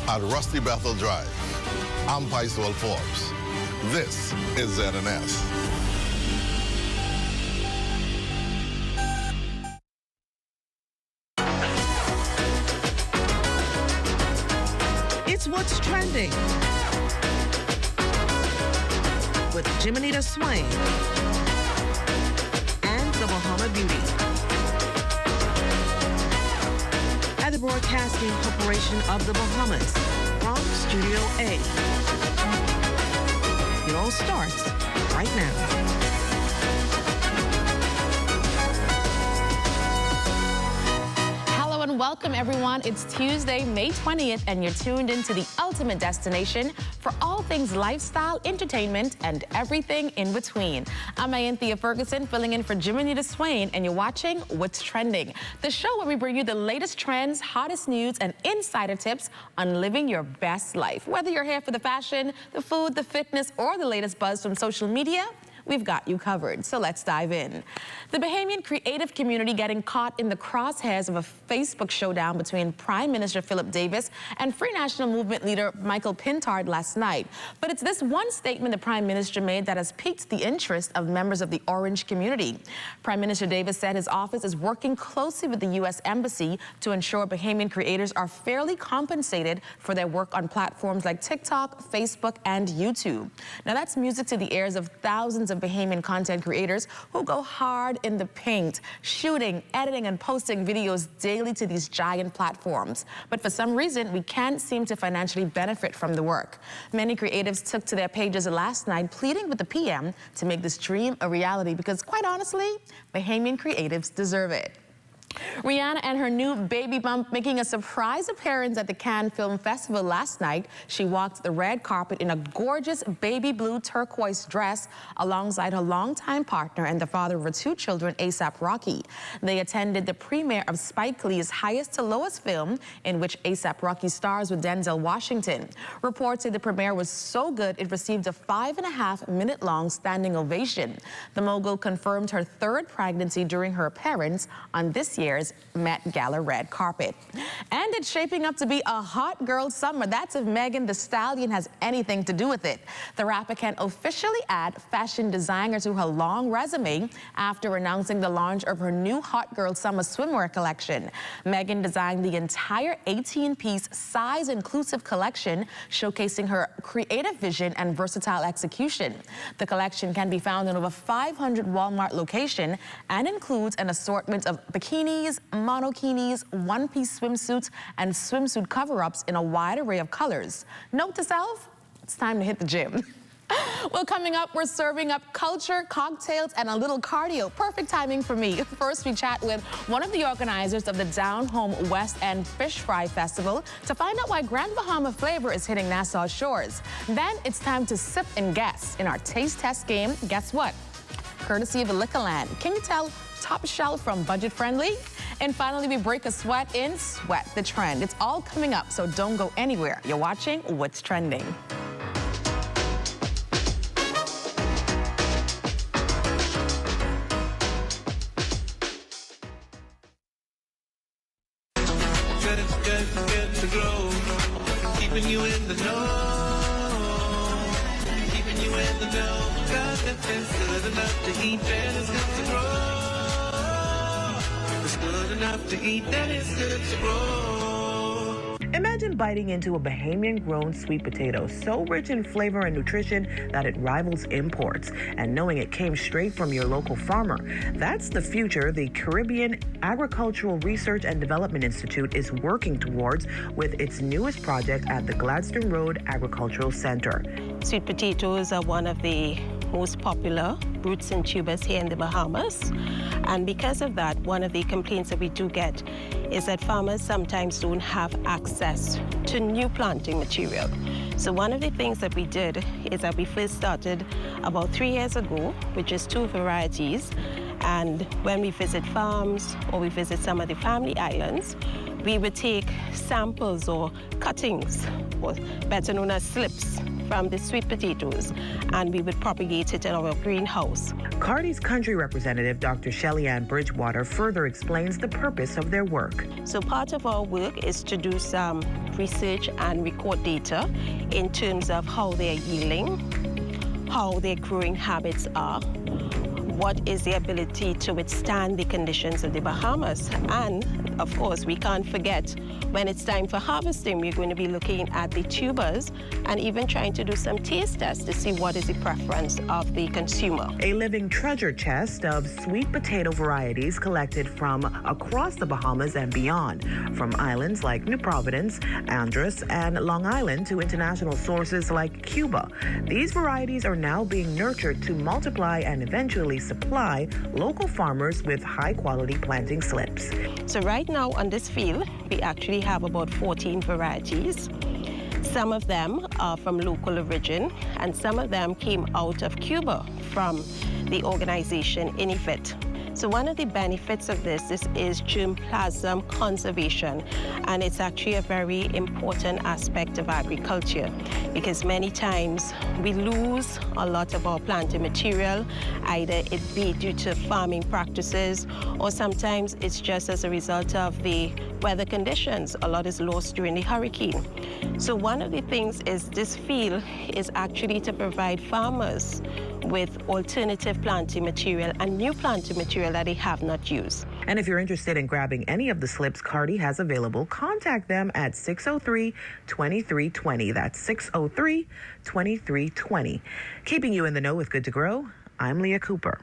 at Rusty Bethel Drive. I'm Paiswell Forbes. This is ZNS. It's What's Trending with Jiminita Swain and the Bahama Beauty at the Broadcasting Corporation of the Bahamas from Studio A. It all starts right now. And welcome everyone. It's Tuesday, May 20th, and you're tuned into the ultimate destination for all things lifestyle, entertainment, and everything in between. I'm Anthea Ferguson, filling in for Jiminita Swain, and you're watching What's Trending, the show where we bring you the latest trends, hottest news, and insider tips on living your best life. Whether you're here for the fashion, the food, the fitness, or the latest buzz from social media, we've got you covered, so let's dive in. The Bahamian creative community getting caught in the crosshairs of a Facebook showdown between Prime Minister Philip Davis and Free National Movement leader Michael Pintard last night. But it's this one statement the Prime Minister made that has piqued the interest of members of the Orange community. Prime Minister Davis said his office is working closely with the U.S. Embassy to ensure Bahamian creators are fairly compensated for their work on platforms like TikTok, Facebook, and YouTube. Now that's music to the ears of thousands of Bahamian content creators who go hard in the paint, shooting, editing, and posting videos daily to these giant platforms. But for some reason, we can't seem to financially benefit from the work. Many creatives took to their pages last night pleading with the PM to make this dream a reality because, quite honestly, Bahamian creatives deserve it. Rihanna and her new baby bump making a surprise appearance at the Cannes Film Festival last night. She walked the red carpet in a gorgeous baby blue turquoise dress alongside her longtime partner and the father of her two children, A$AP Rocky. They attended the premiere of Spike Lee's Highest to Lowest film, in which A$AP Rocky stars with Denzel Washington. Reports say the premiere was so good it received a 5.5-minute-long standing ovation. The mogul confirmed her third pregnancy during her appearance on this year's Met Gala red carpet. And it's shaping up to be a hot girl summer. That's if Megan Thee Stallion has anything to do with it. The rapper can officially add fashion designer to her long resume after announcing the launch of her new hot girl summer swimwear collection. Megan designed the entire 18-piece size-inclusive collection, showcasing her creative vision and versatile execution. The collection can be found in over 500 Walmart locations and includes an assortment of bikinis, monokinis, one-piece swimsuits, and swimsuit cover-ups in a wide array of colors. Note to self, it's time to hit the gym. Well, coming up, we're serving up culture, cocktails, and a little cardio. Perfect timing for me. First, we chat with one of the organizers of the Down Home West End Fish Fry Festival to find out why Grand Bahama flavor is hitting Nassau shores. Then it's time to sip and guess. In our taste test game, guess what? Courtesy of Liquorland. Can you tell top shelf from budget friendly? And finally, we break a sweat in Sweat the Trend. It's all coming up, so don't go anywhere. You're watching What's Trending. Good to grow, keeping you in the know, keeping you in the know. God, that's good enough to eat, that is good to grow. It's good enough to eat, that is good to grow. Imagine biting into a Bahamian-grown sweet potato, so rich in flavor and nutrition that it rivals imports, and knowing it came straight from your local farmer. That's the future the Caribbean Agricultural Research and Development Institute is working towards with its newest project at the Gladstone Road Agricultural Center. Sweet potatoes are one of the most popular roots and tubers here in the Bahamas. And because of that, one of the complaints that we do get is that farmers sometimes don't have access to new planting material. So one of the things that we did is that we first started about 3 years ago with just 2 varieties. And when we visit farms or we visit some of the family islands, we would take samples or cuttings, or better known as slips, from the sweet potatoes, and we would propagate it in our greenhouse. Cardi's country representative, Dr. Shelly-Ann Bridgewater, further explains the purpose of their work. So part of our work is to do some research and record data in terms of how they're yielding, how their growing habits are, what is the ability to withstand the conditions of the Bahamas. And of course, we can't forget, when it's time for harvesting, we're going to be looking at the tubers and even trying to do some taste tests to see what is the preference of the consumer. A living treasure chest of sweet potato varieties collected from across the Bahamas and beyond, from islands like New Providence, Andros, and Long Island to international sources like Cuba. These varieties are now being nurtured to multiply and eventually supply local farmers with high-quality planting slips. So right now on this field, we actually have about 14 varieties. Some of them are from local origin, and some of them came out of Cuba from the organization INIFIT. So one of the benefits of this is germplasm conservation, and it's actually a very important aspect of agriculture, because many times we lose a lot of our planting material, either it be due to farming practices, or sometimes it's just as a result of the weather conditions. A lot is lost during the hurricane. So one of the things is this field is actually to provide farmers with alternative planting material and new planting material that they have not used. And if you're interested in grabbing any of the slips Cardi has available, contact them at 603-2320. That's 603-2320. Keeping you in the know with Good to Grow, I'm Leah Cooper.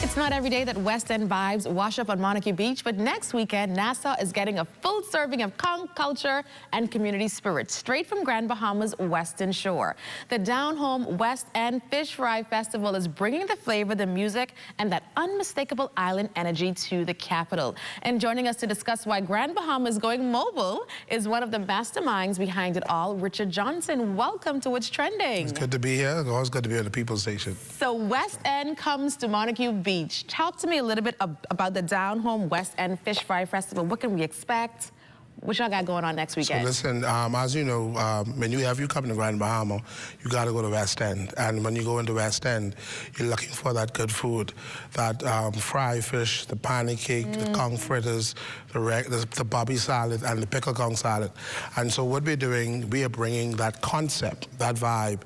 It's not every day that West End vibes wash up on Montague Beach, but next weekend, Nassau is getting a full serving of conch culture and community spirit straight from Grand Bahama's Western Shore. The Down Home West End Fish Fry Festival is bringing the flavor, the music, and that unmistakable island energy to the capital. And joining us to discuss why Grand Bahama is going mobile is one of the masterminds behind it all, Richard Johnson. Welcome to What's Trending. It's good to be here. It's always good to be on the People's Station. So West End comes to Montague Beach. Talk to me a little bit about the Down Home West End Fish Fry Festival. What can we expect? What y'all got going on next weekend? So listen, as you know, when you come to Grand Bahama, you got to go to West End. And when you go into West End, you're looking for that good food, that fried fish, the pancake, the conch fritters, the bobby salad, and the pickle conch salad. And so what we're doing, we are bringing that concept, that vibe,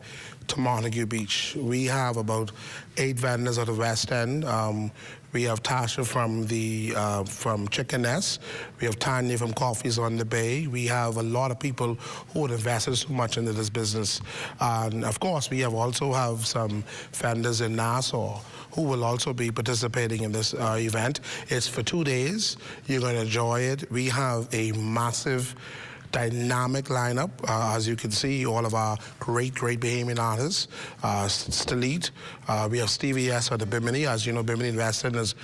to Montague Beach. We have about 8 vendors out of West End. We have Tasha from Chicken Nest. We have Tanya from Coffees on the Bay. We have a lot of people who have invested so much into this business. And of course, we also have some vendors in Nassau who will also be participating in this event. It's for 2 days. You're going to enjoy it. We have a massive dynamic lineup. As you can see, all of our great Bahamian artists. Stalit, we have Stevie S of the Bimini. As you know, Bimini West End is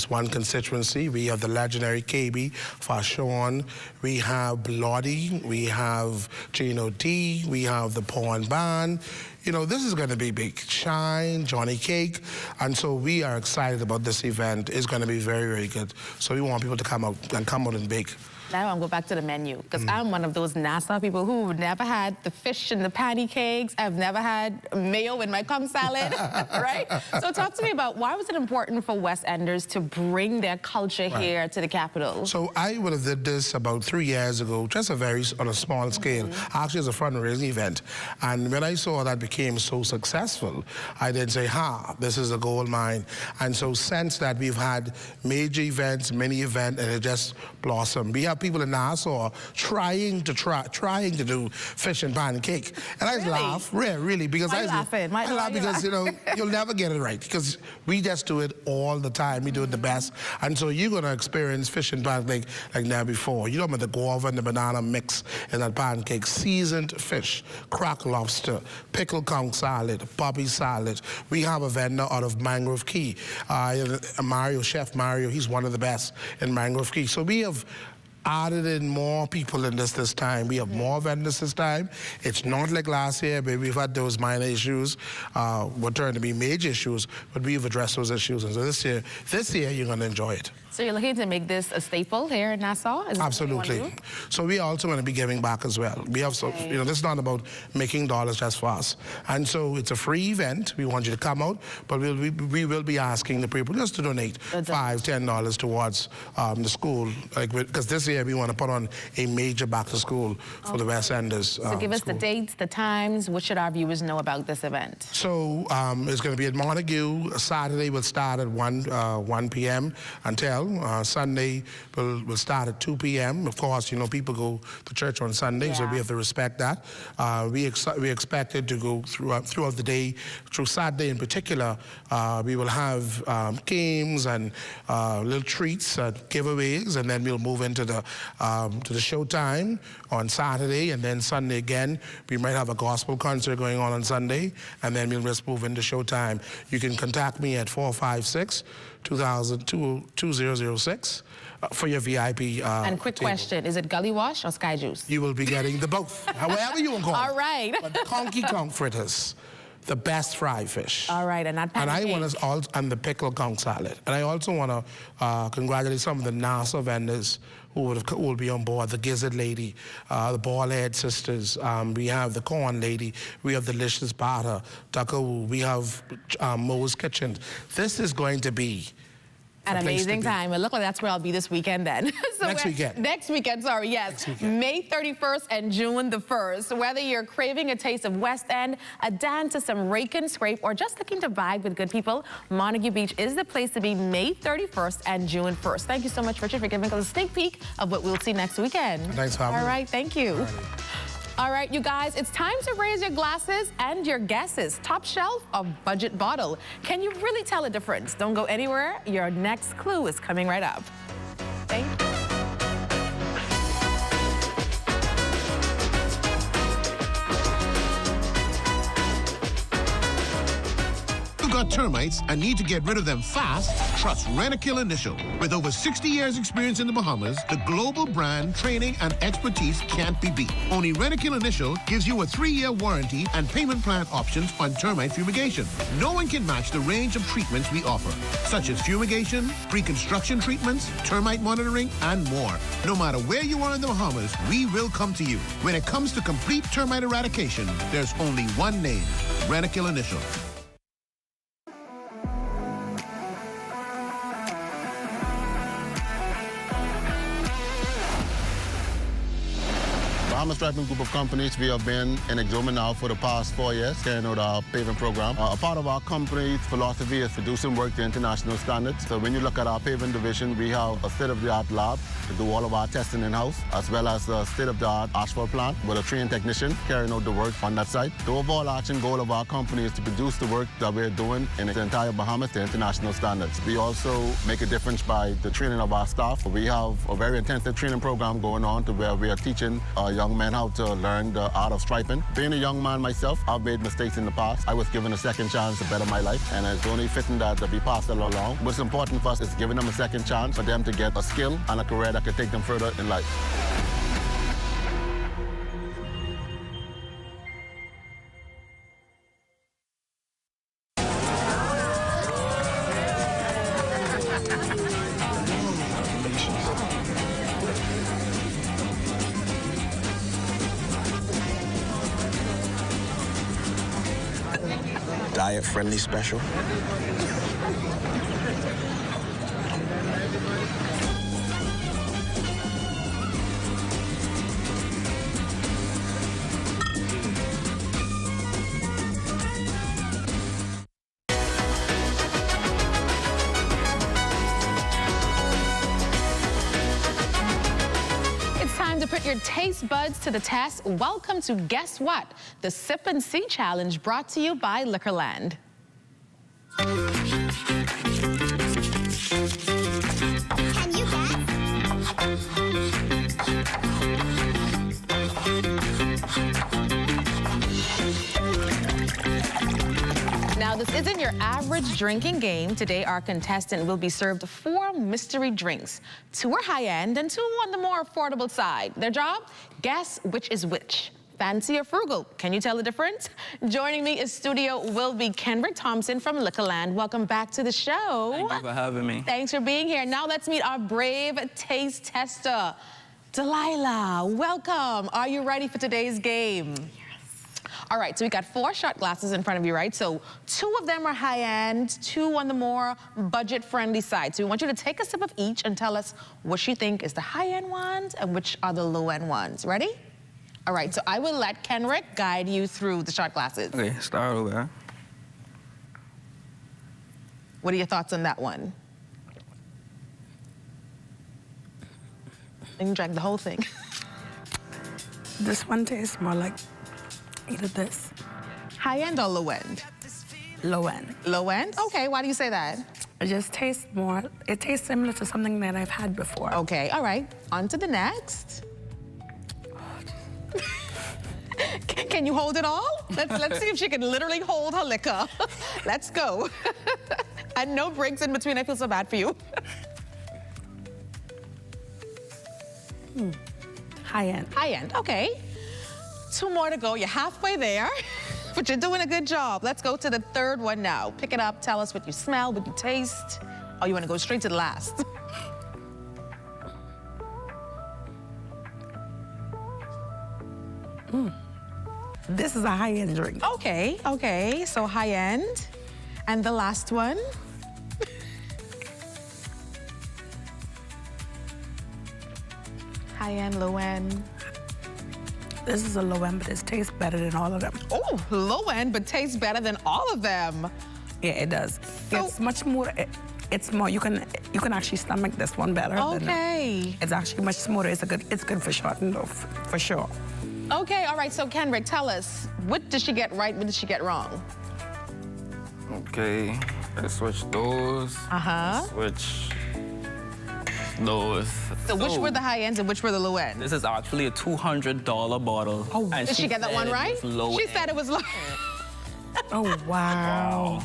one constituency. We have the legendary KB, Fashawn. We have Bloody. We have Gino D. We have the Porn Band. You know, this is going to be big. Shine, Johnny Cake. And so we are excited about this event. It's going to be very, very good. So we want people to come out and bake. Now I'm going to go back to the menu, because I'm one of those Nassau people who never had the fish and the pancakes. I've never had mayo in my conch salad, right? So talk to me about why was it important for West Enders to bring their culture here to the capital? So I would have did this about 3 years ago, just on a small scale, actually as a fundraising event. And when I saw that became so successful, I then say, this is a gold mine. And so since that, we've had major events, mini events, and it just blossomed. We have people in Nassau trying to do fish and pancake, and I laugh, really, because I laugh because you know you'll never get it right, because we just do it all the time. We do it the best, and so you're gonna experience fish and pancake like never before. You know, with the guava and the banana mix in that pancake, seasoned fish, cracked lobster, pickled conch salad, bobby salad. We have a vendor out of Mangrove Key, Chef Mario. He's one of the best in Mangrove Key. So we have added in more people in this time. We have more vendors this time. It's not like last year, where we've had those minor issues, what turned to be major issues, but we've addressed those issues. And so this year you're going to enjoy it. So you're looking to make this a staple here in Nassau? Is Absolutely. So we also want to be giving back as well. We have some, you know, this is not about making dollars just for us. And so it's a free event. We want you to come out, but we will be asking the people just to donate $5, $10 towards the school, because this year we want to put on a major back to school for the West Enders. So give us the dates, the times. What should our viewers know about this event? So it's going to be at Montague. Saturday will start at 1 p.m. until Sunday will start at 2 p.m. Of course, you know, people go to church on Sunday, so we have to respect that. We expect it to go throughout the day. Through Saturday in particular, we will have games and little treats, giveaways, and then we'll move into the showtime on Saturday, and then Sunday again. We might have a gospel concert going on Sunday, and then we'll just move into showtime. You can contact me at 456-2006 for your VIP And quick table. question, is it gully wash or sky juice? You will be getting the both, however you want to call it. All right. But conky conch fritters, the best fried fish. All right, and not And I pancake. want to and the pickled conch salad. And I also want to congratulate some of the Nassau vendors who will be on board. The Gizzard Lady, the Ballhead Sisters. We have the Corn Lady. We have the Delicious Batter, Tucker. We have Moe's Kitchen. This is going to be an amazing time. It looks like that's where I'll be this weekend then. Next weekend. Next weekend, sorry, yes. Next weekend. May 31st and June the 1st. Whether you're craving a taste of West End, a dance to some rake and scrape, or just looking to vibe with good people, Montague Beach is the place to be May 31st and June 1st. Thank you so much, Richard, for giving us a sneak peek of what we'll see next weekend. Thanks for having me. All right, thank you. All right, you guys, it's time to raise your glasses and your guesses. Top shelf or budget bottle? Can you really tell a difference? Don't go anywhere. Your next clue is coming right up. Thank you. Got termites and need to get rid of them fast? Trust Rent-A-Kill Initial. With over 60 years experience in the Bahamas, the global brand, training, and expertise can't be beat. Only Rent-A-Kill Initial gives you a 3-year warranty and payment plan options on termite fumigation. No one can match the range of treatments we offer, such as fumigation, pre-construction treatments, termite monitoring, and more. No matter where you are in the Bahamas, we will come to you. When it comes to complete termite eradication, there's only one name, Rent-A-Kill Initial. Bahama Striping Group of Companies, we have been in Exuma now for the past 4 years, carrying out our paving program. A part of our company's philosophy is producing work to international standards. So when you look at our paving division, we have a state-of-the-art lab to do all of our testing in-house, as well as a state-of-the-art asphalt plant with a trained technician carrying out the work on that site. The overall action goal of our company is to produce the work that we're doing in the entire Bahamas to international standards. We also make a difference by the training of our staff. We have a very intensive training program going on to where we are teaching young men how to learn the art of striping. Being a young man myself, I've made mistakes in the past. I was given a second chance to better my life, and it's only fitting that we pass it along. What's important for us is giving them a second chance for them to get a skill and a career that could take them further in life. Diet-friendly special. To put your taste buds to the test, welcome to Guess What? The Sip and See Challenge, brought to you by Liquorland. Can you guess? Now, this isn't your average drinking game. Today, our contestant will be served 4 mystery drinks. 2 are high-end and 2 on the more affordable side. Their job? Guess which is which. Fancy or frugal? Can you tell the difference? Joining me in studio will be Kenrick Thompson from Liquorland. Welcome back to the show. Thank you for having me. Thanks for being here. Now let's meet our brave taste tester, Delilah. Welcome. Are you ready for today's game? All right, so we got 4 shot glasses in front of you, right? So 2 of them are high-end, 2 on the more budget-friendly side. So we want you to take a sip of each and tell us what you think is the high-end ones and which are the low-end ones. Ready? All right, so I will let Kenrick guide you through the shot glasses. Okay, start over. What are your thoughts on that one? And you drank the whole thing. This one tastes more like either this. High-end or low-end? Low-end. Low-end? Okay, why do you say that? It just tastes more, it tastes similar to something that I've had before. Okay, all right. On to the next. Can you hold it all? Let's see if she can literally hold her liquor. Let's go. And no breaks in between. I feel so bad for you. High-end. High-end, okay. 2 more to go. You're halfway there, but you're doing a good job. Let's go to the 3rd one now. Pick it up. Tell us what you smell, what you taste. Oh, you want to go straight to the last? This is a high-end drink. Okay, okay. So high-end. And the last one? High-end, low-end. This is a low-end, but it tastes better than all of them. Oh, low-end, but tastes better than all of them. Yeah, it does. So, it's much more, it's more, you can actually stomach this one better. Okay. It's actually much smoother. It's good for short and low, for sure. Okay, all right, so Kenrick, tell us, what did she get right, what did she get wrong? Okay, let's switch those. Uh-huh. Switch those. So which were the high ends and which were the low ends? This is actually a $200 bottle. Oh, and did she get that one right? She said it was low. Oh, wow.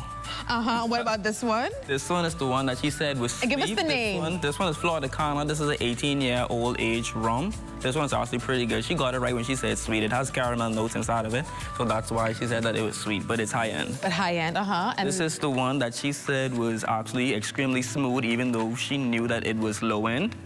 Uh-huh, what about this one? This one is the one that she said was sweet. Give us the name. This one is Florida. This is an 18-year-old age rum. This one's actually pretty good. She got it right when she said sweet. It has caramel notes inside of it, so that's why she said that it was sweet, but it's high-end. But high-end, uh-huh. And this is the one that she said was actually extremely smooth, even though she knew that it was low-end.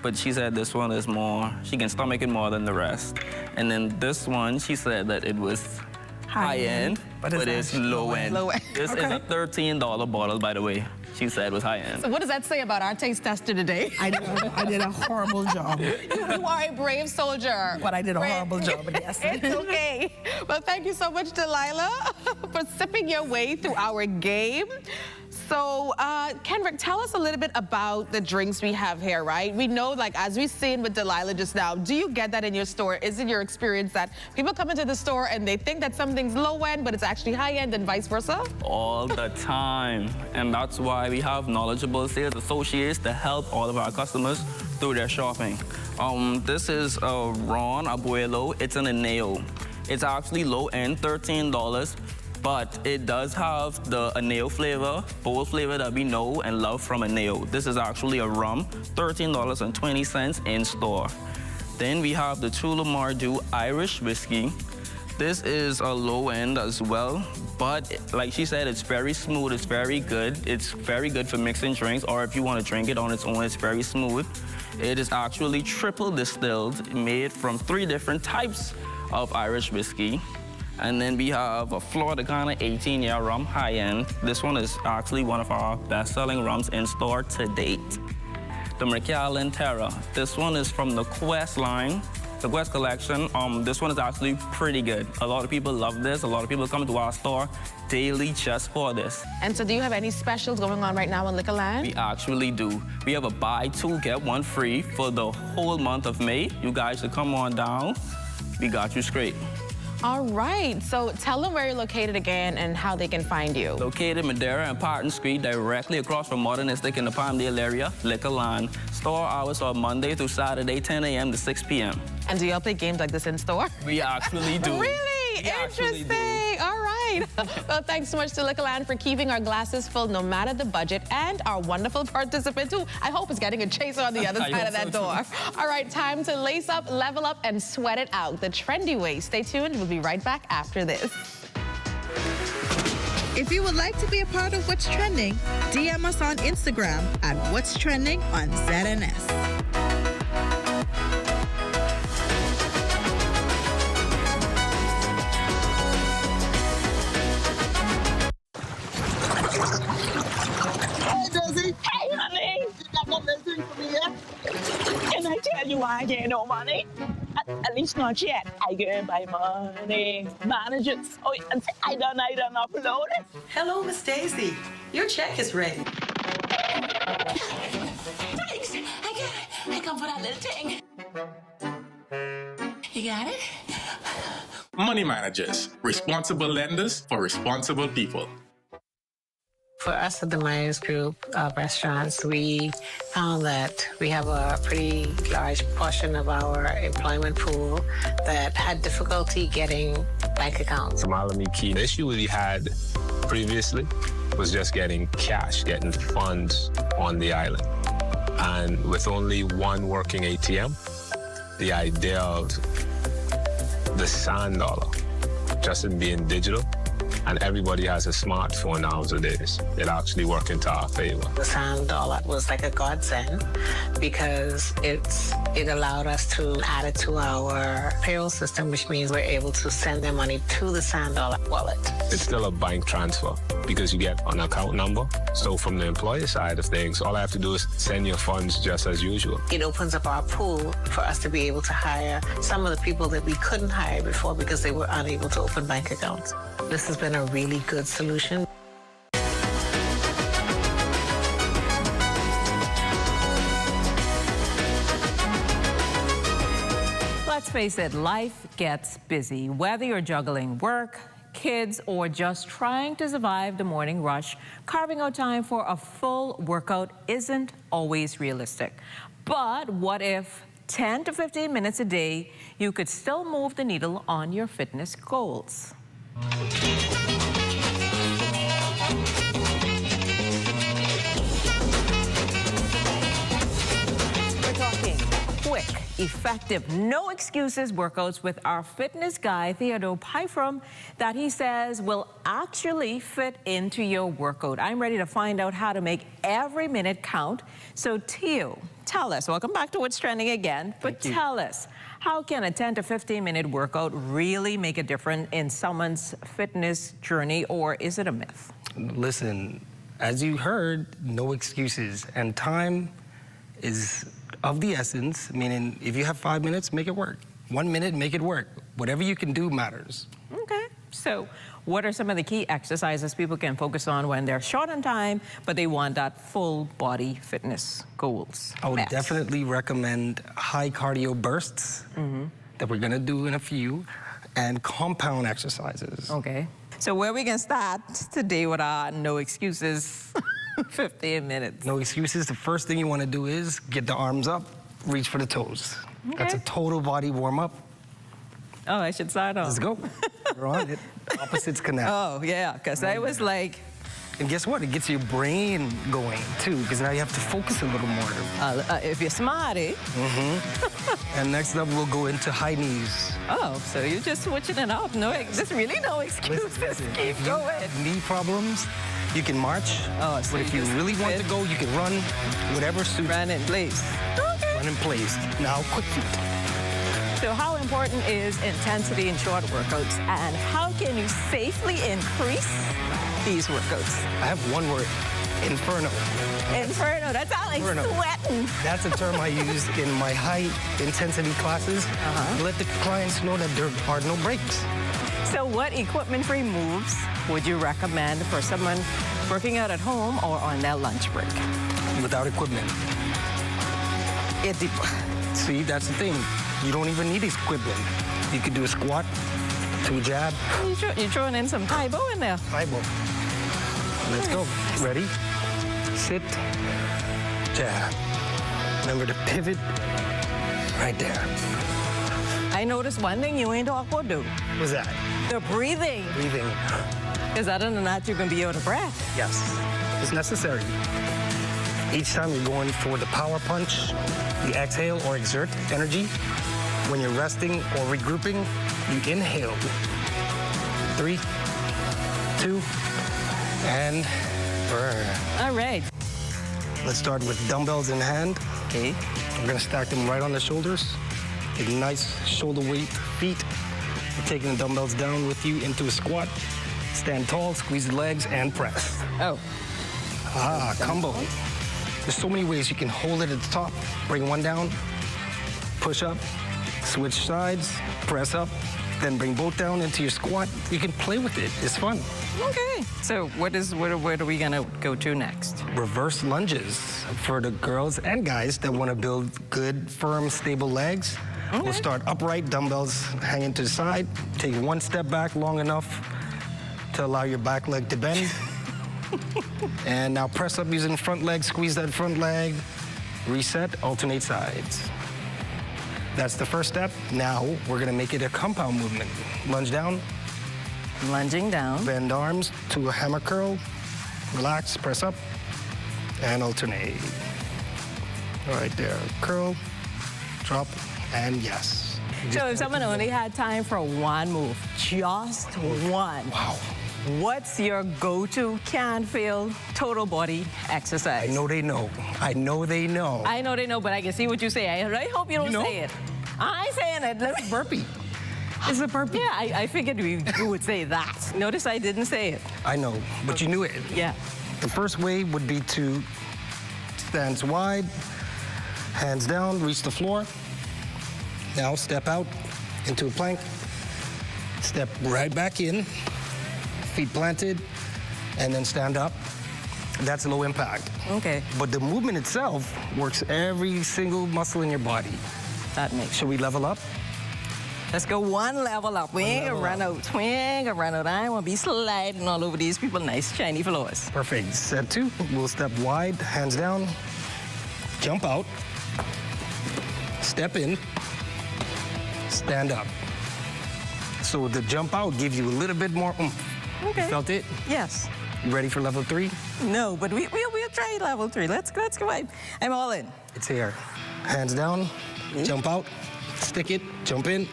But she said this one is more, she can stomach it more than the rest. And then this one, she said that it was high-end, but it's low-end. Low-end. This is a $13 bottle, by the way. She said was high-end. So what does that say about our taste tester today? I did a horrible job. You are a brave soldier. But I did a horrible job, but yes. It's okay. Well, thank you so much, Delilah, for sipping your way through our game. So, Kenrick, tell us a little bit about the drinks we have here, right? We know, like, as we've seen with Delilah just now, do you get that in your store? Is it your experience that people come into the store and they think that something's low-end, but it's actually high-end and vice versa? All the time. And that's why we have knowledgeable sales associates to help all of our customers through their shopping. This is a Ron Abuelo. It's an Aneo. It's actually low-end, $13. But it does have the Aneo flavor, bold flavor that we know and love from Aneo. This is actually a rum, $13.20 in store. Then we have the Chula Mardu Irish whiskey. This is a low end as well, but like she said, it's very smooth, it's very good. It's very good for mixing drinks, or if you want to drink it on its own, it's very smooth. It is actually triple distilled, made from 3 different types of Irish whiskey. And then we have a Florida 18-year rum, high-end. This one is actually one of our best-selling rums in store to date. The Macallan Terra. This one is from the Quest line, the Quest collection. This one is actually pretty good. A lot of people love this. A lot of people come to our store daily just for this. And so do you have any specials going on right now in Liquorland? We actually do. We have a buy 2, get 1 free for the whole month of May. You guys should come on down. We got you straight. All right, so tell them where you're located again and how they can find you. Located Madera and Parton Street, directly across from Modernistic in the Palmdale area, Liquorland. Store hours are Monday through Saturday, 10 a.m. to 6 p.m. And do y'all play games like this in store? We actually do. Really? Interesting. All right. right. Well, thanks so much to Liquorland for keeping our glasses full no matter the budget, and our wonderful participant who I hope is getting a chaser on the other side of that door. All right, time to lace up, level up, and sweat it out the trendy way. Stay tuned. We'll be right back after this. If you would like to be a part of What's Trending, DM us on Instagram at What's Trending on ZNS. Hey, honey, you got no message for me yet? Can I tell you why I get no money? At least not yet. I get my money. Managers. Oh, I done upload it. Hello, Miss Daisy. Your check is ready. Thanks. I got it. I come for that little thing. You got it? Money managers, responsible lenders for responsible people. For us at the Myers Group of restaurants, we found that we have a pretty large portion of our employment pool that had difficulty getting bank accounts. The issue we had previously was just getting cash, getting funds on the island. And with only one working ATM, the idea of the sand dollar just in being digital, and everybody has a smartphone nowadays, it actually worked into our favor. The sand dollar was like a godsend because it allowed us to add it to our payroll system, which means we're able to send their money to the sand dollar wallet. It's still a bank transfer because you get an account number. So from the employer side of things, all I have to do is send your funds just as usual. It opens up our pool for us to be able to hire some of the people that we couldn't hire before because they were unable to open bank accounts. This has been a really good solution. Let's face it, life gets busy. Whether you're juggling work, kids, or just trying to survive the morning rush, carving out time for a full workout isn't always realistic. But what if 10 to 15 minutes a day, you could still move the needle on your fitness goals? We're talking quick, effective, no excuses workouts with our fitness guy, Theodore Pyfrom, that he says will actually fit into your workout. I'm ready to find out how to make every minute count. So Theo, tell us, welcome back to What's Trending again, but tell us, how can a 10 to 15 minute workout really make a difference in someone's fitness journey, or is it a myth? Listen, as you heard, no excuses, and time is of the essence, meaning if you have 5 minutes, make it work. 1 minute, make it work. Whatever you can do matters. Okay, so what are some of the key exercises people can focus on when they're short on time, but they want that full body fitness goals? I would definitely recommend high cardio bursts that we're gonna do in a few, and compound exercises. Okay, so where we can start today with our no excuses 15 minutes. No excuses. The first thing you want to do is get the arms up, reach for the toes. Okay. That's a total body warm-up. Oh, I should start off. Let's go. We're on it. Opposites connect. Oh, yeah, because I was like... And guess what? It gets your brain going, too, because now you have to focus a little more. If you're smarty. And next up, we'll go into high knees. Oh, so you're just switching it up. No, there's really no excuses. Listen, Keep if going. you have knee problems, you can march. Oh, so but if you really want to go, you can run, whatever suits. Run in place. Okay. Run in place. Now, quick feet. So how important is intensity in short workouts, and how can you safely increase these workouts? I have one word, inferno. Inferno, that sounds like sweating. That's a term I use in my high intensity classes to let the clients know that there are no breaks. So what equipment-free moves would you recommend for someone working out at home or on their lunch break? Without equipment. See, that's the thing. You don't even need equipment. You could do a squat, to a jab. You're throwing in some Taboo in there. Taboo. Let's go. Ready? Sit, jab. Remember to pivot right there. I noticed one thing you ain't talk about do. What's that? The breathing. Breathing. Because other than that, you can be out of breath. Yes, it's necessary. Each time you're going for the power punch, you exhale or exert energy. When you're resting or regrouping, you inhale. 3, 2, and burn. All right. Let's start with dumbbells in hand. Okay. We're gonna stack them right on the shoulders. Take nice shoulder weight feet. You're taking the dumbbells down with you into a squat. Stand tall, squeeze the legs, and press. Oh. Ah, combo. There's so many ways you can hold it at the top, bring one down, push up, switch sides, press up, then bring both down into your squat. You can play with it. It's fun. Okay. So where are we gonna go to next? Reverse lunges for the girls and guys that want to build good, firm, stable legs. Okay. We'll start upright, dumbbells hanging to the side. Take one step back long enough to allow your back leg to bend. And now press up using front leg, squeeze that front leg, reset, alternate sides. That's the first step. Now we're gonna make it a compound movement. Lunge down. Lunging down. Bend arms to a hammer curl. Relax, press up, and alternate. All right there, curl, drop, and yes. So if someone only had time for one move, just one. Wow. What's your go-to can-feel total body exercise? I know they know. I know they know. I know they know, but I can see what you say. I really hope you don't say it. I ain't saying it. Let me burpee. It's a burpee. Yeah, I figured you would say that. Notice I didn't say it. I know, but you knew it. Yeah. The first way would be to stand wide, hands down, reach the floor. Now step out into a plank. Step right back in. Feet planted, and then stand up. That's low impact. Okay. But the movement itself works every single muscle in your body. That makes sense. Should we level up? Let's go one level up. We ain't gonna run out. We ain't gonna run out. I ain't wanna be sliding all over these people nice shiny floors. Perfect. Set 2. We'll step wide, hands down, jump out, step in, stand up. So the jump out gives you a little bit more oomph. Okay. You felt it? Yes. You ready for level 3? No, but we'll try level 3. Let's go. I'm all in. It's here. Hands down, jump out, stick it, jump in,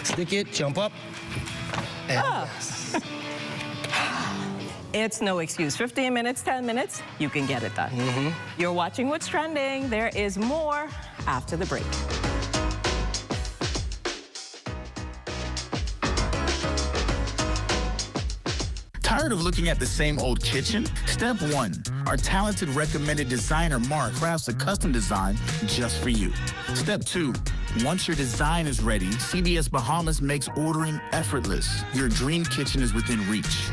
stick it, jump up. And yes. It's no excuse. 15 minutes, 10 minutes, you can get it done. You're watching What's Trending. There is more after the break. Tired of looking at the same old kitchen? Step 1. Our talented recommended designer Mark crafts a custom design just for you. Step 2. Once your design is ready, CBS Bahamas makes ordering effortless. Your dream kitchen is within reach.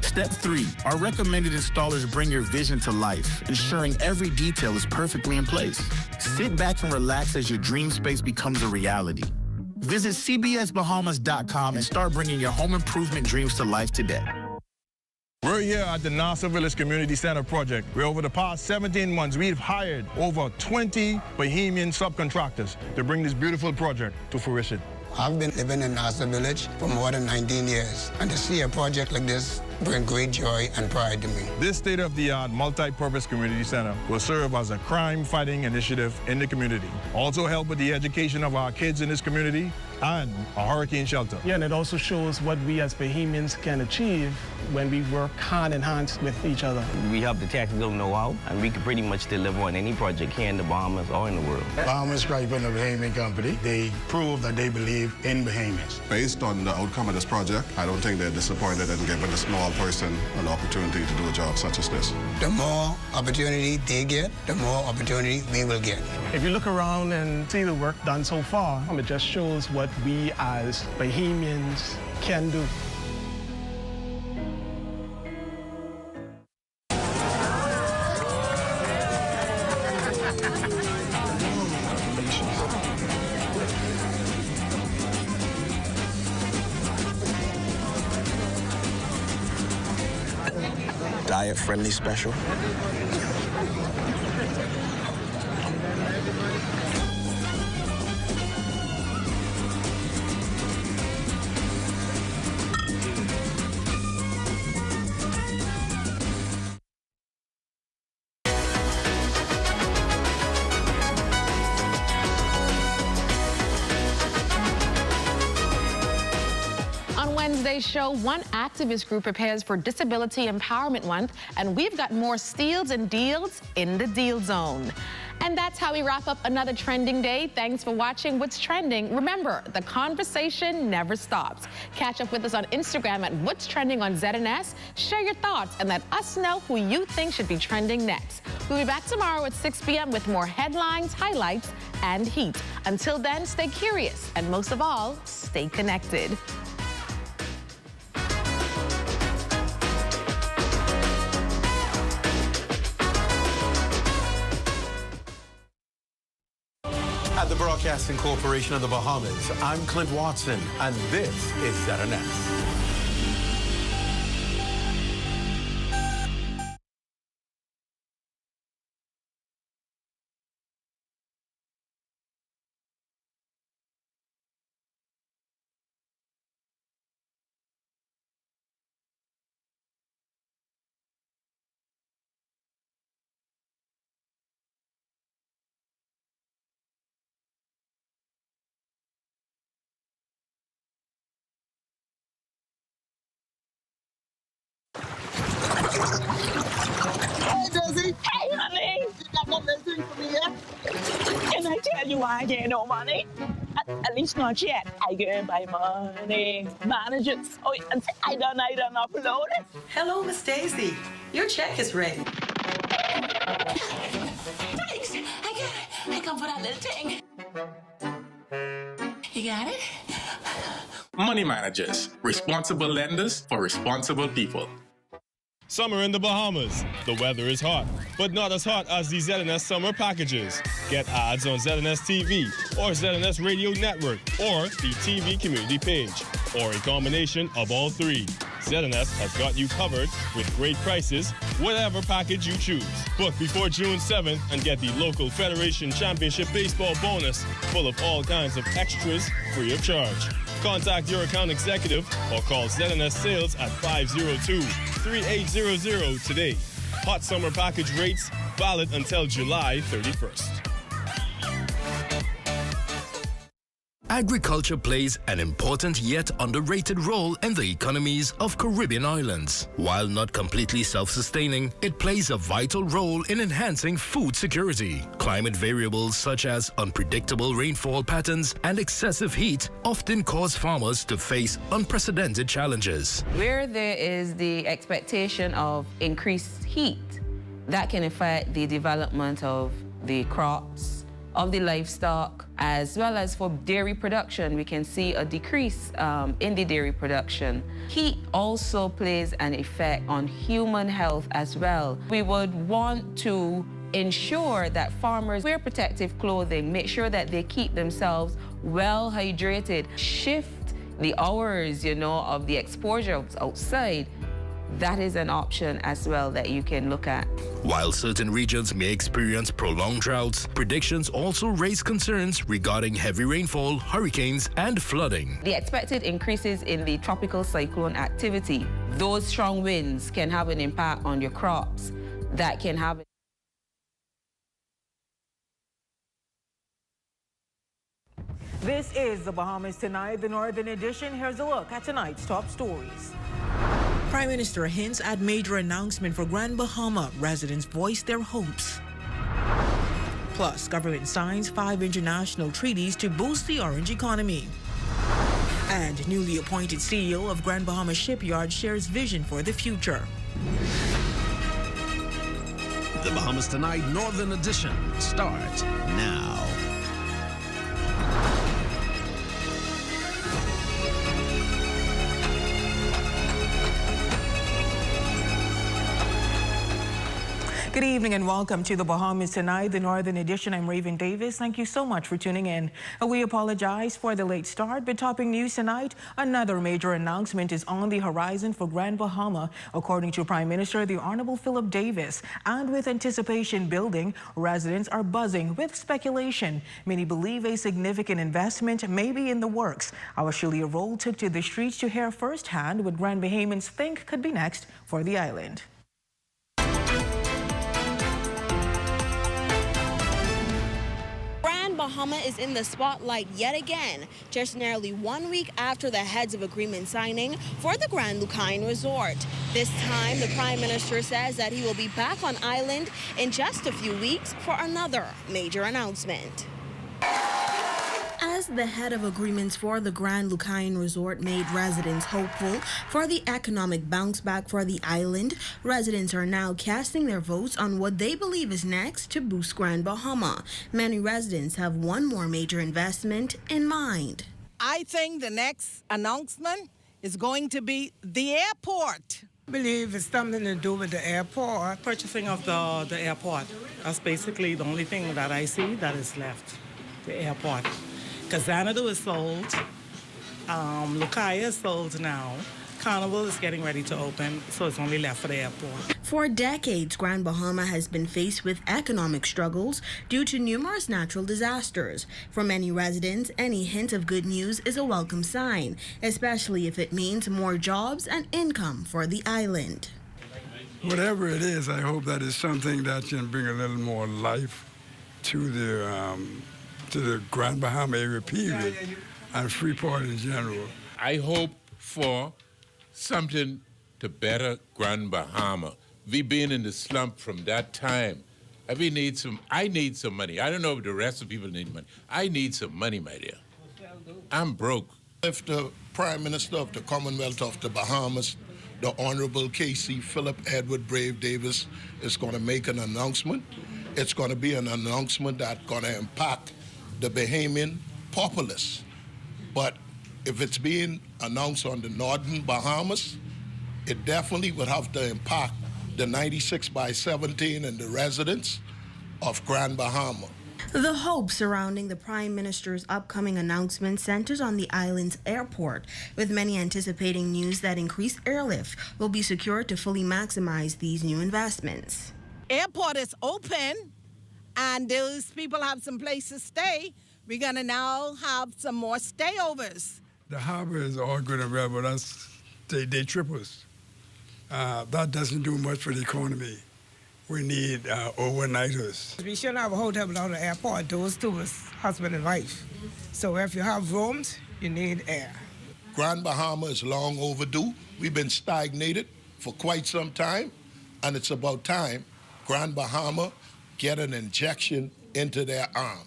Step 3. Our recommended installers bring your vision to life, ensuring every detail is perfectly in place. Sit back and relax as your dream space becomes a reality. Visit cbsbahamas.com and start bringing your home improvement dreams to life today. We're here at the Nassau Village Community Center project, where over the past 17 months, we've hired over 20 Bahamian subcontractors to bring this beautiful project to fruition. I've been living in Nassau Village for more than 19 years, and to see a project like this bring great joy and pride to me. This state-of-the-art multi-purpose community center will serve as a crime-fighting initiative in the community, also help with the education of our kids in this community, and a hurricane shelter. Yeah, and it also shows what we as Bahamians can achieve when we work hand in hand with each other. We have the technical know-how, and we can pretty much deliver on any project here in the Bahamas or in the world. Bahamas Stripe and the Bahamian Company, they prove that they believe in Bahamians. Based on the outcome of this project, I don't think they're disappointed in giving a small person an opportunity to do a job such as this. The more opportunity they get, the more opportunity we will get. If you look around and see the work done so far, it just shows what we as Bahamians can do. Diet-friendly special. today's show, one activist group prepares for Disability Empowerment Month, and we've got more steals and deals in the Deal Zone. And that's how we wrap up another trending day. Thanks for watching What's Trending. Remember, the conversation never stops. Catch up with us on Instagram at What's Trending on ZNS. Share your thoughts and let us know who you think should be trending next. We'll be back tomorrow at 6 p.m. with more headlines, highlights, and heat. Until then, stay curious and most of all, stay connected. At the Broadcasting Corporation of the Bahamas, I'm Clint Watson, and this is ZNS. Hey, Dizzy. Hey, honey. You got no listening for me yet? Can I tell you why I get no money? At least not yet. I get my money. Managers. Oh, and say I done upload it. Hello, Miss Daisy. Your check is ready. Thanks. I come for that little thing. You got it? Money managers, responsible lenders for responsible people. Summer in the Bahamas. The weather is hot, but not as hot as the ZNS summer packages. Get ads on ZNS TV or ZNS Radio Network or the TV community page, or a combination of all three. ZNS has got you covered with great prices, whatever package you choose. Book before June 7th and get the local Federation Championship Baseball bonus full of all kinds of extras free of charge. Contact your account executive or call ZNS Sales at 502-3800 today. Hot summer package rates valid until July 31st. Agriculture plays an important yet underrated role in the economies of Caribbean islands. While not completely self-sustaining, it plays a vital role in enhancing food security. Climate variables such as unpredictable rainfall patterns and excessive heat often cause farmers to face unprecedented challenges. Where there is the expectation of increased heat, that can affect the development of the crops, of the livestock, as well as for dairy production. We can see a decrease in the dairy production. Heat also plays an effect on human health as well. We would want to ensure that farmers wear protective clothing, make sure that they keep themselves well hydrated, shift the hours, of the exposure outside. That is an option as well that you can look at. While certain regions may experience prolonged droughts, predictions also raise concerns regarding heavy rainfall, hurricanes, and flooding. The expected increases in the tropical cyclone activity, those strong winds can have an impact on your crops. That can have This is the Bahamas Tonight, the Northern Edition. Here's a look at tonight's top stories. Prime Minister hints at major announcement for Grand Bahama. Residents voice their hopes. Plus, government signs 5 international treaties to boost the orange economy. And newly appointed CEO of Grand Bahama Shipyard shares vision for the future. The Bahamas Tonight Northern Edition starts now. Good evening and welcome to the Bahamas Tonight, the Northern Edition. I'm Raven Davis. Thank you so much for tuning in. We apologize for the late start, but topping news tonight, another major announcement is on the horizon for Grand Bahama, according to Prime Minister the Honorable Philip Davis. And with anticipation building, residents are buzzing with speculation. Many believe a significant investment may be in the works. Our Shelia Roll took to the streets to hear firsthand what Grand Bahamians think could be next for the island. Bahama is in the spotlight yet again, just nearly 1 week after the heads of agreement signing for the Grand Lucayan Resort. This time, the Prime Minister says that he will be back on island in just a few weeks for another major announcement. As the head of agreements for the Grand Lucayan Resort made residents hopeful for the economic bounce back for the island, residents are now casting their votes on what they believe is next to boost Grand Bahama. Many residents have one more major investment in mind. I think the next announcement is going to be the airport. I believe it's something to do with the airport. Purchasing of the airport. That's basically the only thing that I see that is left, the airport. Because Donado is sold, Lucaya is sold now, Carnival is getting ready to open, so it's only left for the airport. For decades, Grand Bahama has been faced with economic struggles due to numerous natural disasters. For many residents, any hint of good news is a welcome sign, especially if it means more jobs and income for the island. Whatever it is, I hope that is something that can bring a little more life to the Grand Bahama area, period, and Freeport in general. I hope for something to better Grand Bahama. We been in the slump from that time. I need some money. I don't know if the rest of the people need money. I need some money, my dear. I'm broke. If the Prime Minister of the Commonwealth of the Bahamas, the Honorable K.C. Philip Edward Brave Davis, is going to make an announcement, it's going to be an announcement that's going to impact the Bahamian populace. But if it's being announced on the northern Bahamas, it definitely would have to impact the 96 by 17 and the residents of Grand Bahama. The hope surrounding the Prime Minister's upcoming announcement centers on the island's airport, with many anticipating news that increased airlift will be secured to fully maximize these new investments. Airport is open, and those people have some place to stay. We're going to now have some more stayovers. The harbor is all good and well, but they trip us. That doesn't do much for the economy. We need overnighters. We shouldn't have a hotel without an airport. Those two is husband and wife. So if you have rooms, you need air. Grand Bahama is long overdue. We've been stagnated for quite some time, and it's about time Grand Bahama get an injection into their arm.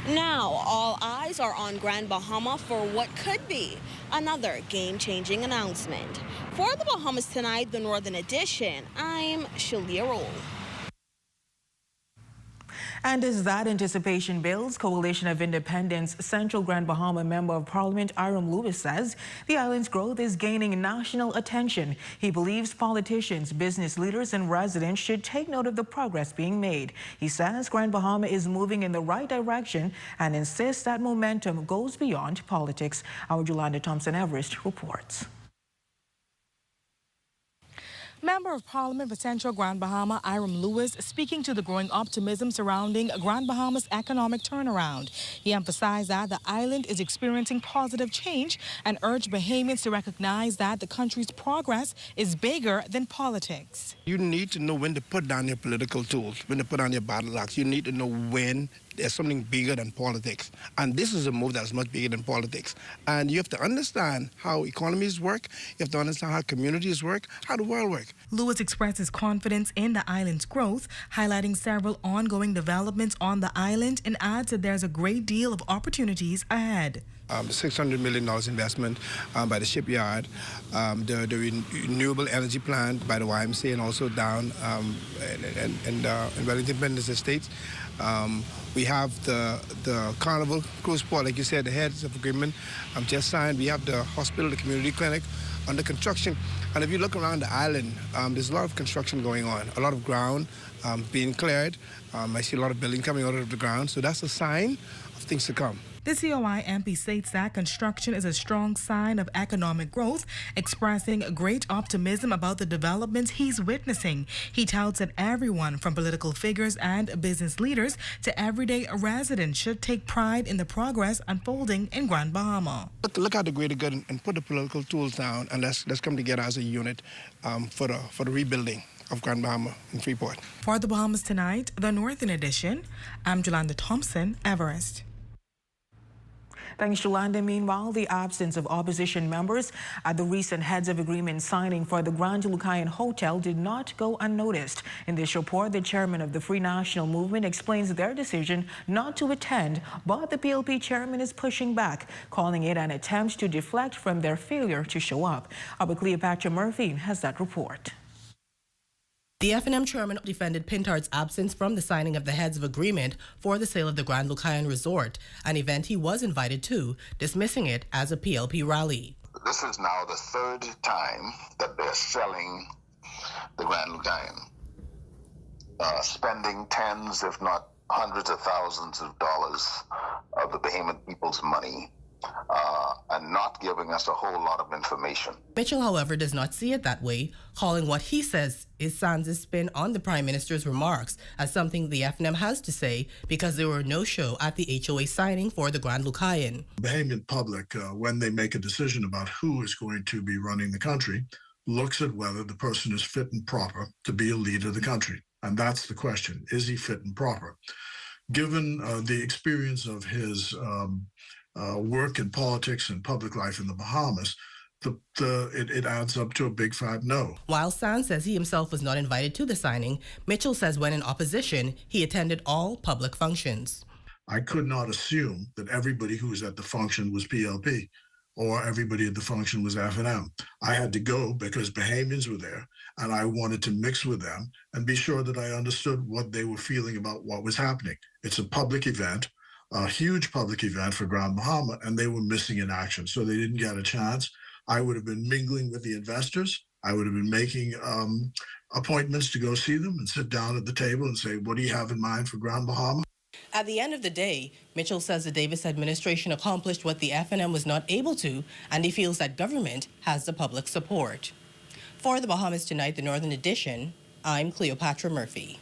Now, all eyes are on Grand Bahama for what could be another game-changing announcement. For the Bahamas Tonight, the Northern Edition, I'm Shalia Roll. And as that anticipation builds, Coalition of Independence Central Grand Bahama Member of Parliament Hiram Lewis says the island's growth is gaining national attention. He believes politicians, business leaders, and residents should take note of the progress being made. He says Grand Bahama is moving in the right direction and insists that momentum goes beyond politics. Our Yolanda Thompson-Everest reports. Member of Parliament for Central Grand Bahama, Hiram Lewis, speaking to the growing optimism surrounding Grand Bahama's economic turnaround. He emphasized that the island is experiencing positive change and urged Bahamians to recognize that the country's progress is bigger than politics. You need to know when to put down your political tools, when to put down your battle axe. You need to know when there's something bigger than politics. And this is a move that's much bigger than politics. And you have to understand how economies work, you have to understand how communities work, how the world works. Lewis expressed his confidence in the island's growth, highlighting several ongoing developments on the island, and adds that there's a great deal of opportunities ahead. The $600 million investment by the shipyard, the renewable energy plant by the YMCA, and also down in Wellington Independence Estates. We have the Carnival Cruise Port, like you said, the heads of agreement just signed. We have the hospital, the community clinic under construction. And if you look around the island, there's a lot of construction going on, a lot of ground being cleared. I see a lot of buildings coming out of the ground, so that's a sign of things to come. The COI MP states that construction is a strong sign of economic growth, expressing great optimism about the developments he's witnessing. He touts that everyone from political figures and business leaders to everyday residents should take pride in the progress unfolding in Grand Bahama. Look at the greater good and put the political tools down, and let's come together as a unit for the rebuilding of Grand Bahama in Freeport. For the Bahamas Tonight, the Northern Edition, I'm Jolanda Thompson, Everest. Thanks, Yolanda. Meanwhile, the absence of opposition members at the recent heads of agreement signing for the Grand Lucayan Hotel did not go unnoticed. In this report, the chairman of the Free National Movement explains their decision not to attend, but the PLP chairman is pushing back, calling it an attempt to deflect from their failure to show up. Our Cleopatra Murphy has that report. The F&M chairman defended Pintard's absence from the signing of the heads of agreement for the sale of the Grand Lucayan Resort, an event he was invited to, dismissing it as a PLP rally. This is now the third time that they're selling the Grand Lucayan, spending tens, if not hundreds of thousands of dollars of the Bahamian people's money, and not giving us a whole lot of information. Mitchell, however, does not see it that way, calling what he says is Sands' spin on the Prime Minister's remarks as something the F&M has to say because there were no show at the HOA signing for the Grand Lucayan. The Bahamian public, when they make a decision about who is going to be running the country, looks at whether the person is fit and proper to be a leader of the country. And that's the question. Is he fit and proper? Given the experience of his work in politics and public life in the Bahamas, it adds up to a big fat no. While Sands says he himself was not invited to the signing, Mitchell says when in opposition, he attended all public functions. I could not assume that everybody who was at the function was PLP or everybody at the function was F&M. I had to go because Bahamians were there and I wanted to mix with them and be sure that I understood what they were feeling about what was happening. It's a public event, a huge public event for Grand Bahama, and they were missing in action, so they didn't get a chance. I would have been mingling with the investors. I would have been making appointments to go see them and sit down at the table and say, what do you have in mind for Grand Bahama? At the end of the day, Mitchell says the Davis administration accomplished what the F&M was not able to, and he feels that government has the public support. For the Bahamas Tonight, the Northern Edition, I'm Cleopatra Murphy.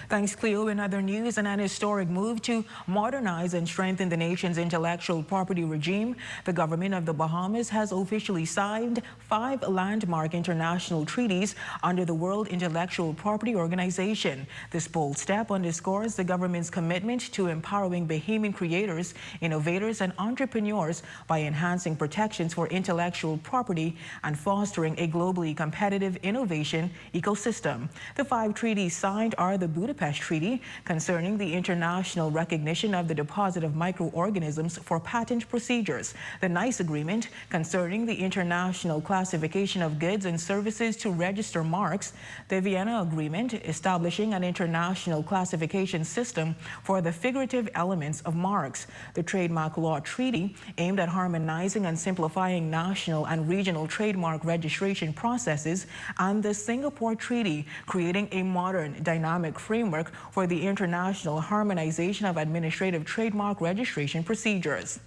Thanks, Cleo. In other news, an historic move to modernize and strengthen the nation's intellectual property regime. The government of the Bahamas has officially signed 5 landmark international treaties under the World Intellectual Property Organization. This bold step underscores the government's commitment to empowering Bahamian creators, innovators, and entrepreneurs by enhancing protections for intellectual property and fostering a globally competitive innovation ecosystem. The 5 treaties signed are the Budapest Treaty concerning the international recognition of the deposit of microorganisms for patent procedures, the NICE Agreement concerning the international classification of goods and services to register marks, the Vienna Agreement establishing an international classification system for the figurative elements of marks, the Trademark Law Treaty aimed at harmonizing and simplifying national and regional trademark registration processes, and the Singapore Treaty creating a modern, dynamic framework for the international harmonization of administrative trademark registration procedures.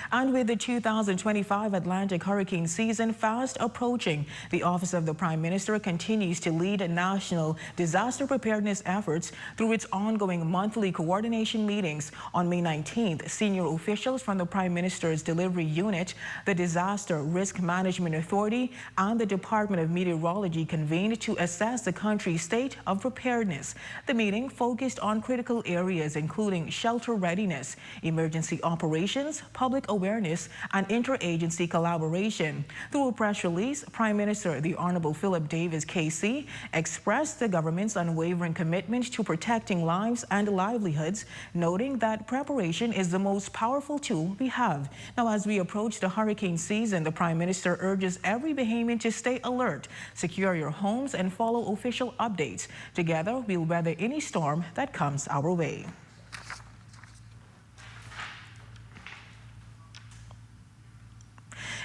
And with the 2025 Atlantic hurricane season fast approaching, the Office of the Prime Minister continues to lead national disaster preparedness efforts through its ongoing monthly coordination meetings. On May 19th, senior officials from the Prime Minister's Delivery Unit, the Disaster Risk Management Authority, and the Department of Meteorology convened to assess the country's state of preparedness. The meeting focused on critical areas including shelter readiness, emergency operations, public awareness, and interagency collaboration. Through a press release, Prime Minister the Honorable Philip Davis KC expressed the government's unwavering commitment to protecting lives and livelihoods, noting that preparation is the most powerful tool we have. Now, as we approach the hurricane season, the Prime Minister urges every Bahamian to stay alert, secure your homes, and follow official updates. Together, we'll weather any storm that comes our way.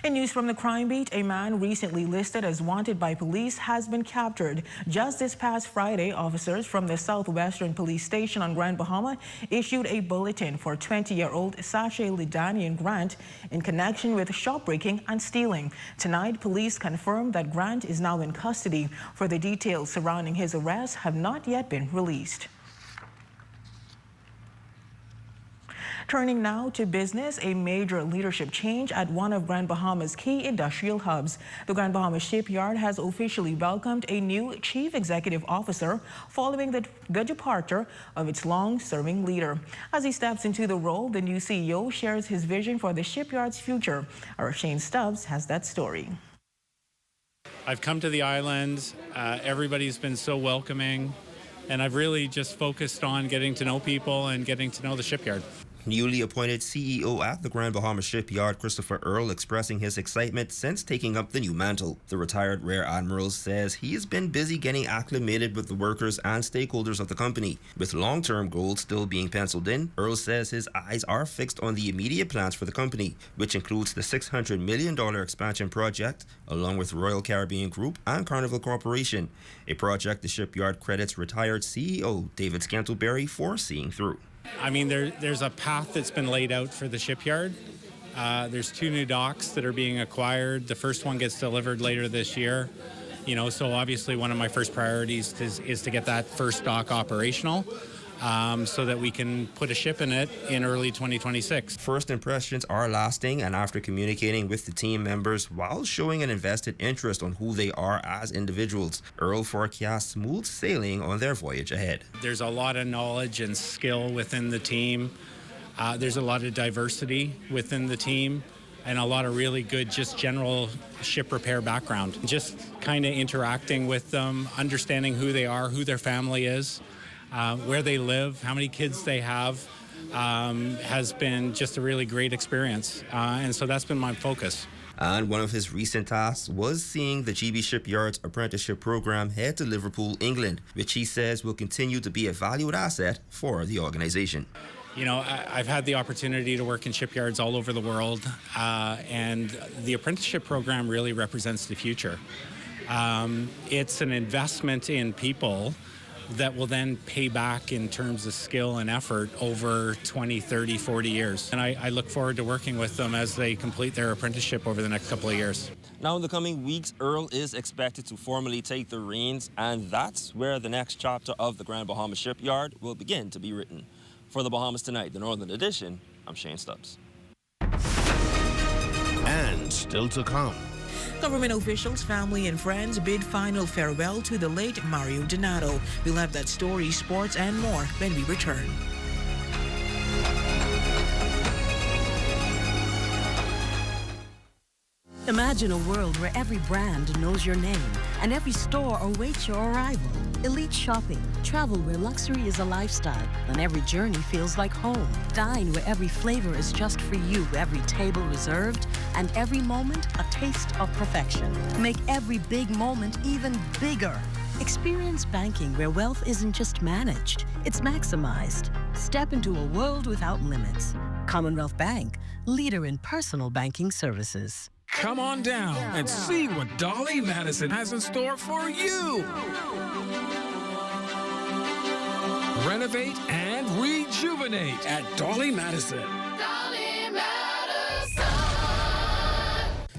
In news from the crime beat, a man recently listed as wanted by police has been captured. Just this past Friday, officers from the Southwestern Police Station on Grand Bahama issued a bulletin for 20-year-old Sachet Lidanian Grant in connection with shoplifting and stealing. Tonight, police confirmed that Grant is now in custody. For the details surrounding his arrest have not yet been released. Turning now to business, a major leadership change at one of Grand Bahama's key industrial hubs. The Grand Bahama Shipyard has officially welcomed a new chief executive officer following the departure of its long-serving leader. As he steps into the role, the new CEO shares his vision for the shipyard's future. Our Shane Stubbs has that story. I've come to the island. Everybody's been so welcoming, and I've really just focused on getting to know people and getting to know the shipyard. Newly appointed CEO at the Grand Bahama Shipyard, Christopher Earl, expressing his excitement since taking up the new mantle. The retired Rear Admiral says he has been busy getting acclimated with the workers and stakeholders of the company. With long-term goals still being penciled in, Earl says his eyes are fixed on the immediate plans for the company, which includes the $600 million expansion project, along with Royal Caribbean Group and Carnival Corporation, a project the shipyard credits retired CEO David Scantleberry for seeing through. I mean, there's a path that's been laid out for the shipyard. There's 2 new docks that are being acquired. The first one gets delivered later this year. You know, so obviously one of my first priorities is to get that first dock operational, so that we can put a ship in it in early 2026. First impressions are lasting, and after communicating with the team members while showing an invested interest on who they are as individuals, Earl forecasts smooth sailing on their voyage ahead. There's a lot of knowledge and skill within the team. There's a lot of diversity within the team, and a lot of really good just general ship repair background. Just kind of interacting with them, understanding who they are, who their family is, where they live, how many kids they have, has been just a really great experience. And so that's been my focus. And one of his recent tasks was seeing the GB Shipyard's apprenticeship program head to Liverpool, England, which he says will continue to be a valued asset for the organization. You know, I've had the opportunity to work in shipyards all over the world, and the apprenticeship program really represents the future. It's an investment in people that will then pay back in terms of skill and effort over 20, 30, 40 years. And I look forward to working with them as they complete their apprenticeship over the next couple of years. Now, in the coming weeks, Earl is expected to formally take the reins, and that's where the next chapter of the Grand Bahama Shipyard will begin to be written. For the Bahamas Tonight, the Northern Edition, I'm Shane Stubbs. And still to come. Government officials, family, and friends bid final farewell to the late Mario Donado. We'll have that story, sports, and more when we return. Imagine a world where every brand knows your name and every store awaits your arrival. Elite shopping, travel where luxury is a lifestyle and every journey feels like home. Dine where every flavor is just for you, every table reserved, and every moment a taste of perfection. Make every big moment even bigger. Experience banking where wealth isn't just managed, it's maximized. Step into a world without limits. Commonwealth Bank, leader in personal banking services. Come on down and see what Dolly Madison has in store for you. Renovate and rejuvenate at Dolly Madison. Dolly Madison.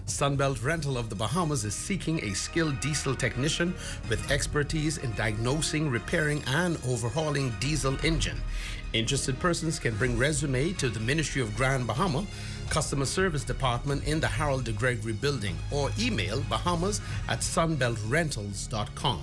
Sunbelt Rental of the Bahamas is seeking a skilled diesel technician with expertise in diagnosing, repairing, and overhauling diesel engine. Interested persons can bring resume to the Ministry of Grand Bahama, Customer Service Department in the Harold de Gregory Building, or email bahamas@sunbeltrentals.com.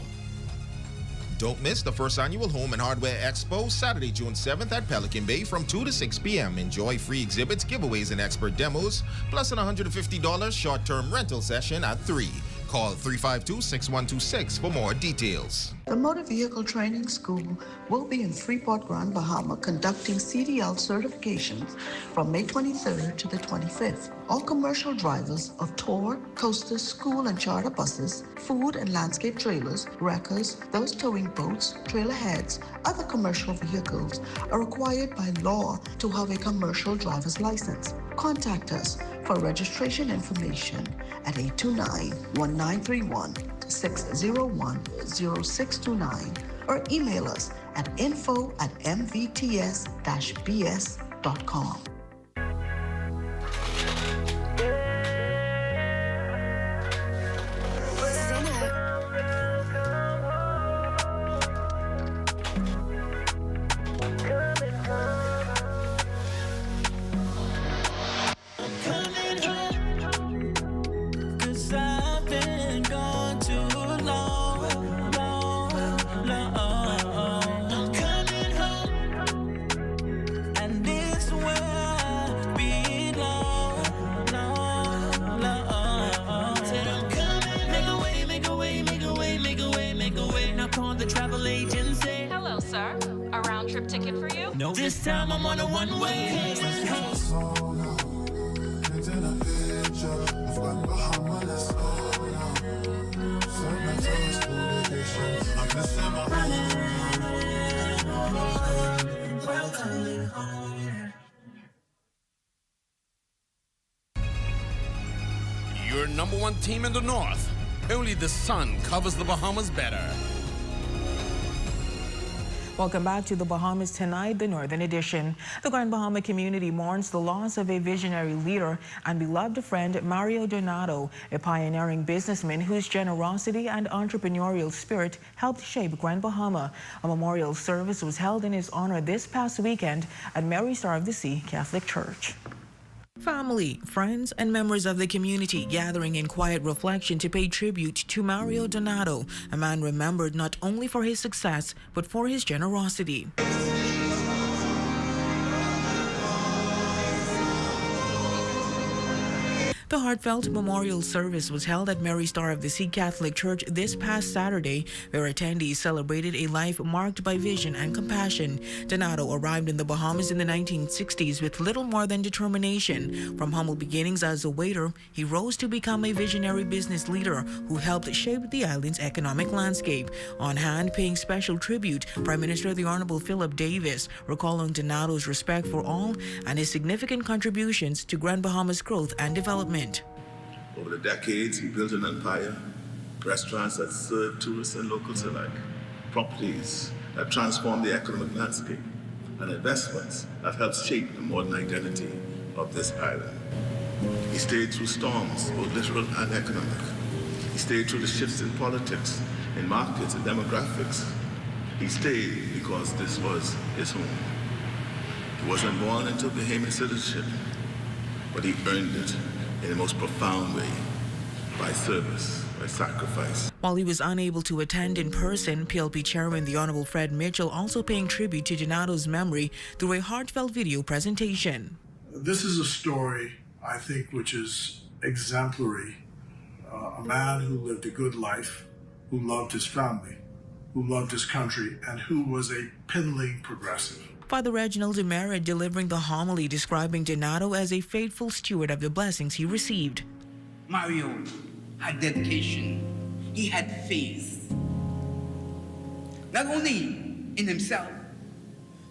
Don't miss the first annual Home and Hardware Expo, Saturday, June 7th at Pelican Bay from 2 to 6 p.m. Enjoy free exhibits, giveaways, and expert demos, plus an $150 short-term rental session at 3. Call 352-6126 for more details. The Motor Vehicle Training School will be in Freeport, Grand Bahama, conducting CDL certifications from May 23rd to the 25th. All commercial drivers of tour, coasters, school and charter buses, food and landscape trailers, wreckers, those towing boats, trailer heads, other commercial vehicles are required by law to have a commercial driver's license. Contact us for registration information at 829-1931, 601-0629, or email us at info@mvts-bs.com. trip ticket for you? No, this time I'm on a one-way. Your number one team in the north. Only the sun covers the Bahamas better. Welcome back to the Bahamas Tonight, the Northern Edition. The Grand Bahama community mourns the loss of a visionary leader and beloved friend, Mario Donado, a pioneering businessman whose generosity and entrepreneurial spirit helped shape Grand Bahama. A memorial service was held in his honor this past weekend at Mary Star of the Sea Catholic Church. Family, friends, and members of the community gathering in quiet reflection to pay tribute to Mario Donado, a man remembered not only for his success, but for his generosity. The heartfelt memorial service was held at Mary Star of the Sea Catholic Church this past Saturday, where attendees celebrated a life marked by vision and compassion. Donado arrived in the Bahamas in the 1960s with little more than determination. From humble beginnings as a waiter, he rose to become a visionary business leader who helped shape the island's economic landscape. On hand, paying special tribute, Prime Minister the Honorable Philip Davis, recalling Donado's respect for all and his significant contributions to Grand Bahama's growth and development. Over the decades, he built an empire, restaurants that serve tourists and locals alike, properties that transform the economic landscape, and investments that help shape the modern identity of this island. He stayed through storms, both literal and economic. He stayed through the shifts in politics, in markets, and demographics. He stayed because this was his home. He wasn't born into Bahamian citizenship, but he earned it in the most profound way, by service, by sacrifice. While he was unable to attend in person, PLP Chairman the Honorable Fred Mitchell also paying tribute to Donado's memory through a heartfelt video presentation. This is a story, I think, which is exemplary. A man who lived a good life, who loved his family, who loved his country, and who was a piddling progressive. Father Reginald Demerit delivering the homily describing Donado as a faithful steward of the blessings he received. Mario had dedication. He had faith. Not only in himself,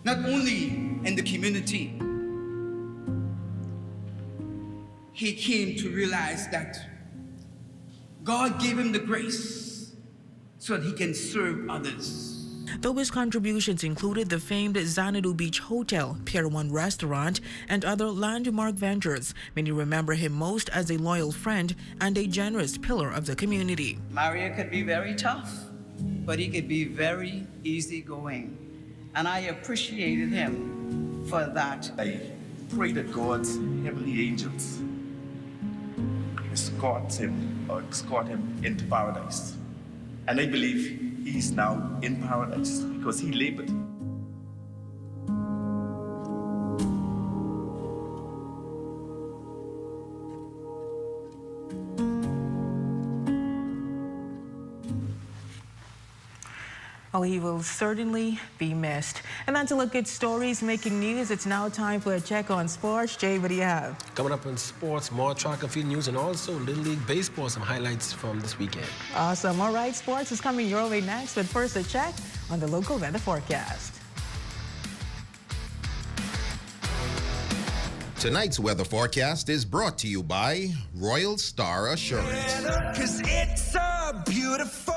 not only in the community. He came to realize that God gave him the grace so that he can serve others. Though his contributions included the famed Xanadu Beach Hotel, Pier 1 Restaurant, and other landmark ventures, many remember him most as a loyal friend and a generous pillar of the community. Mario could be very tough, but he could be very easygoing. And I appreciated him for that. I pray that God's heavenly angels escort him into paradise. And I believe he's now in paradise because he labored. Well, he will certainly be missed. And that's a look at stories making news. It's now time for a check on sports. Jay, what do you have? Coming up in sports, more track and field news, and also Little League Baseball, some highlights from this weekend. Awesome. All right, sports is coming your way next, but first a check on the local weather forecast. Tonight's weather forecast is brought to you by Royal Star Assurance. 'Cause it's so beautiful.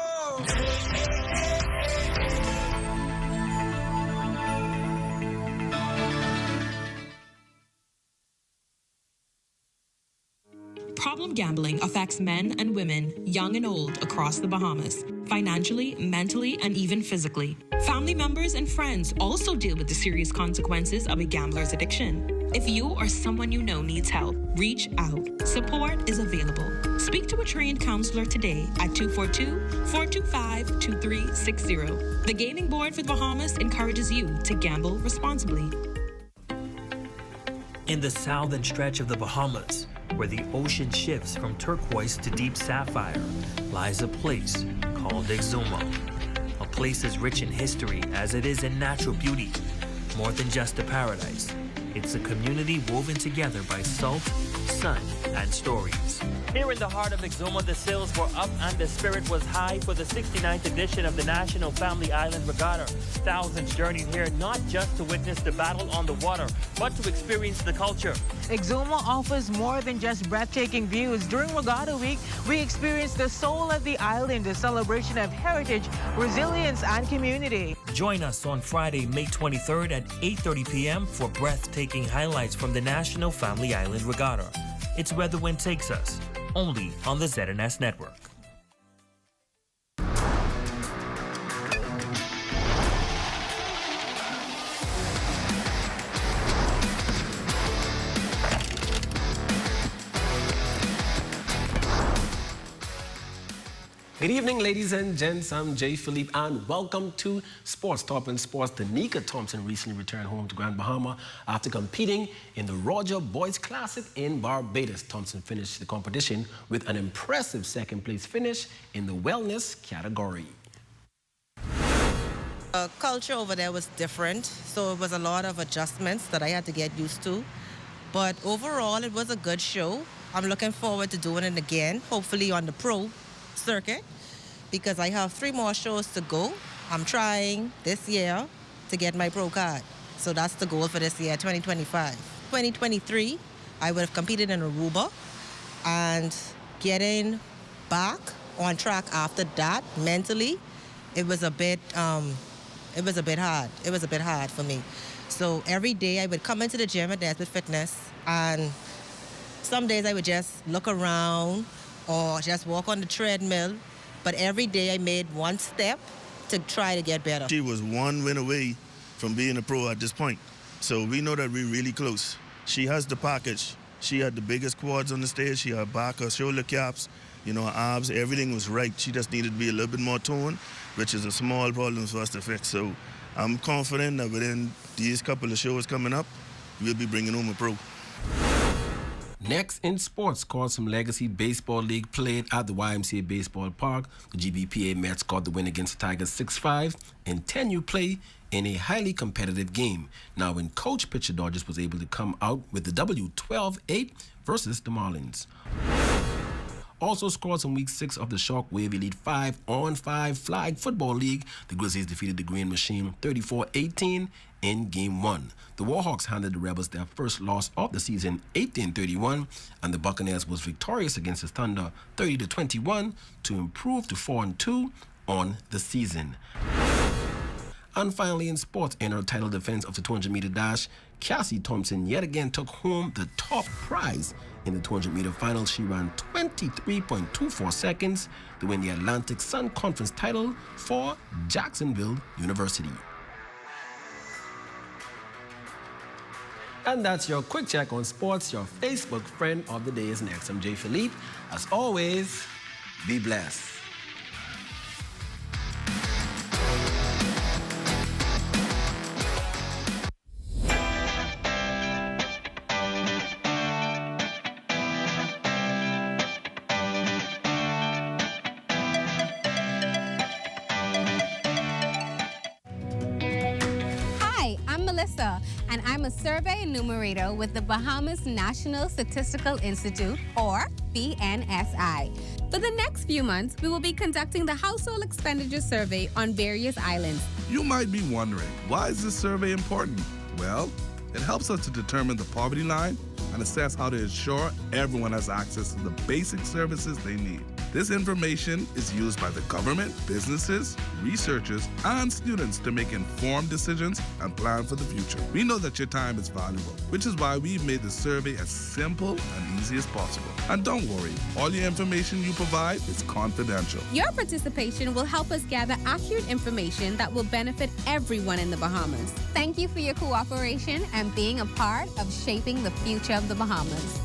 Problem gambling affects men and women, young and old, across the Bahamas, financially, mentally, and even physically. Family members and friends also deal with the serious consequences of a gambler's addiction. If you or someone you know needs help, reach out. Support is available. Speak to a trained counselor today at 242-425-2360. The Gaming Board for the Bahamas encourages you to gamble responsibly. In the southern stretch of the Bahamas, where the ocean shifts from turquoise to deep sapphire, lies a place called Exuma. A place as rich in history as it is in natural beauty, more than just a paradise. It's a community woven together by salt, sun, and stories. Here in the heart of Exuma, the sails were up and the spirit was high for the 69th edition of the National Family Island Regatta. Thousands journeyed here not just to witness the battle on the water, but to experience the culture. Exuma offers more than just breathtaking views. During Regatta Week, we experienced the soul of the island, a celebration of heritage, resilience, and community. Join us on Friday, May 23rd at 8:30 p.m. for breathtaking highlights from the National Family Island Regatta. It's where the wind takes us, only on the ZNS Network. Good evening, ladies and gents. I'm Jay Philippe, and welcome to Sports Top and Sports. Danica Thompson recently returned home to Grand Bahama after competing in the Roger Boys Classic in Barbados. Thompson finished the competition with an impressive second-place finish in the wellness category. Culture over there was different, so it was a lot of adjustments that I had to get used to. But overall, it was a good show. I'm looking forward to doing it again, hopefully on the pro circuit, because I have 3 more shows to go. I'm trying this year to get my pro card. So that's the goal for this year, 2025. 2023, I would have competed in Aruba, and getting back on track after that mentally, it was a bit hard. It was a bit hard for me. So every day I would come into the gym at Dance with Fitness, and some days I would just look around or just walk on the treadmill. But every day I made one step to try to get better. She was 1 win away from being a pro at this point. So we know that we're really close. She has the package. She had the biggest quads on the stage. She had back, her shoulder caps, her abs, everything was right. She just needed to be a little bit more toned, which is a small problem for us to fix. So I'm confident that within these couple of shows coming up, we'll be bringing home a pro. Next in sports, Carlson Legacy Baseball League played at the YMCA Baseball Park. The GBPA Mets got the win against the Tigers 6-5 in 10U play in a highly competitive game. Now, when coach Pitcher Dodgers was able to come out with the W 12-8 versus the Marlins. Also scored in Week 6 of the Shockwave Elite 5-on-5 Flag Football League. The Grizzlies defeated the Green Machine 34-18 in Game 1. The Warhawks handed the Rebels their first loss of the season 18-31, and the Buccaneers was victorious against the Thunder 30-21 to improve to 4-2 on the season. And finally in sports, in her title defense of the 200-meter dash, Cassie Thompson yet again took home the top prize. In the 200-meter final, she ran 23.24 seconds to win the Atlantic Sun Conference title for Jacksonville University. And that's your quick check on sports. Your Facebook friend of the day is next. I'm Jay Philippe. As always, be blessed. And I'm a survey enumerator with the Bahamas National Statistical Institute, or BNSI. For the next few months, we will be conducting the Household Expenditure Survey on various islands. You might be wondering, why is this survey important? Well, it helps us to determine the poverty line and assess how to ensure everyone has access to the basic services they need. This information is used by the government, businesses, researchers, and students to make informed decisions and plan for the future. We know that your time is valuable, which is why we've made the survey as simple and easy as possible. And don't worry, all your information you provide is confidential. Your participation will help us gather accurate information that will benefit everyone in the Bahamas. Thank you for your cooperation and being a part of shaping the future of the Bahamas.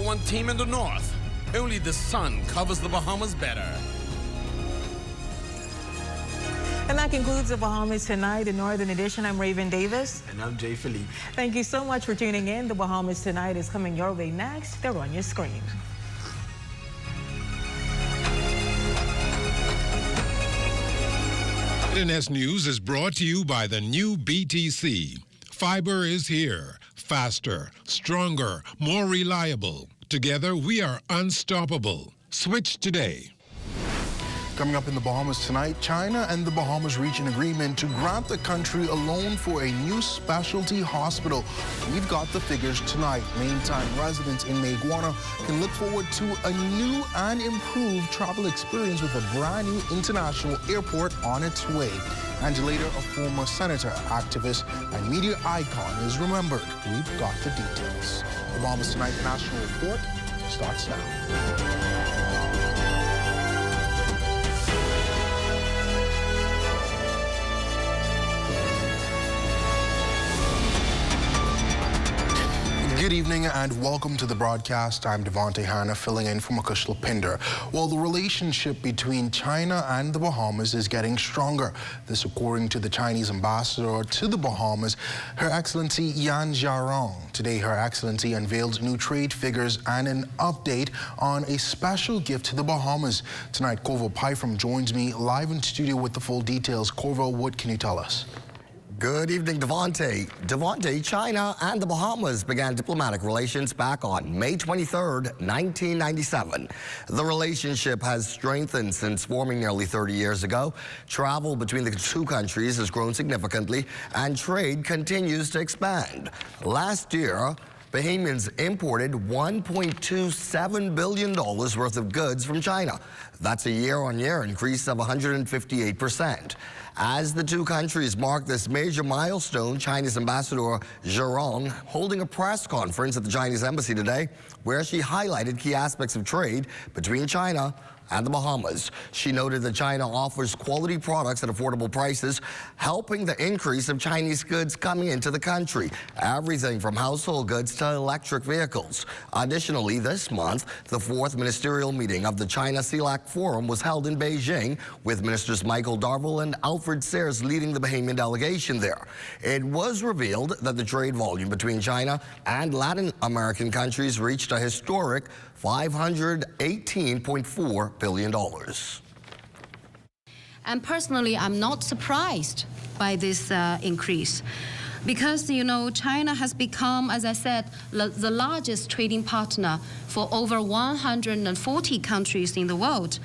#1 team in the North. Only the sun covers the Bahamas better. And that concludes the Bahamas Tonight, the Northern Edition. I'm Raven Davis. And I'm Jay Philippe. Thank you so much for tuning in. The Bahamas Tonight is coming your way next. They're on your screen. ZNS News is brought to you by the new BTC. Fiber is here. Faster, stronger, more reliable. Together, we are unstoppable. Switch today. Coming up in the Bahamas tonight, China and the Bahamas reach an agreement to grant the country a loan for a new specialty hospital. We've got the figures tonight. Meantime, residents in Maiguana can look forward to a new and improved travel experience with a brand new international airport on its way. And later, a former senator, activist, and media icon is remembered. We've got the details. The Bahamas Tonight National Report starts now. Good evening and welcome to the broadcast. I'm Devontae Hanna filling in for Mukesh Lapinder. Well, the relationship between China and the Bahamas is getting stronger. This according to the Chinese ambassador to the Bahamas, Her Excellency Yan Jiarong. Today, Her Excellency unveiled new trade figures and an update on a special gift to the Bahamas. Tonight, Corvo Pyfrom joins me live in studio with the full details. Corvo, what can you tell us? Good evening, Devontae. China and the Bahamas began diplomatic relations back on May 23rd, 1997. The relationship has strengthened since forming nearly 30 years ago. Travel between the two countries has grown significantly, and trade continues to expand. Last year, Bahamians imported $1.27 billion worth of goods from China. That's a year-on-year increase of 158%. As the two countries mark this major milestone, Chinese Ambassador Jiarong holding a press conference at the Chinese Embassy today, where she highlighted key aspects of trade between China and the Bahamas. She noted that China offers quality products at affordable prices, helping the increase of Chinese goods coming into the country, everything from household goods to electric vehicles. Additionally, this month, the fourth ministerial meeting of the China-CELAC Forum was held in Beijing, with Ministers Michael Darville and Alfred Sayers leading the Bahamian delegation there. It was revealed that the trade volume between China and Latin American countries reached a historic $518.4 billion. And personally, I'm not surprised by this increase because, you know, China has become, as I said, the largest trading partner for over 140 countries in the world.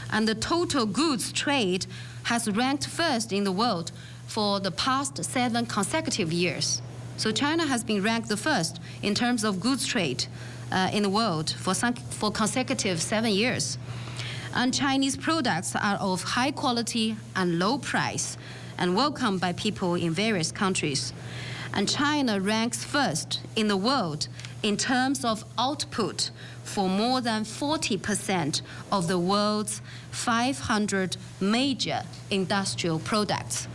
And the total goods trade has ranked first in the world for the past 7 consecutive years. So China has been ranked the first in terms of goods trade in the world for consecutive 7 years. And Chinese products are of high quality and low price and welcomed by people in various countries. And China ranks first in the world in terms of output for more than 40% of the world's 500 major industrial products.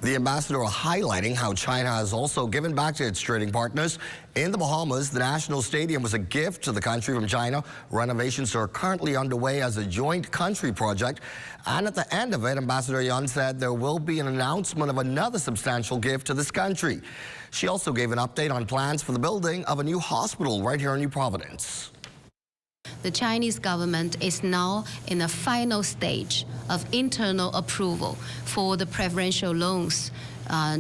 The ambassador highlighting how China has also given back to its trading partners. In the Bahamas, the National Stadium was a gift to the country from China. Renovations are currently underway as a joint country project. And at the end of it, Ambassador Yan said there will be an announcement of another substantial gift to this country. She also gave an update on plans for the building of a new hospital right here in New Providence. The Chinese government is now in the final stage of internal approval for the preferential loans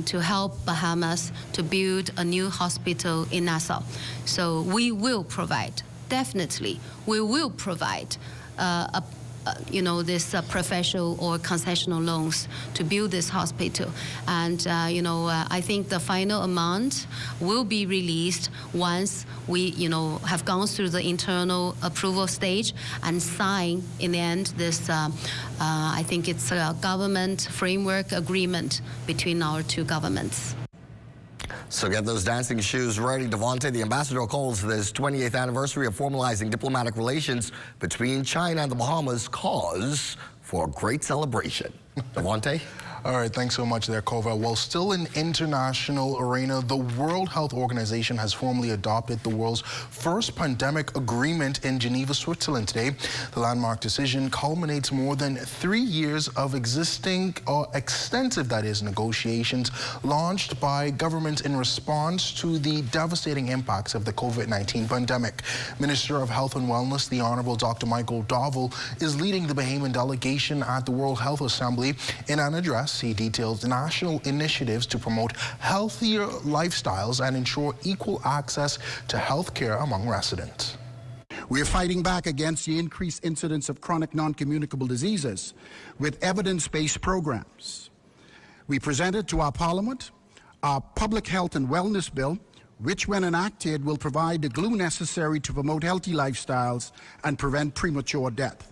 to help Bahamas to build a new hospital in Nassau. So we will provide, definitely, we will provide this preferential or concessional loans to build this hospital. And, I think the final amount will be released once we, have gone through the internal approval stage and sign, in the end, this, I think it's a government framework agreement between our two governments. So get those dancing shoes ready, Devontae. The ambassador calls this 28th anniversary of formalizing diplomatic relations between China and the Bahamas cause for a great celebration. Devontae? All right, thanks so much there, Kova. Well, still in international arena, the World Health Organization has formally adopted the world's first pandemic agreement in Geneva, Switzerland today. The landmark decision culminates more than 3 years of existing, or extensive, that is, negotiations launched by governments in response to the devastating impacts of the COVID-19 pandemic. Minister of Health and Wellness, the Honorable Dr. Michael Dovell, is leading the Bahamian delegation at the World Health Assembly. In an address, he details national initiatives to promote healthier lifestyles and ensure equal access to health care among residents. We are fighting back against the increased incidence of chronic non-communicable diseases with evidence-based programs. We presented to our Parliament our Public Health and Wellness Bill, which, when enacted, will provide the glue necessary to promote healthy lifestyles and prevent premature death.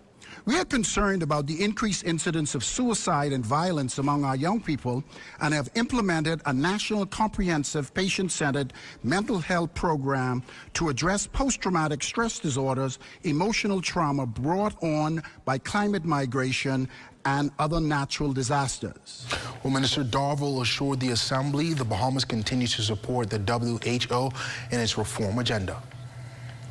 We are concerned about the increased incidence of suicide and violence among our young people and have implemented a national comprehensive patient-centered mental health program to address post-traumatic stress disorders, emotional trauma brought on by climate migration and other natural disasters. Well, Minister Dovell assured the Assembly the Bahamas continue to support the WHO in its reform agenda.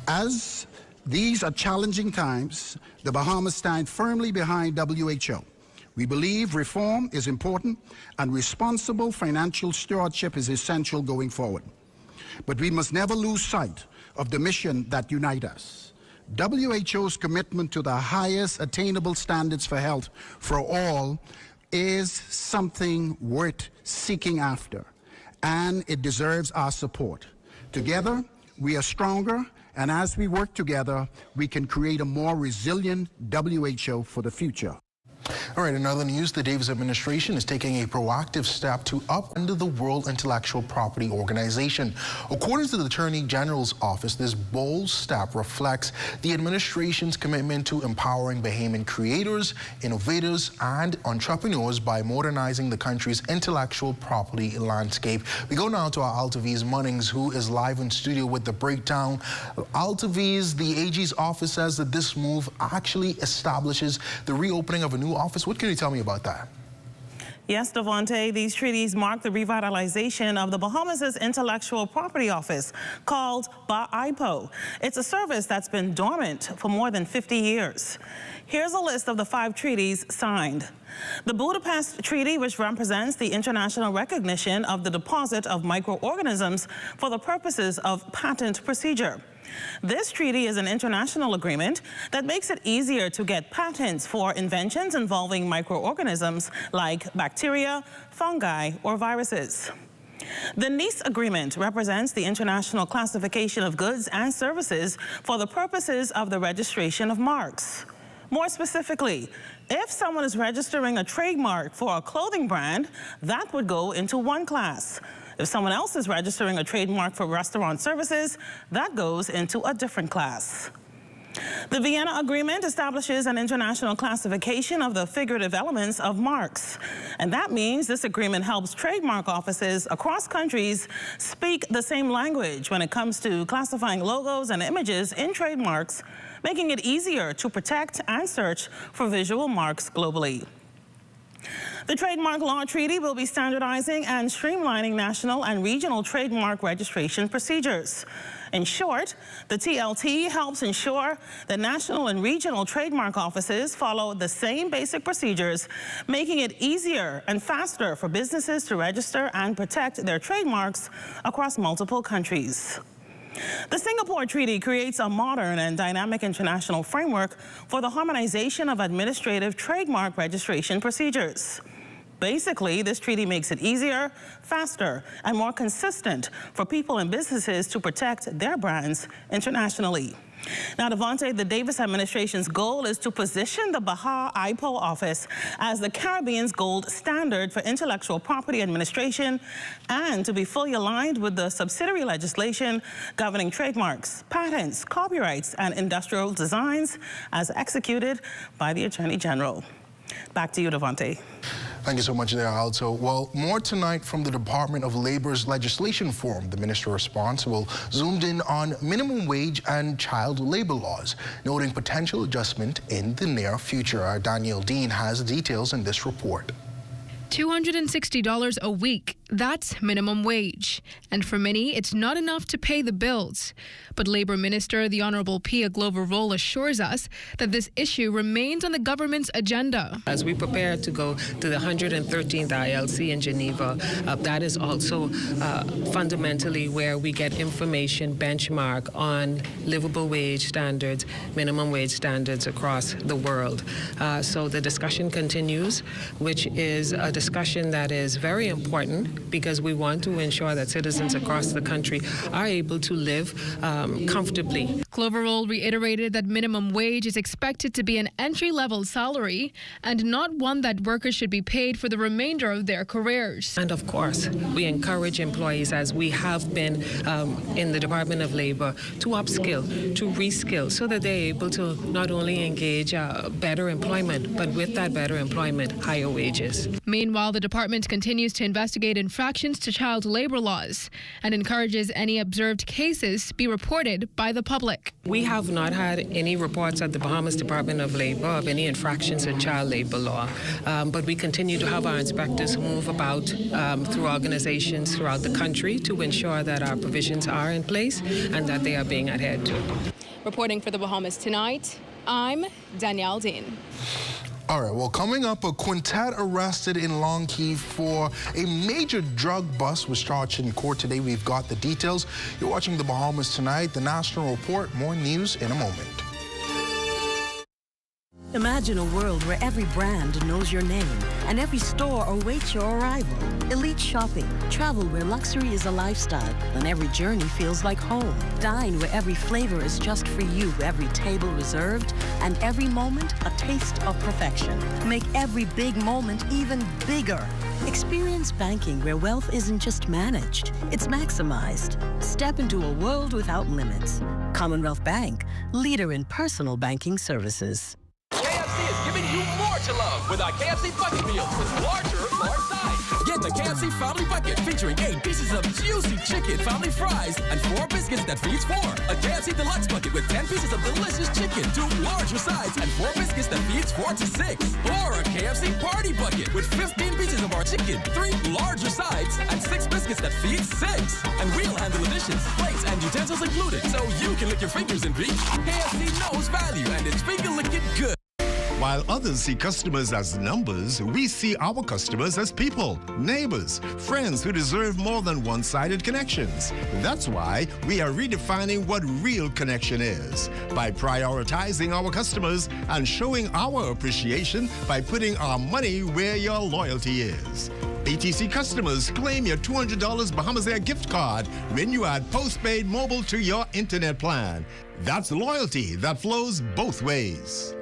As these are challenging times, the Bahamas stand firmly behind WHO. We believe reform is important and responsible financial stewardship is essential going forward. But we must never lose sight of the mission that unites us. WHO's commitment to the highest attainable standards for health for all is something worth seeking after, and it deserves our support. Together, we are stronger, and as we work together, we can create a more resilient WHO for the future. All right, in other news, the Davis administration is taking a proactive step to upend the World Intellectual Property Organization. According to the Attorney General's office, this bold step reflects the administration's commitment to empowering Bahamian creators, innovators, and entrepreneurs by modernizing the country's intellectual property landscape. We go now to our Altaviz Munnings, who is live in studio with the breakdown. Altaviz, the AG's office says that this move actually establishes the reopening of a new office. What can you tell me about that? Yes, Devontae, these treaties mark the revitalization of the Bahamas' Intellectual Property Office, called BAIPO. It's a service that's been dormant for more than 50 years. Here's a list of the 5 treaties signed. The Budapest Treaty, which represents the international recognition of the deposit of microorganisms for the purposes of patent procedure. This treaty is an international agreement that makes it easier to get patents for inventions involving microorganisms like bacteria, fungi, or viruses. The Nice Agreement represents the international classification of goods and services for the purposes of the registration of marks. More specifically, if someone is registering a trademark for a clothing brand, that would go into one class. If someone else is registering a trademark for restaurant services, that goes into a different class. The Vienna Agreement establishes an international classification of the figurative elements of marks. And that means this agreement helps trademark offices across countries speak the same language when it comes to classifying logos and images in trademarks, making it easier to protect and search for visual marks globally. The Trademark Law Treaty will be standardizing and streamlining national and regional trademark registration procedures. In short, the TLT helps ensure that national and regional trademark offices follow the same basic procedures, making it easier and faster for businesses to register and protect their trademarks across multiple countries. The Singapore Treaty creates a modern and dynamic international framework for the harmonization of administrative trademark registration procedures. Basically, this treaty makes it easier, faster, and more consistent for people and businesses to protect their brands internationally. Now, Devontae, the Davis administration's goal is to position the BAIPO office as the Caribbean's gold standard for intellectual property administration and to be fully aligned with the subsidiary legislation governing trademarks, patents, copyrights, and industrial designs as executed by the Attorney General. Back to you, Devontae. Thank you so much there, Alto. Well, more tonight from the Department of Labor's Legislation Forum. The minister responsible zoomed in on minimum wage and child labor laws, noting potential adjustment in the near future. Our Daniel Dean has details in this report. $260 a week. That's minimum wage. And for many, it's not enough to pay the bills. But Labour Minister, the Honourable Pia Glover-Roll, assures us that this issue remains on the government's agenda. As we prepare to go to the 113th ILC in Geneva, that is also fundamentally where we get information benchmark on livable wage standards, minimum wage standards across the world. So the discussion continues, which is a discussion that is very important because we want to ensure that citizens across the country are able to live comfortably. Glover-Roll reiterated that minimum wage is expected to be an entry-level salary and not one that workers should be paid for the remainder of their careers. And of course, we encourage employees, as we have been in the Department of Labor, to upskill, to reskill, so that they're able to not only engage better employment, but with that better employment, higher wages. Meanwhile, the department continues to investigate infractions to child labor laws and encourages any observed cases be reported by the public. We have not had any reports at the Bahamas Department of Labor of any infractions in child labor law, but we continue to have our inspectors move about through organizations throughout the country to ensure that our provisions are in place and that they are being adhered to. Reporting for the Bahamas Tonight, I'm Danielle Dean. All right, well, coming up, a quintet arrested in Long Key for a major drug bust was charged in court today. We've got the details. You're watching the Bahamas Tonight, the National Report. More news in a moment. Imagine a world where every brand knows your name and every store awaits your arrival. Elite shopping, travel where luxury is a lifestyle and every journey feels like home. Dine where every flavor is just for you, every table reserved, and every moment a taste of perfection. Make every big moment even bigger. Experience banking where wealth isn't just managed, it's maximized. Step into a world without limits. Commonwealth Bank, leader in personal banking services. KFC is giving you more to love with our KFC Bucket Meals with large size. Get the KFC Family Bucket featuring 8 pieces of juicy chicken, family fries, and 4 biscuits that feeds 4. A KFC Deluxe Bucket with 10 pieces of delicious chicken, 2 larger sides, and 4 biscuits that feeds 4 to 6. Or a KFC Party Bucket with 15 pieces of our chicken, 3 larger sides, and 6 biscuits that feeds 6. And we'll handle the dishes, plates, and utensils included, so you can lick your fingers and reach. KFC knows value, and it's finger licking good. While others see customers as numbers, we see our customers as people, neighbors, friends who deserve more than one-sided connections. That's why we are redefining what real connection is by prioritizing our customers and showing our appreciation by putting our money where your loyalty is. BTC customers, claim your $200 Bahamas Air gift card when you add postpaid mobile to your internet plan. That's loyalty that flows both ways.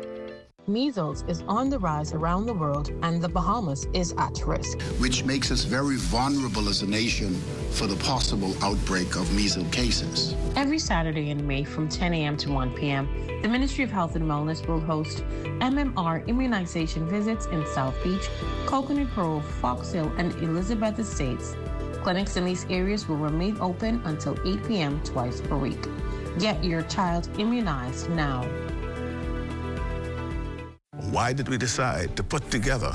Measles is on the rise around the world and the Bahamas is at risk. Which makes us very vulnerable as a nation for the possible outbreak of measles cases. Every Saturday in May from 10 a.m. to 1 p.m., the Ministry of Health and Wellness will host MMR immunization visits in South Beach, Coconut Grove, Fox Hill, and Elizabeth Estates. Clinics in these areas will remain open until 8 p.m. twice per week. Get your child immunized now. Why did we decide to put together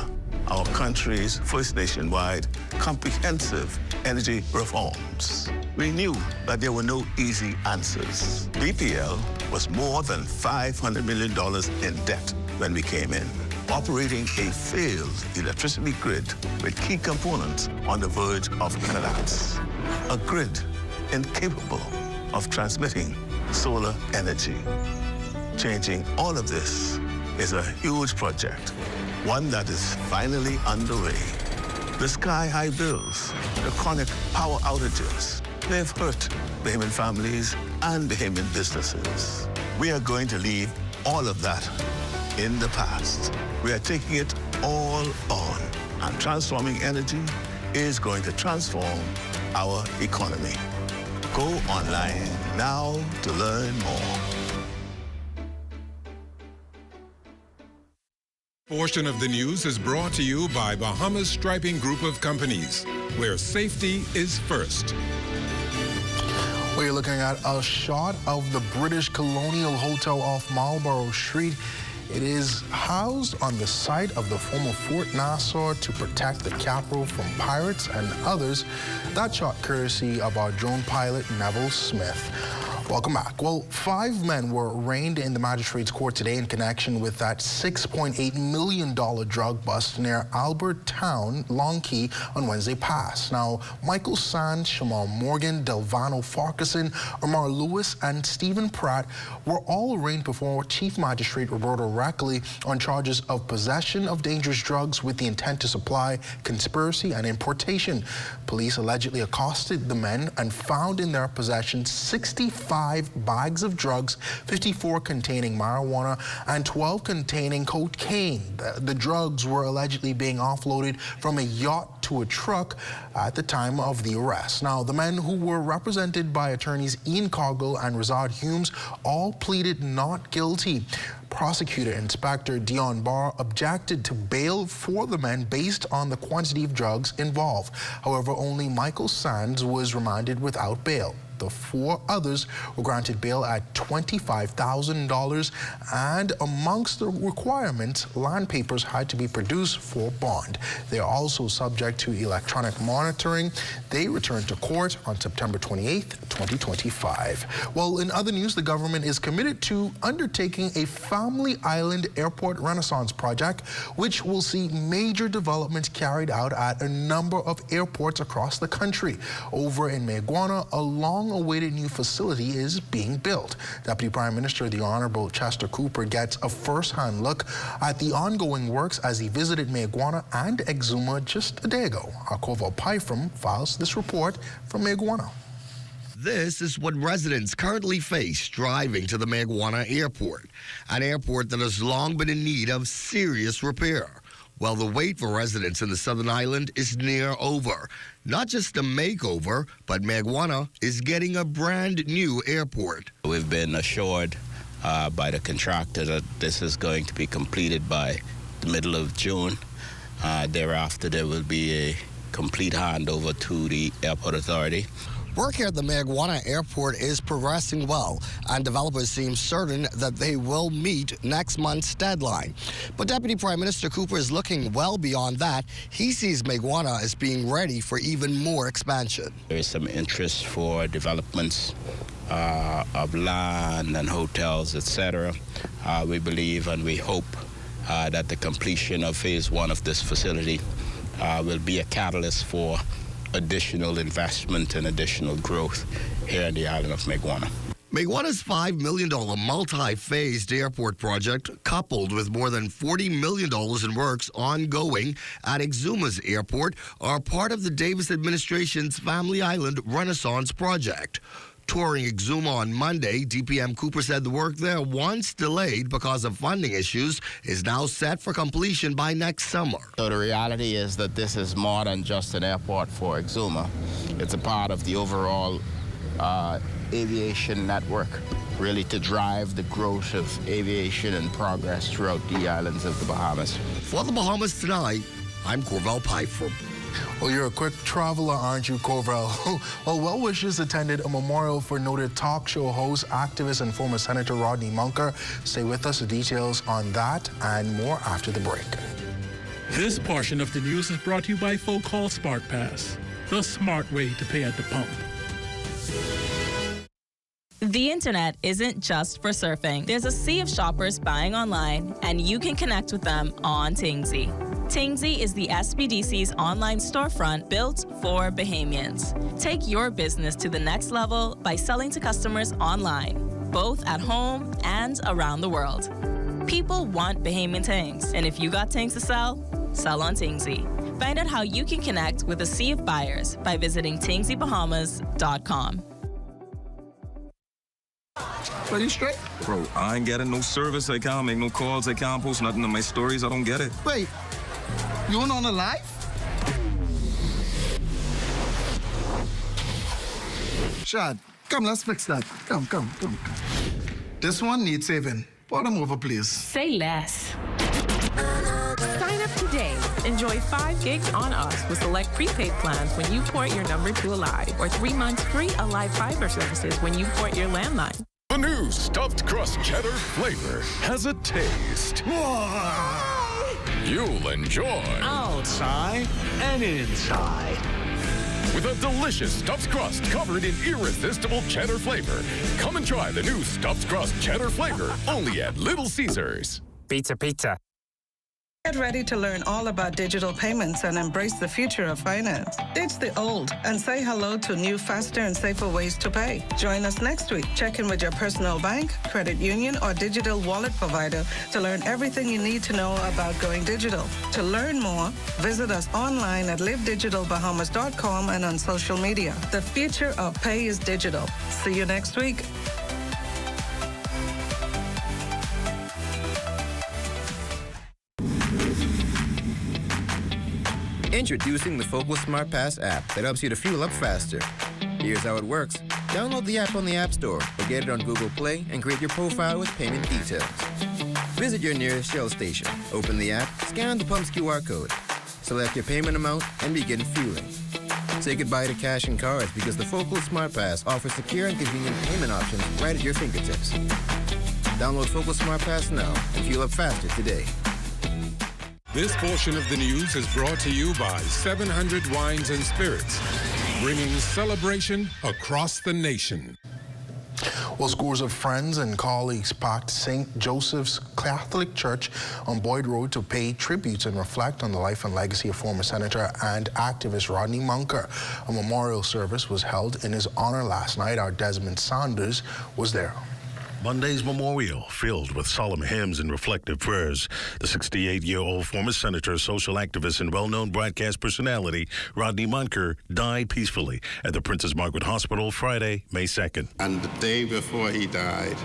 our country's first nationwide comprehensive energy reforms? We knew that there were no easy answers. BPL was more than $500 million in debt when we came in, operating a failed electricity grid with key components on the verge of collapse. A grid incapable of transmitting solar energy. Changing all of this is a huge project, one that is finally underway. The sky-high bills, the chronic power outages, they've hurt Bahamian families and Bahamian businesses. We are going to leave all of that in the past. We are taking it all on, and transforming energy is going to transform our economy. Go online now to learn more. Portion of the news is brought to you by Bahamas Striping Group of Companies, where safety is first. We're looking at a shot of the British Colonial Hotel off Marlborough Street It is housed on the site of the former Fort Nassau to protect the capital from pirates and others. That shot courtesy of our drone pilot, Neville Smith. Welcome back. Well, 5 men were arraigned in the magistrate's court today in connection with that $6.8 million drug bust near Albert Town, Long Key, on Wednesday past. Now, Michael Sands, Shamal Morgan, Delvano Farquharson, Omar Lewis, and Stephen Pratt were all arraigned before Chief Magistrate Roberto Rackley on charges of possession of dangerous drugs with the intent to supply, conspiracy, and importation. Police allegedly accosted the men and found in their possession 65 bags of drugs, 54 containing marijuana, and 12 containing cocaine. The drugs were allegedly being offloaded from a yacht to a truck at the time of the arrest. Now, the men, who were represented by attorneys Ian Coggle and Razad Humes, all pleaded not guilty. Prosecutor Inspector Dion Barr objected to bail for the men based on the quantity of drugs involved. However, only Michael Sands was remanded without bail. The 4 others were granted bail at $25,000, and amongst the requirements, land papers had to be produced for bond. They are also subject to electronic monitoring. They returned to court on September 28, 2025. Well, in other news, the government is committed to undertaking a Family Island Airport Renaissance project, which will see major developments carried out at a number of airports across the country. Over in Mayaguana, a long-awaited new facility is being built. Deputy Prime Minister, the Honorable Chester Cooper, gets a first-hand look at the ongoing works as he visited Mayaguana and Exuma just a day ago. Our Koval Pyfram files this report from Mayaguana. This is what residents currently face driving to the Mayaguana airport, an airport that has long been in need of serious repair. Well, the wait for residents in the Southern Island is near over. Not just a makeover, but Mayaguana is getting a brand new airport. We've been assured by the contractor that this is going to be completed by the middle of June. Thereafter, there will be a complete handover to the airport authority. Work here at the Mayaguana airport is progressing well, and developers seem certain that they will meet next month's deadline. But Deputy Prime Minister Cooper is looking well beyond that. He sees Mayaguana as being ready for even more expansion. There is some interest for developments of land and hotels, etc. We believe and we hope that the completion of phase 1 of this facility will be a catalyst for additional investment and additional growth here in the island of Mayaguana. Mayaguana's $5 million multi-phased airport project, coupled with more than $40 million in works ongoing at Exuma's airport, are part of the Davis administration's Family Island Renaissance project. Touring Exuma on Monday, DPM Cooper said the work there, once delayed because of funding issues, is now set for completion by next summer. So the reality is that this is more than just an airport for Exuma. It's a part of the overall aviation network, really to drive the growth of aviation and progress throughout the islands of the Bahamas. For the Bahamas Tonight, I'm Corval Pyfram. Well, you're a quick traveler, aren't you, Corval? Well, well-wishers attended a memorial for noted talk show host, activist, and former Senator Rodney Munker. Stay with us for details on that and more after the break. This portion of the news is brought to you by Folk Call Smart Pass, the smart way to pay at the pump. The internet isn't just for surfing. There's a sea of shoppers buying online, and you can connect with them on Tingsy. Tingsy is the SBDC's online storefront built for Bahamians. Take your business to the next level by selling to customers online, both at home and around the world. People want Bahamian things, and if you got things to sell, sell on Tingsy. Find out how you can connect with a sea of buyers by visiting TingsyBahamas.com. Are you straight? Bro, I ain't getting no service. I can't make no calls. I can't post nothing on my stories. I don't get it. Wait, you on a live? Shad, come, let's fix that. Come. This one needs saving. Pour them over, please. Say less. Sign up today. Enjoy 5 gigs on us with select prepaid plans when you port your number to Alive, or 3 months free Alive fiber services when you port your landline. The new stuffed crust cheddar flavor has a taste you'll enjoy. Outside and inside. With a delicious stuffed crust covered in irresistible cheddar flavor. Come and try the new stuffed crust cheddar flavor only at Little Caesars. Pizza, pizza. Get ready to learn all about digital payments and embrace the future of finance. Ditch the old and say hello to new, faster, and safer ways to pay. Join us next week. Check in with your personal bank, credit union, or digital wallet provider to learn everything you need to know about going digital. To learn more, visit us online at livedigitalbahamas.com and on social media. The future of pay is digital. See you next week. Introducing the Focal Smart Pass app that helps you to fuel up faster. Here's how it works. Download the app on the App Store or get it on Google Play and create your profile with payment details. Visit your nearest Shell station. Open the app, scan the pump's QR code, select your payment amount, and begin fueling. Say goodbye to cash and cards because the Focal Smart Pass offers secure and convenient payment options right at your fingertips. Download Focal Smart Pass now and fuel up faster today. This portion of the news is brought to you by 700 Wines and Spirits, bringing celebration across the nation. Well, scores of friends and colleagues packed St. Joseph's Catholic Church on Boyd Road to pay tributes and reflect on the life and legacy of former Senator and activist Rodney Munker. A memorial service was held in his honor last night. Our Desmond Saunders was there. Monday's memorial filled with solemn hymns and reflective prayers. The 68-year-old former senator, social activist, and well-known broadcast personality, Rodney Munker, died peacefully at the Princess Margaret Hospital Friday, May 2nd. And the day before he died,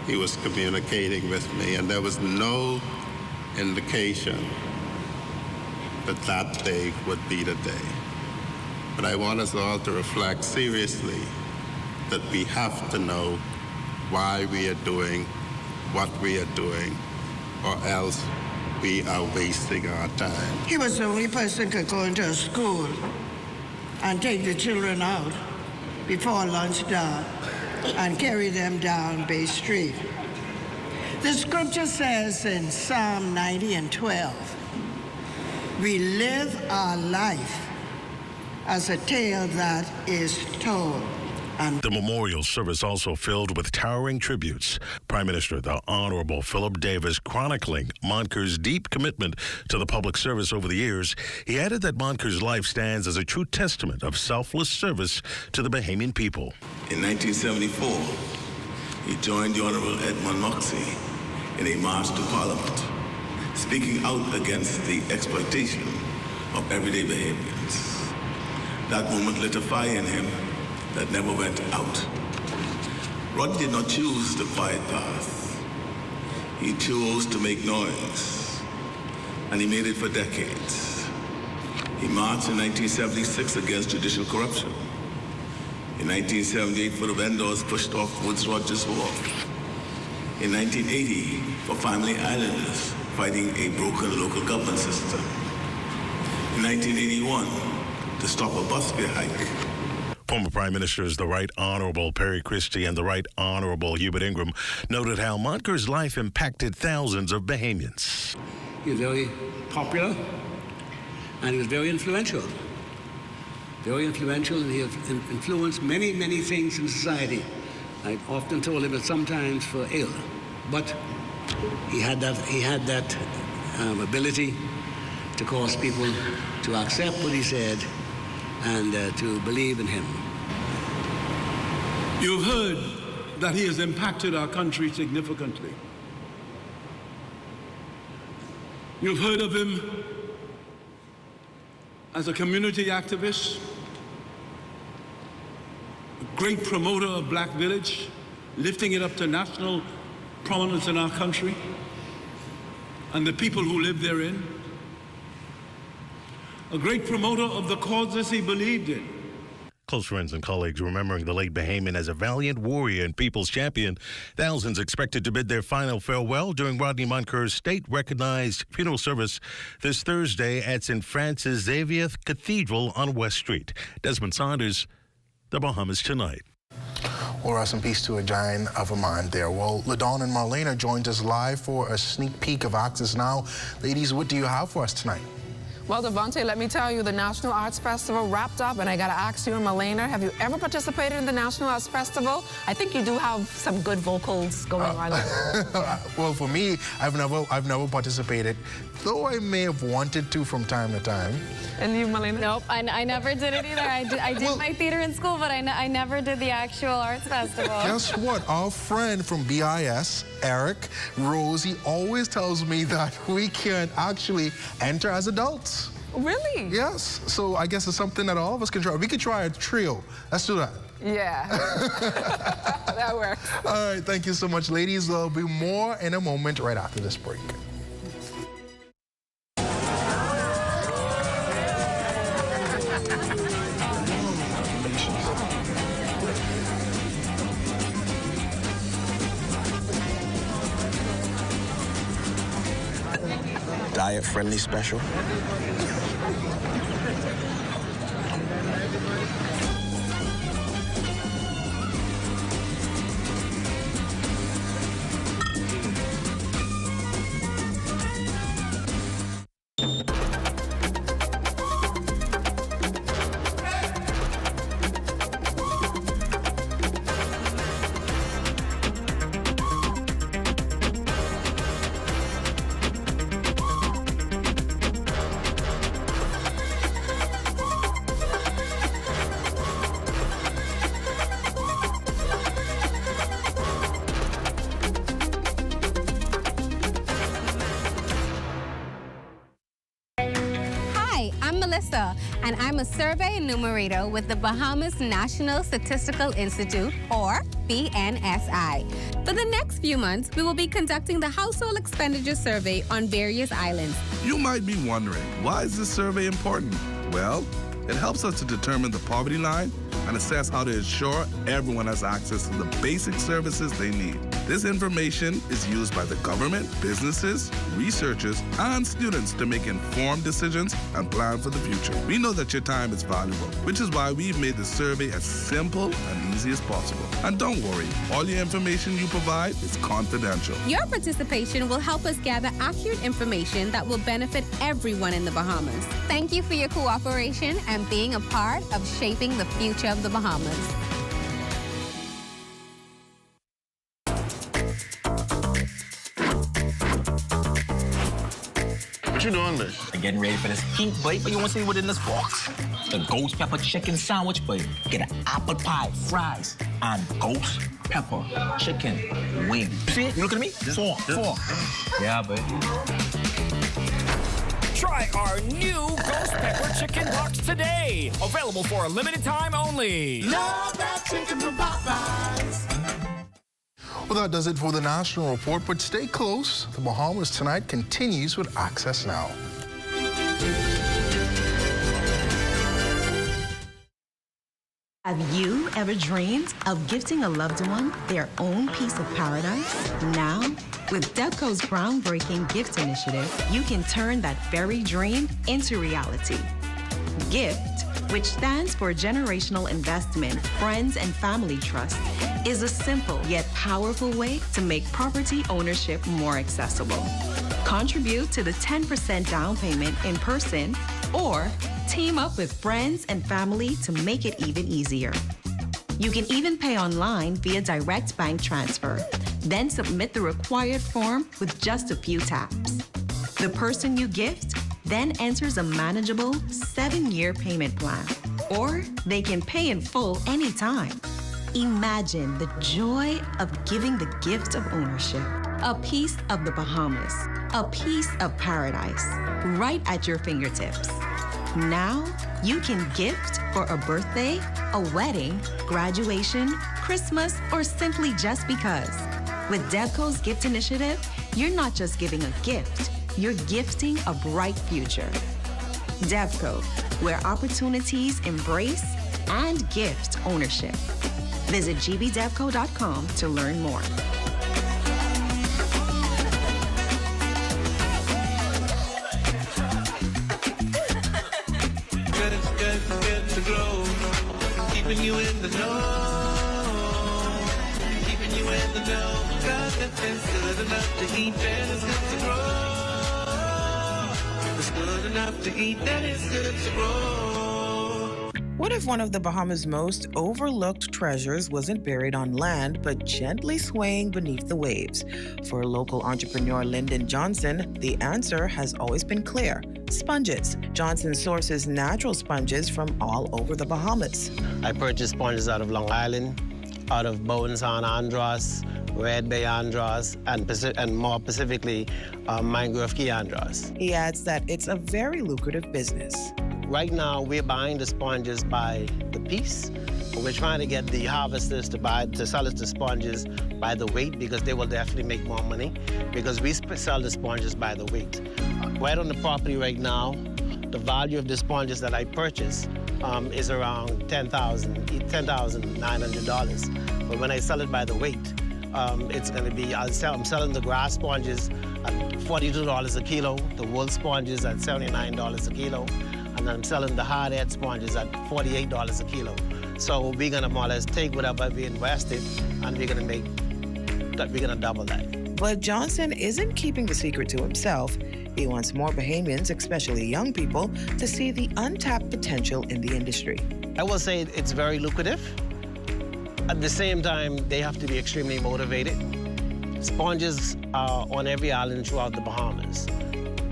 he was communicating with me, and there was no indication that that day would be the day. But I want us all to reflect seriously that we have to know why we are doing what we are doing, or else we are wasting our time. He was the only person who could go into a school and take the children out before lunch dark and carry them down Bay Street. The scripture says in Psalm 90 and 12, we live our life as a tale that is told. The memorial service also filled with towering tributes. Prime Minister, the Honorable Philip Davis, chronicling Munker's deep commitment to the public service over the years. He added that Munker's life stands as a true testament of selfless service to the Bahamian people. In 1974, he joined the Honorable Edmund Moxie in a march to Parliament, speaking out against the exploitation of everyday Bahamians. That moment lit a fire in him that never went out. Rodney did not choose the quiet path. He chose to make noise, and he made it for decades. He marched in 1976 against judicial corruption. In 1978, for the vendors pushed off Woods Rogers Wharf. In 1980, for Family Islanders fighting a broken local government system. In 1981, to stop a bus fare hike. Former Prime Ministers the Right Honorable Perry Christie and the Right Honorable Hubert Ingram noted how Munker's life impacted thousands of Bahamians. He was very popular and he was very influential. Very influential, and he has influenced many, many things in society. I often told him that sometimes for ill, but he had that ability to cause people to accept what he said and to believe in him. You've heard that he has impacted our country significantly. You've heard of him as a community activist, a great promoter of Black Village, lifting it up to national prominence in our country and the people who live therein. A great promoter of the causes he believed in. Close friends and colleagues remembering the late Bahamian as a valiant warrior and people's champion. Thousands expected to bid their final farewell during Rodney Munker's state-recognized funeral service this Thursday at St. Francis Xavier Cathedral on West Street. Desmond Saunders, The Bahamas Tonight. Well, rest in peace to a giant of a man there. Well, LaDawn and Marlena joined us live for a sneak peek of Access Now. Ladies, what do you have for us tonight? Well, Devontae, let me tell you, the National Arts Festival wrapped up, and I got to ask you and Marlena, have you ever participated in the National Arts Festival? I think you do have some good vocals going on. Well, for me, I've never participated, though I may have wanted to from time to time. And you, Marlena? Nope, I never did it either. I did my theater in school, but I never did the actual arts festival. Guess what? Our friend from BIS, Eric Rose, he always tells me that we can't actually enter as adults. Really? Yes. So I guess it's something that all of us can try. We could try a trio. Let's do that. Yeah. That works. All right. Thank you so much, ladies. There'll be more in a moment right after this break. Diet-friendly special. And I'm a survey enumerator with the Bahamas National Statistical Institute, or BNSI. For the next few months, we will be conducting the Household Expenditure Survey on various islands. You might be wondering, why is this survey important? Well, it helps us to determine the poverty line and assess how to ensure everyone has access to the basic services they need. This information is used by the government, businesses, researchers, and students to make informed decisions and plan for the future. We know that your time is valuable, which is why we've made the survey as simple and easy as possible. And don't worry, all your information you provide is confidential. Your participation will help us gather accurate information that will benefit everyone in the Bahamas. Thank you for your cooperation and being a part of shaping the future of the Bahamas. What you doing, man? I'm getting ready for this heat, boy. But you want to see what's in this box? The ghost pepper chicken sandwich, boy. Get an apple pie, fries, and ghost pepper chicken wing. See? You look at me? Four. Yeah, boy. Try our new ghost pepper chicken box today. Available for a limited time only. Love that chicken from Popeyes. Well, that does it for the National Report, but stay close. The Bahamas Tonight continues with Access Now. Have you ever dreamed of gifting a loved one their own piece of paradise? Now, with DEVCO's groundbreaking gift initiative, you can turn that very dream into reality. GIFT, which stands for Generational Investment, Friends and Family Trust, is a simple yet powerful way to make property ownership more accessible. Contribute to the 10% down payment in person or team up with friends and family to make it even easier. You can even pay online via direct bank transfer, then submit the required form with just a few taps. The person you gift then enters a manageable 7-year payment plan, or they can pay in full anytime. Imagine the joy of giving the gift of ownership, a piece of the Bahamas, a piece of paradise, right at your fingertips. Now, you can gift for a birthday, a wedding, graduation, Christmas, or simply just because. With DEVCO's gift initiative, you're not just giving a gift, you're gifting a bright future. DEVCO, where opportunities embrace and gift ownership. Visit gbdevco.com to learn more. Get the glow, keeping you in the know. to know. God, if it's good enough to eat, then it's good to grow. If it's good enough to eat, then it's good to grow. What if one of the Bahamas' most overlooked treasures wasn't buried on land, but gently swaying beneath the waves? For local entrepreneur Lyndon Johnson, the answer has always been clear: sponges. Johnson sources natural sponges from all over the Bahamas. I purchase sponges out of Long Island, out of Bowensan Andros, Red Bay Andros, and more specifically, Mangrove Key Andros. He adds that it's a very lucrative business. Right now, we're buying the sponges by the piece. We're trying to get the harvesters to sell us the sponges by the weight, because they will definitely make more money, because we sell the sponges by the weight. Right on the property right now, the value of the sponges that I purchase is around $10,900. But when I sell it by the weight, it's going to be, I'm selling the grass sponges at $42 a kilo, the wool sponges at $79 a kilo, and I'm selling the hard edge sponges at $48 a kilo. So we're going to more or less take whatever we invested, and we're going to double that. But Johnson isn't keeping the secret to himself. He wants more Bahamians, especially young people, to see the untapped potential in the industry. I will say it's very lucrative. At the same time, they have to be extremely motivated. Sponges are on every island throughout the Bahamas.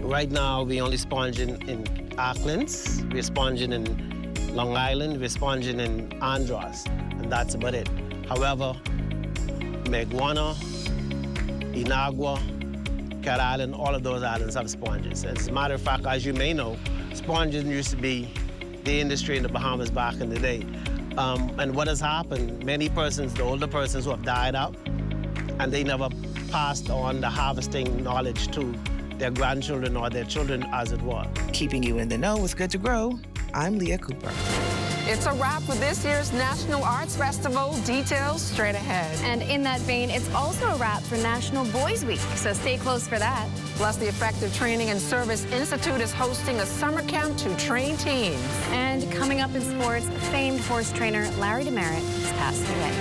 Right now, we're only sponging in Auckland, we're sponging in Long Island, we're sponging in Andros, and that's about it. However, Meguana, Inagua, Cat Island, all of those islands have sponges. As a matter of fact, as you may know, sponges used to be the industry in the Bahamas back in the day. And what has happened, many persons, the older persons who have died out, and they never passed on the harvesting knowledge to their grandchildren or their children, as it were. Keeping you in the know with Good to Grow, I'm Leah Cooper. It's a wrap for this year's National Arts Festival. Details straight ahead. And in that vein, it's also a wrap for National Boys Week, so stay close for that. Plus, the Effective Training and Service Institute is hosting a summer camp to train teens. And coming up in sports, famed horse trainer Larry Demerit has passed away.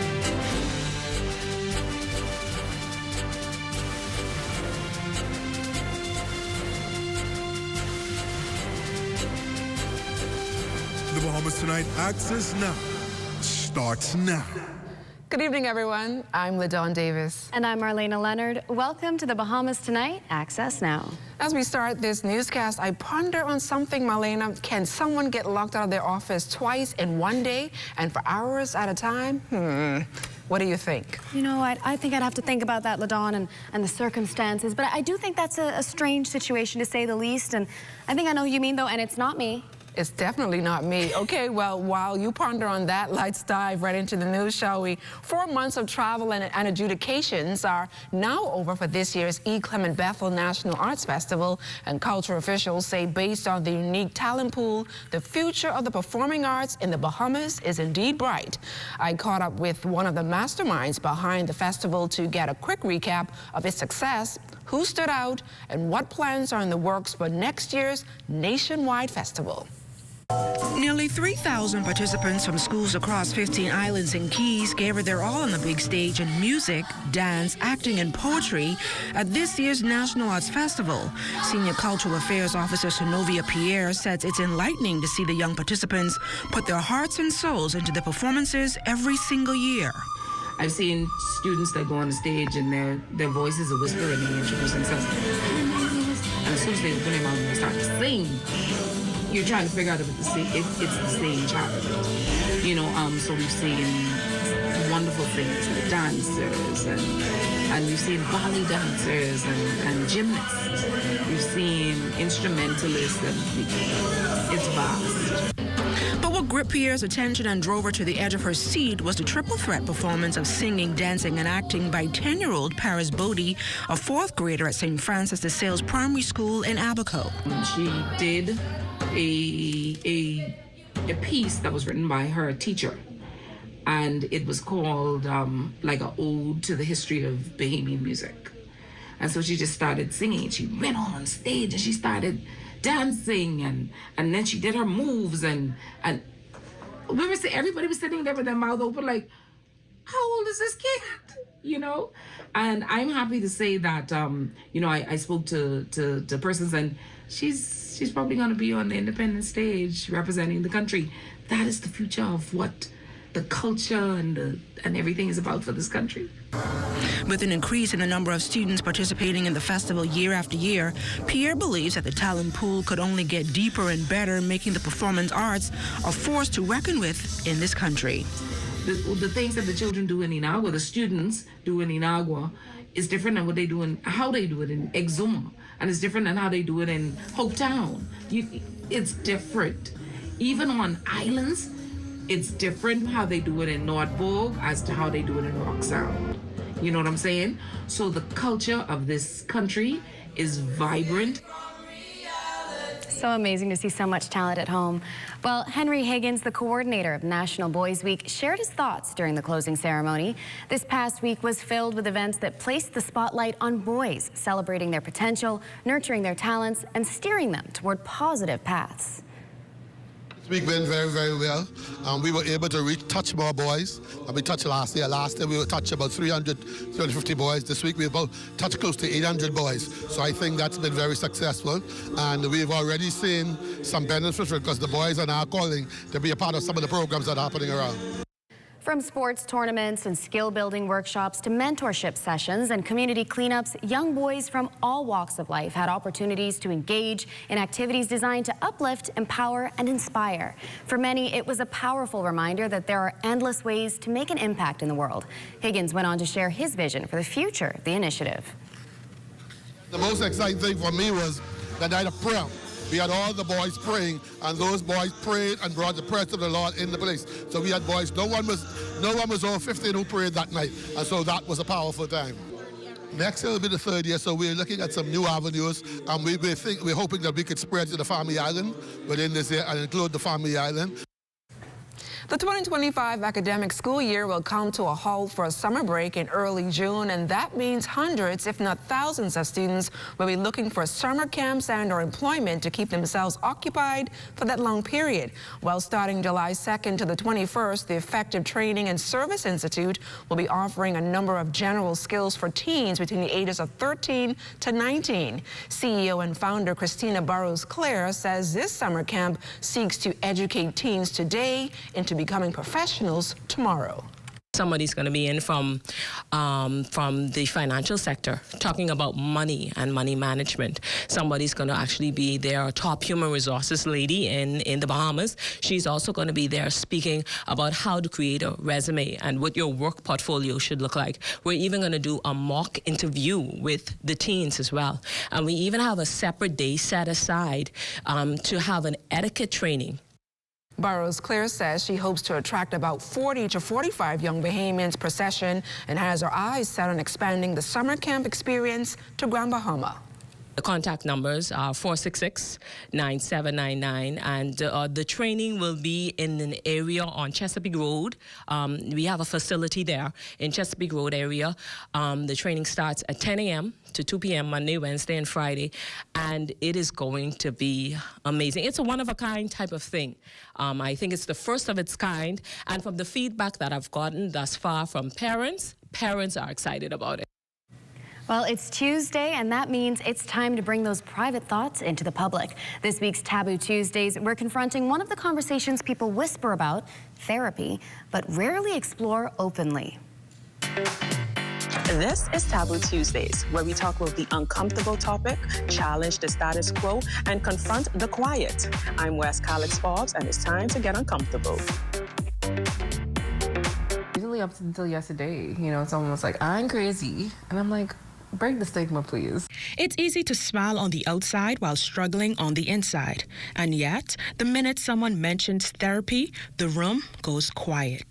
The Bahamas Tonight Access Now starts now. Good evening, everyone. I'm LaDawn Davis. And I'm Marlena Leonard. Welcome to the Bahamas Tonight Access Now. As we start this newscast, I ponder on something, Marlena. Can someone get locked out of their office twice in one day and for hours at a time? What do you think? You know what? I think I'd have to think about that, LaDawn, and the circumstances. But I do think that's a strange situation, to say the least. And I think I know who you mean, though, and it's not me. It's definitely not me. Okay, well, while you ponder on that, let's dive right into the news, shall we? 4 months of travel and adjudications are now over for this year's E. Clement Bethel National Arts Festival, and cultural officials say based on the unique talent pool, the future of the performing arts in the Bahamas is indeed bright. I caught up with one of the masterminds behind the festival to get a quick recap of its success, who stood out, and what plans are in the works for next year's nationwide festival. Nearly 3,000 participants from schools across 15 islands and keys gave it their all on the big stage in music, dance, acting, and poetry at this year's National Arts Festival. Senior Cultural Affairs Officer Sonovia Pierre says it's enlightening to see the young participants put their hearts and souls into the performances every single year. I've seen students that go on the stage and their voices are whispering and they introduce themselves. And as soon as they open their mouth and they start to sing, you're trying to figure out if it's the same child. You know, so we've seen wonderful things, like dancers, and we've seen ballet dancers and gymnasts. We've seen instrumentalists, and it's vast. But what gripped Pierre's attention and drove her to the edge of her seat was the triple threat performance of singing, dancing, and acting by 10-year-old Paris Bodie, a 4th grader at St. Francis de Sales Primary School in Abaco. She did a piece that was written by her teacher, and it was called like an ode to the history of Bahamian music. And so she just started singing. She went on stage and she started dancing, and then she did her moves, and everybody was sitting there with their mouth open like, how old is this kid? you know? And I'm happy to say that, you know, I spoke to persons, and she's probably going to be on the independent stage representing the country. That is the future of what the culture and everything is about for this country. With an increase in the number of students participating in the festival year after year, Pierre believes that the talent pool could only get deeper and better, making the performance arts a force to reckon with in this country. The things that the children do in Inagua, the students do in Inagua, is different than what they do in, how they do it in Exuma, and it's different than how they do it in Hopetown. It's different. Even on islands, it's different how they do it in North Vogue as to how they do it in Rock Sound. You know what I'm saying? So the culture of this country is vibrant. So amazing to see so much talent at home. Well, Henry Higgins, the coordinator of National Boys Week, shared his thoughts during the closing ceremony. This past week was filled with events that placed the spotlight on boys, celebrating their potential, nurturing their talents, and steering them toward positive paths. This week went very, very well. We were able to touch more boys than we touched last year. Last year we were touched about 350 boys. This week we about touched close to 800 boys. So I think that's been very successful. And we've already seen some benefits because the boys are now calling to be a part of some of the programs that are happening around. From sports tournaments and skill-building workshops to mentorship sessions and community cleanups, young boys from all walks of life had opportunities to engage in activities designed to uplift, empower, and inspire. For many, it was a powerful reminder that there are endless ways to make an impact in the world. Higgins went on to share his vision for the future of the initiative. The most exciting thing for me was the night of prayer. We had all the boys praying, and those boys prayed and brought the presence of the Lord in the place. So we had boys, no one was over 15 who prayed that night, and so that was a powerful time. Next year will be the third year, so we're looking at some new avenues, and we're hoping that we could spread to the Family Island within this year and include the Family Island. The 2025 academic school year will come to a halt for a summer break in early June, and that means hundreds, if not thousands, of students will be looking for summer camps and/or employment to keep themselves occupied for that long period. Well, starting July 2nd to the 21st, the Effective Training and Service Institute will be offering a number of general skills for teens between the ages of 13 to 19. CEO and founder Christina Burrows-Clare says this summer camp seeks to educate teens today into becoming professionals tomorrow. Somebody's going to be in from the financial sector talking about money and money management. Somebody's going to actually be their top human resources lady in the Bahamas. She's also going to be there speaking about how to create a resume and what your work portfolio should look like. We're even going to do a mock interview with the teens as well. And we even have a separate day set aside to have an etiquette training. Burrows-Clare says she hopes to attract about 40 to 45 young Bahamians per session and has her eyes set on expanding the summer camp experience to Grand Bahama. The contact numbers are 466-9799, and the training will be in an area on Chesapeake Road. We have a facility there in Chesapeake Road area. The training starts at 10 a.m. to 2 p.m. Monday, Wednesday, and Friday, and it is going to be amazing. It's a one-of-a-kind type of thing. I think it's the first of its kind, and from the feedback that I've gotten thus far from parents are excited about it. Well, it's Tuesday, and that means it's time to bring those private thoughts into the public. This week's Taboo Tuesdays, we're confronting one of the conversations people whisper about, therapy, but rarely explore openly. This is Taboo Tuesdays, where we talk about the uncomfortable topic, challenge the status quo, and confront the quiet. I'm Wes Calix Forbes, and it's time to get uncomfortable. Usually up until yesterday, you know, someone was like, I'm crazy. And I'm like, break the stigma, please. It's easy to smile on the outside while struggling on the inside. And yet, the minute someone mentions therapy, the room goes quiet.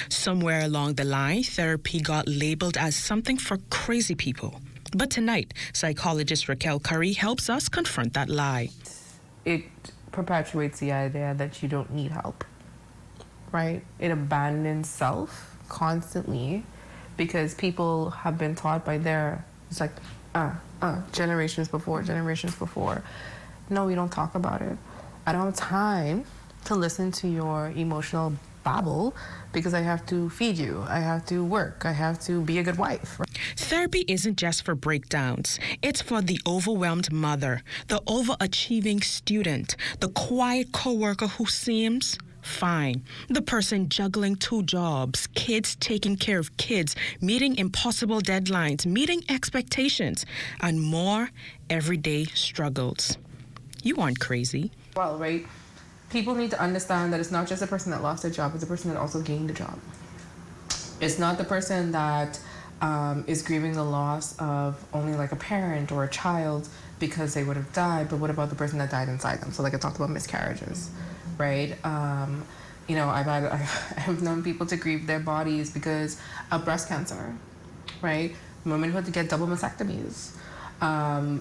Somewhere along the line, therapy got labeled as something for crazy people. But tonight, psychologist Raquel Curry helps us confront that lie. It perpetuates the idea that you don't need help, right? It abandons self constantly because people have been taught by it's like, generations before. No, we don't talk about it. I don't have time to listen to your emotional babble because I have to feed you, I have to work, I have to be a good wife. Therapy isn't just for breakdowns. It's for the overwhelmed mother, the overachieving student, the quiet coworker who seems fine, the person juggling 2 jobs, kids taking care of kids, meeting impossible deadlines, meeting expectations, and more everyday struggles. You aren't crazy. Well, right? People need to understand that it's not just the person that lost their job, it's the person that also gained a job. It's not the person that is grieving the loss of only like a parent or a child because they would have died, but what about the person that died inside them? So like I talked about miscarriages, right? You know, I've known people to grieve their bodies because of breast cancer, right? Women who had to get double mastectomies.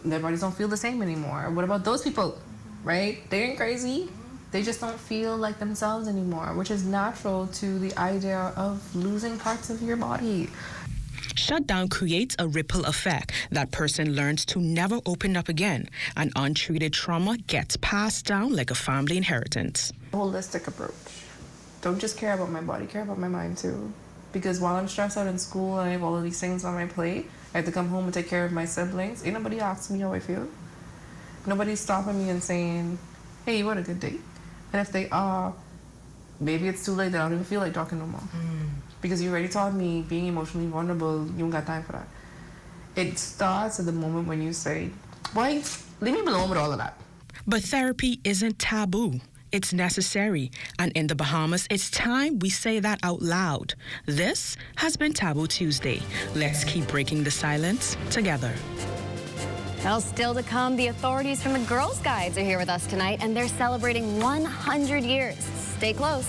Their bodies don't feel the same anymore. What about those people, right? They ain't crazy. They just don't feel like themselves anymore, which is natural to the idea of losing parts of your body. Shutdown creates a ripple effect. That person learns to never open up again. An untreated trauma gets passed down like a family inheritance. Holistic approach. Don't just care about my body, care about my mind too. Because while I'm stressed out in school and I have all of these things on my plate, I have to come home and take care of my siblings. Ain't nobody asking me how I feel. Nobody's stopping me and saying, hey, you had a good day. And if they are, maybe it's too late that I don't even feel like talking no more. Because you already taught me being emotionally vulnerable, you don't got time for that. It starts at the moment when you say, boy, leave me alone with all of that. But therapy isn't taboo. It's necessary. And in the Bahamas, it's time we say that out loud. This has been Taboo Tuesday. Let's keep breaking the silence together. Well, still to come, the authorities from the Girls Guides are here with us tonight, and they're celebrating 100 years. Stay close.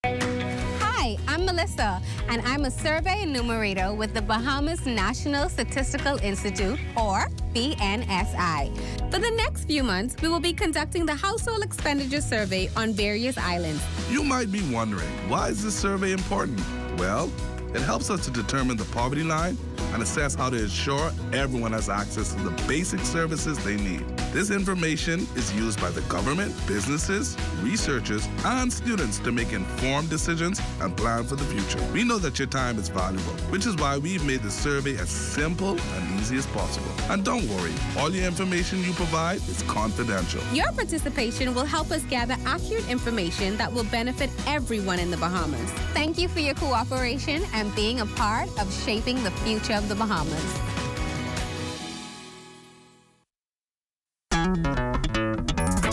Hi, I'm Melissa, and I'm a survey enumerator with the Bahamas National Statistical Institute, or BNSI. For the next few months, we will be conducting the Household Expenditure Survey on various islands. You might be wondering, why is this survey important? Well, it helps us to determine the poverty line and assess how to ensure everyone has access to the basic services they need. This information is used by the government, businesses, researchers, and students to make informed decisions and plan for the future. We know that your time is valuable, which is why we've made the survey as simple and easy as possible. And don't worry, all your information you provide is confidential. Your participation will help us gather accurate information that will benefit everyone in the Bahamas. Thank you for your cooperation and being a part of shaping the future of the Bahamas.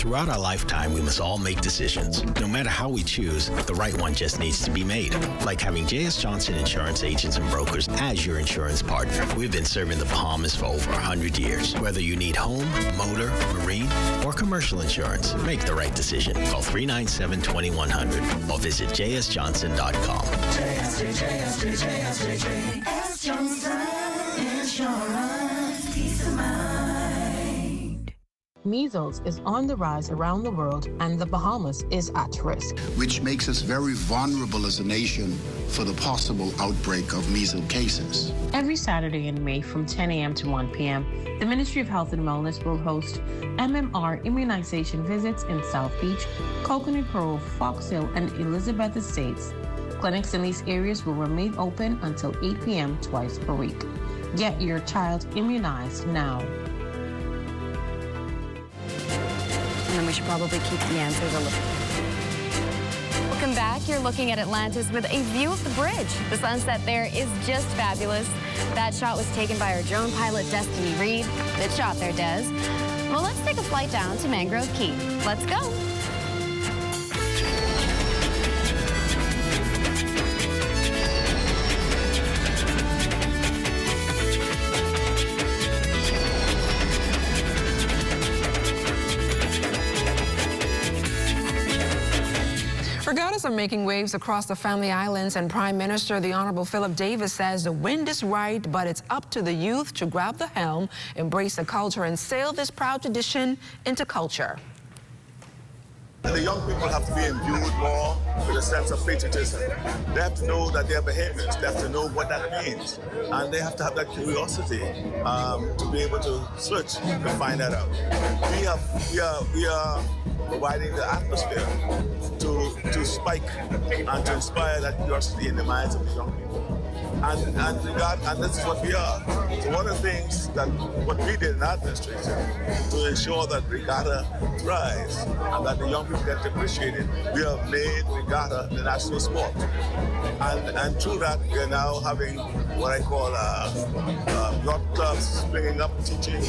Throughout our lifetime, we must all make decisions. No matter how we choose, the right one just needs to be made. Like having J.S. Johnson Insurance Agents and Brokers as your insurance partner. We've been serving the Bahamas for over 100 years. Whether you need home, motor, marine, or commercial insurance, make the right decision. Call 397-2100 or visit jsjohnson.com. JS Johnson Insurance. Peace of mind. Measles is on the rise around the world, and the Bahamas is at risk. Which makes us very vulnerable as a nation for the possible outbreak of measles cases. Every Saturday in May from 10 a.m. to 1 p.m., the Ministry of Health and Wellness will host MMR immunization visits in South Beach, Coconut Grove, Fox Hill, and Elizabeth Estates. Clinics in these areas will remain open until 8 p.m. twice per week. Get your child immunized now. And then we should probably keep the answers a little. Welcome back. You're looking at Atlantis with a view of the bridge. The sunset there is just fabulous. That shot was taken by our drone pilot, Destiny Reed. Good shot there, Des. Well, let's take a flight down to Mangrove Key. Let's go. Regattas are making waves across the Family Islands, and Prime Minister the Honorable Philip Davis says the wind is right, but it's up to the youth to grab the helm, embrace the culture, and sail this proud tradition into culture. The young people have to be imbued more with a sense of patriotism. They have to know that they are Bahamians. They have to know what that means. And they have to have that curiosity to be able to search to find that out. We are providing the atmosphere to spike and to inspire that curiosity in the minds of the young people. And this is what we are. So one of the things that what we did in our administration to ensure that Regatta thrives and that the young people get to appreciate it, we have made Regatta the national sport. And through that, we are now having what I call yacht clubs springing up, teaching,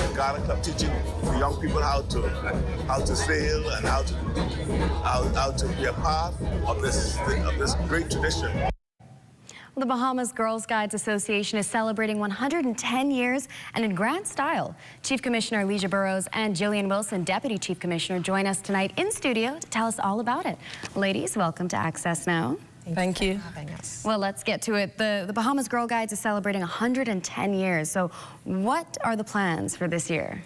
Regatta club teaching the young people how to sail and how to be a part of this great tradition. Well, the Bahamas Girls Guides Association is celebrating 110 years and in grand style. Chief Commissioner Leisha Burrows and Jillian Wilson, Deputy Chief Commissioner, join us tonight in studio to tell us all about it. Ladies, welcome to Access Now. Thank you. Well, let's get to it. The Bahamas Girl Guides is celebrating 110 years. So what are the plans for this year?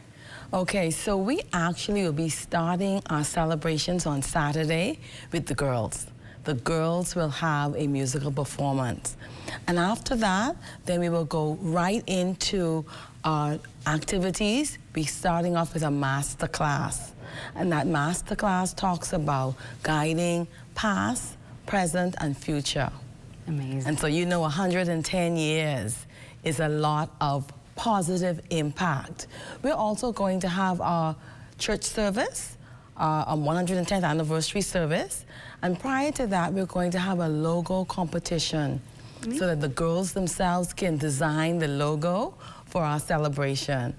Okay, so we actually will be starting our celebrations on Saturday with the girls. The girls will have a musical performance. And after that, then we will go right into our activities. We're starting off with a master class. And that master class talks about guiding past, present, and future. Amazing. And so 110 years is a lot of positive impact. We're also going to have our church service, our 110th anniversary service. And prior to that, we're going to have a logo competition so that the girls themselves can design the logo for our celebration.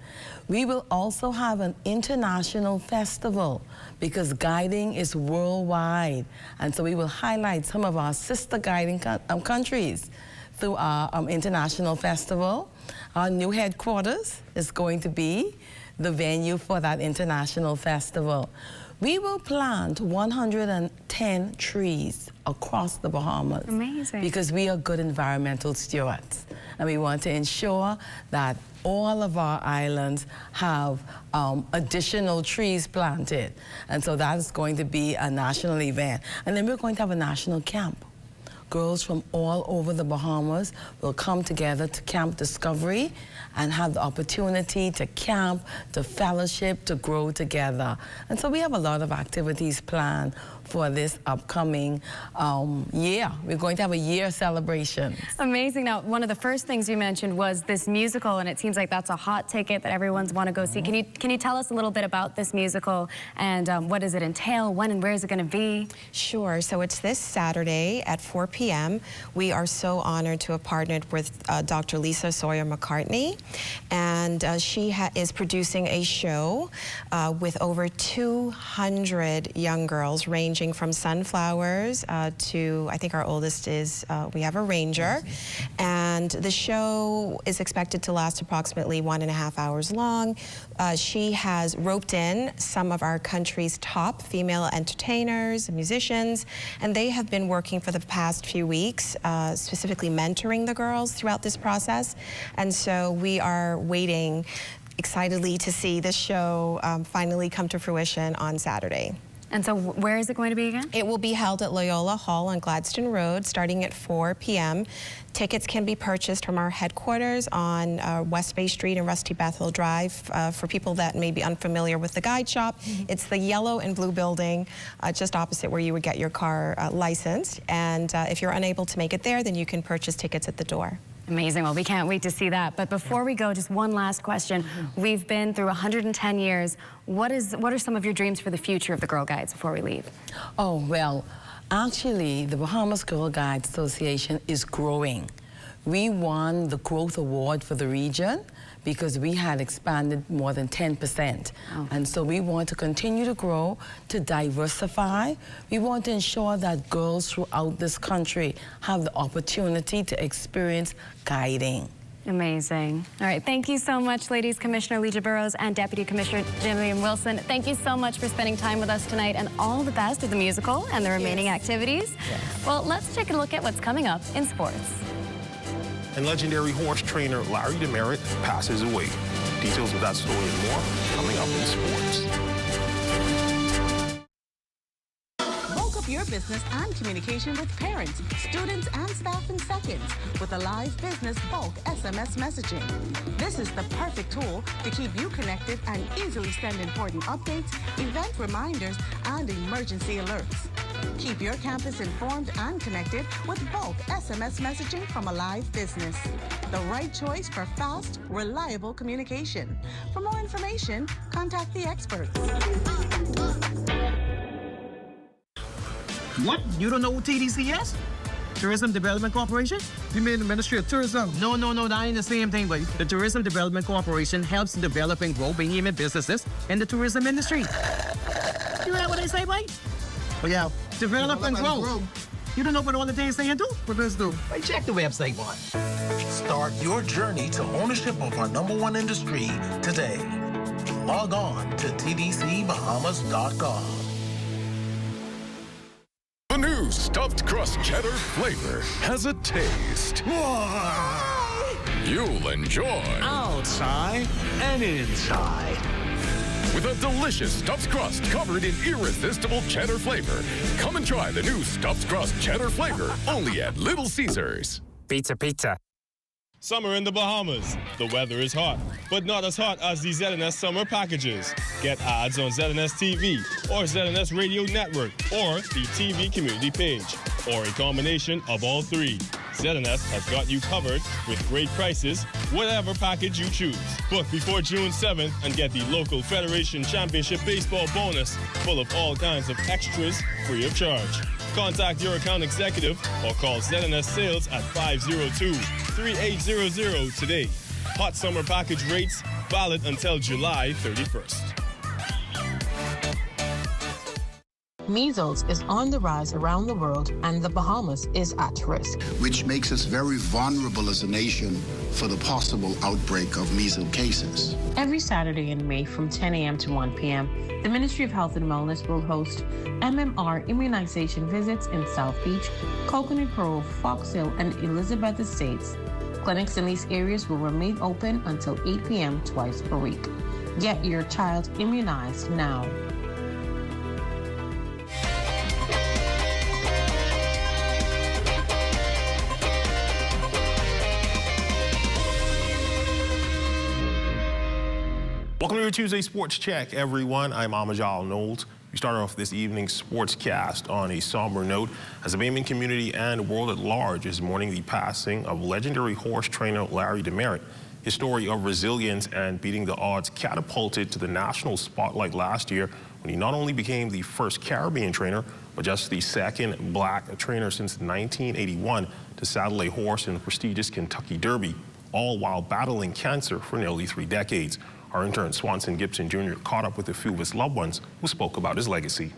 We will also have an international festival because guiding is worldwide. And so we will highlight some of our sister guiding countries through our international festival. Our new headquarters is going to be the venue for that international festival. We will plant 110 trees across the Bahamas. Amazing. Because we are good environmental stewards. And we want to ensure that all of our islands have additional trees planted. And so that is going to be a national event. And then we're going to have a national camp. Girls from all over the Bahamas will come together to Camp Discovery and have the opportunity to camp, to fellowship, to grow together. And so we have a lot of activities planned for this upcoming year. We're going to have a year celebration. Amazing. Now, one of the first things you mentioned was this musical, and it seems like that's a hot ticket that everyone's want to go see. Can you tell us a little bit about this musical and what does it entail? When and where is it going to be? Sure. So it's this Saturday at 4 p.m. We are so honored to have partnered with Dr. Lisa Sawyer-McCartney, and she is producing a show with over 200 young girls ranging from sunflowers to, I think our oldest is, we have a ranger. And the show is expected to last approximately 1.5 hours long. She has roped in some of our country's top female entertainers, musicians, and they have been working for the past few weeks, specifically mentoring the girls throughout this process. And so we are waiting excitedly to see this show finally come to fruition on Saturday. And so where is it going to be again? It will be held at Loyola Hall on Gladstone Road starting at 4 p.m. Tickets can be purchased from our headquarters on West Bay Street and Rusty Bethel Drive. For people that may be unfamiliar with the guide shop, it's the yellow and blue building just opposite where you would get your car licensed. And if you're unable to make it there, then you can purchase tickets at the door. Amazing. Well, we can't wait to see that. But before we go, just one last question. We've been through 110 years. What are some of your dreams for the future of the Girl Guides before we leave? Oh, well, actually, the Bahamas Girl Guides Association is growing. We won the Growth Award for the region because we had expanded more than 10%. Oh. And so we want to continue to grow, to diversify. We want to ensure that girls throughout this country have the opportunity to experience guiding. Amazing. All right, thank you so much, ladies. Commissioner Leisha Burrows and Deputy Commissioner Jillian Wilson. Thank you so much for spending time with us tonight, and all the best with the musical and the remaining activities. Yes. Well, let's take a look at what's coming up in sports. And legendary horse trainer Larry Demerit passes away. Details of that story and more coming up in sports. Up your business and communication with parents, students, and staff in seconds with a live business bulk SMS messaging. This is the perfect tool to keep you connected and easily send important updates, event reminders, and emergency alerts. Keep your campus informed and connected with bulk SMS messaging from a live business. The right choice for fast, reliable communication. For more information, contact the experts. What? You don't know what TDC is? Tourism Development Corporation? You mean the Ministry of Tourism? No, that ain't the same thing, but the Tourism Development Corporation helps develop and grow Bahamian businesses in the tourism industry. You hear what they say, boy? Oh, yeah. Develop and grow. You don't know what all the things they do? What does do? Hey, check the website, boy. Start your journey to ownership of our #1 industry today. Log on to tdcbahamas.com. The new stuffed crust cheddar flavor has a taste you'll enjoy. Outside and inside. With a delicious stuffed crust covered in irresistible cheddar flavor. Come and try the new stuffed crust cheddar flavor only at Little Caesars. Pizza. Summer in the Bahamas. The weather is hot, but not as hot as the ZNS summer packages. Get ads on ZNS TV or ZNS Radio Network or the TV community page, or a combination of all three. ZNS has got you covered with great prices, whatever package you choose. Book before June 7th and get the local Federation Championship Baseball bonus full of all kinds of extras free of charge. Contact your account executive or call ZNS Sales at 502-3800 today. Hot summer package rates valid until July 31st. Measles is on the rise around the world, and the Bahamas is at risk. Which makes us very vulnerable as a nation for the possible outbreak of measles cases. Every Saturday in May from 10 a.m. to 1 p.m., the Ministry of Health and Wellness will host MMR immunization visits in South Beach, Coconut Grove, Fox Hill, and Elizabeth Estates. Clinics in these areas will remain open until 8 p.m. twice per week. Get your child immunized now. Welcome to your Tuesday Sports Check, everyone. I'm Amajal Knowles. We start off this evening's sportscast on a somber note as the Bahamian community and world at large is mourning the passing of legendary horse trainer Larry Demerit. His story of resilience and beating the odds catapulted to the national spotlight last year when he not only became the first Caribbean trainer, but just the second black trainer since 1981 to saddle a horse in the prestigious Kentucky Derby, all while battling cancer for nearly 3 decades. Our intern Swanson Gibson Jr. caught up with a few of his loved ones who spoke about his legacy.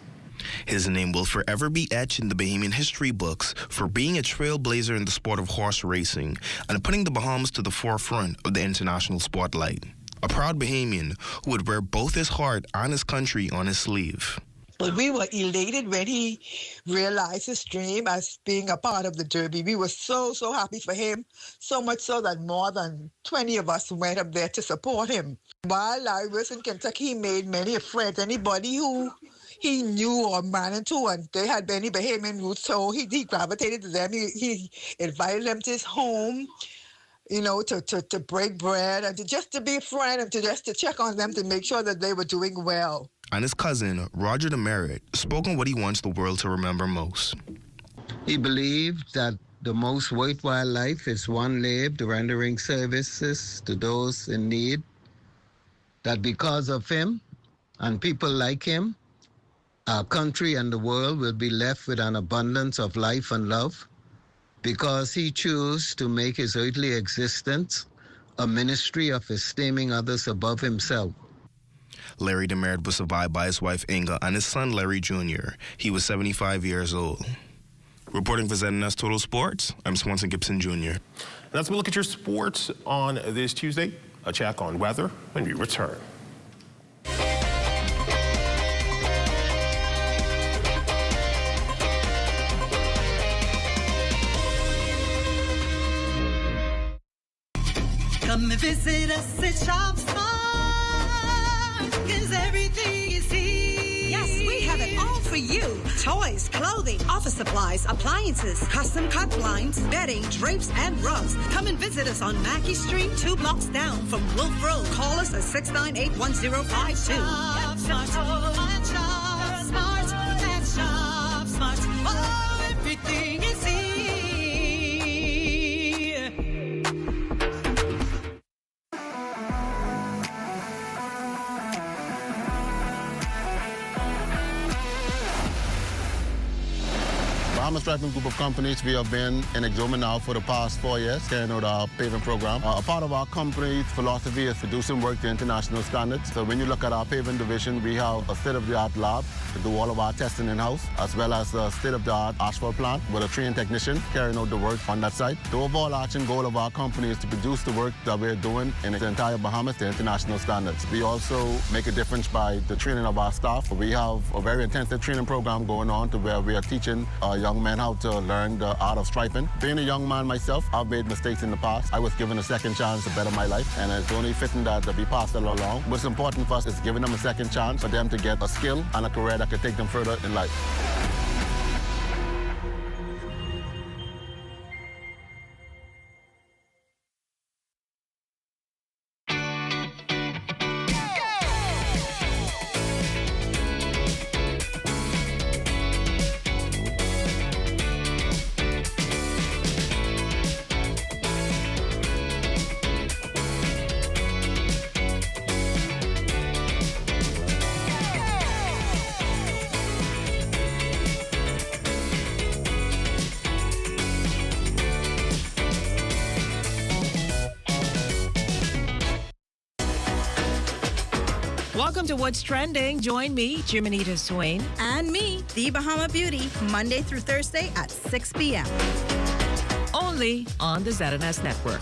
His name will forever be etched in the Bahamian history books for being a trailblazer in the sport of horse racing and putting the Bahamas to the forefront of the international spotlight. A proud Bahamian who would wear both his heart and his country on his sleeve. But we were elated when he realized his dream as being a part of the Derby. We were so happy for him, so much so that more than 20 of us went up there to support him. While Larry was in Kentucky, he made many friends. Anybody who he knew or ran into, and they had many Bahamian roots, so he gravitated to them. He invited them to his home, you know, to break bread and to be a friend and to check on them to make sure that they were doing well. And his cousin, Roger Demerit, spoke on what he wants the world to remember most. He believed that the most worthwhile life is one lived rendering services to those in need, that because of him and people like him, our country and the world will be left with an abundance of life and love, because he chose to make his earthly existence a ministry of esteeming others above himself. Larry Demerit was survived by his wife Inga and his son Larry Jr. He was 75 years old. Reporting for ZNS Total Sports, I'm Swanson Gibson Jr. Let's look at your sports on this Tuesday. A check on weather when we return. Come and visit us at Shop Smart, 'cause everything is here. Yes, we have it all for you. you. Toys, clothing, office supplies, appliances, custom cut blinds, bedding, drapes, and rugs. Come and visit us on Mackey Street, 2 blocks down from Wolf Road. Call us at 698-1052. Smart. Oh, everything is here. Bahama Striping Group of Companies, we have been in Exuma now for the past 4 years, carrying out our paving program. A part of our company's philosophy is to do some work to international standards. So when you look at our paving division, we have a state-of-the-art lab to do all of our testing in-house, as well as a state-of-the-art asphalt plant with a trained technician carrying out the work on that site. The overarching goal of our company is to produce the work that we're doing in the entire Bahamas to international standards. We also make a difference by the training of our staff. We have a very intensive training program going on to where we are teaching young men how to learn the art of striping. Being a young man myself, I've made mistakes in the past. I was given a second chance to better my life, and it's only fitting that we pass it along. What's important for us is giving them a second chance for them to get a skill and a career that could take them further in life. Welcome to What's Trending. Join me, Jiminita Swain. And me, The Bahama Beauty, Monday through Thursday at 6 p.m. Only on the ZNS Network.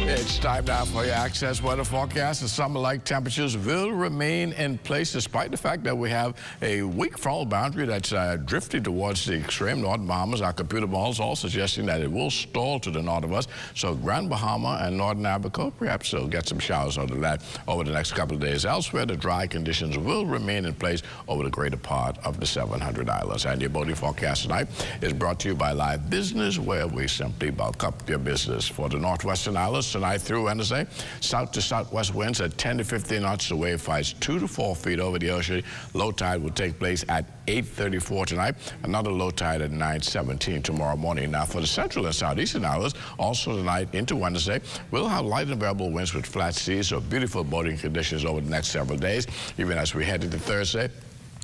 It's time now for your Access weather forecast. The summer-like temperatures will remain in place despite the fact that we have a weak frontal boundary that's drifting towards the extreme northern Bahamas. Our computer models all suggesting that it will stall to the north of us. So Grand Bahama and northern Abaco, perhaps we'll get some showers over that over the next couple of days. Elsewhere, the dry conditions will remain in place over the greater part of the 700 islands. And your boating forecast tonight is brought to you by Live Business, where we simply bulk up your business. For the northwestern islands tonight through Wednesday, south to southwest winds at 10 to 15 knots. The wave fights 2 to 4 feet over the ocean. Low tide will take place at 8:34 tonight. Another low tide at 9:17 tomorrow morning. Now for the central and southeastern islands, also tonight into Wednesday, we'll have light and variable winds with flat seas, so beautiful boating conditions over the next several days. Even as we head into Thursday,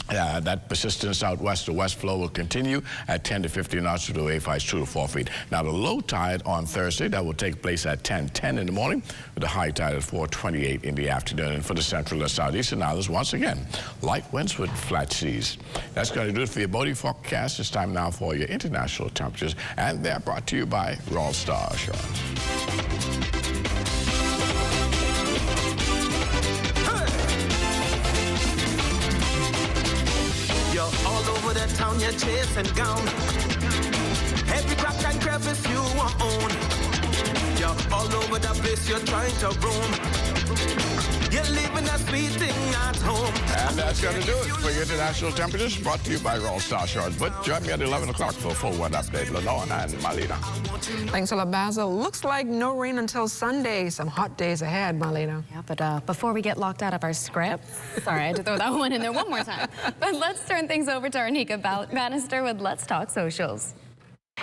that persistent southwest to west flow will continue at 10 to 15 knots with the wave heights 2 to 4 feet. Now the low tide on Thursday, that will take place at 10:10 in the morning with the high tide at 4:28 in the afternoon. And for the central and southeastern islands, once again, light winds with flat seas. That's going to do it for your boating forecast. It's time now for your international temperatures, and they're brought to you by Royal Star Assurance. All over the town you're chasing down. Every crack and crevice you own. You're all over the place you're trying to roam. You're living a sweet thing at home. And that's going to do it for your international temperatures, brought to you by Royal Star Assurance. But join me at 11 o'clock for a full weather update. Lenore and Marlena. Thanks a lot, Basil. Looks like no rain until Sunday. Some hot days ahead, Marlena. Yeah, but before we get locked out of our script, sorry, I had to throw that one in there one more time. But let's turn things over to Arnika Bannister with Let's Talk Socials.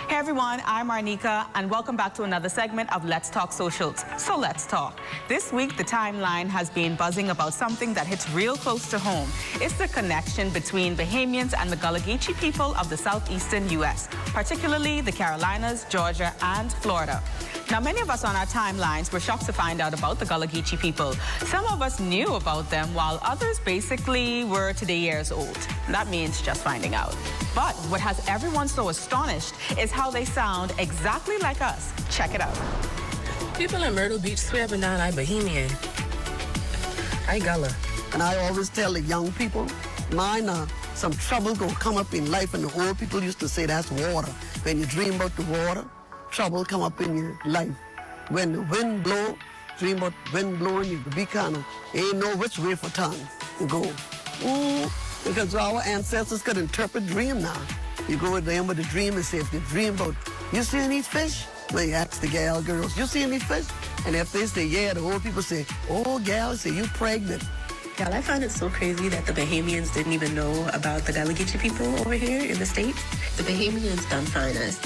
Hey everyone, I'm Arnika, and welcome back to another segment of Let's Talk Socials. So let's talk. This week, the timeline has been buzzing about something that hits real close to home. It's the connection between Bahamians and the Gullah Geechee people of the southeastern U.S., particularly the Carolinas, Georgia, and Florida. Now, many of us on our timelines were shocked to find out about the Gullah Geechee people. Some of us knew about them, while others basically were today years old. That means just finding out. But what has everyone so astonished is how they sound exactly like us. Check it out. People in Myrtle Beach swear up and down I'm Bahamian. I Gullah. And I always tell the young people, mine some trouble gonna come up in life, and the old people used to say that's water. When you dream about the water, trouble come up in your life. When the wind blow, dream about wind blowing, you be kind of, ain't know which way for turn to go. Ooh, because our ancestors could interpret dream now. You go with them with a dream and say, if they dream about, you see any fish? Well, you ask the girls, you see any fish? And if they say, yeah, the old people say, oh, gal, say, you pregnant. Y'all, I find it so crazy that the Bahamians didn't even know about the Gullah Geechee people over here in the States. The Bahamians done find us.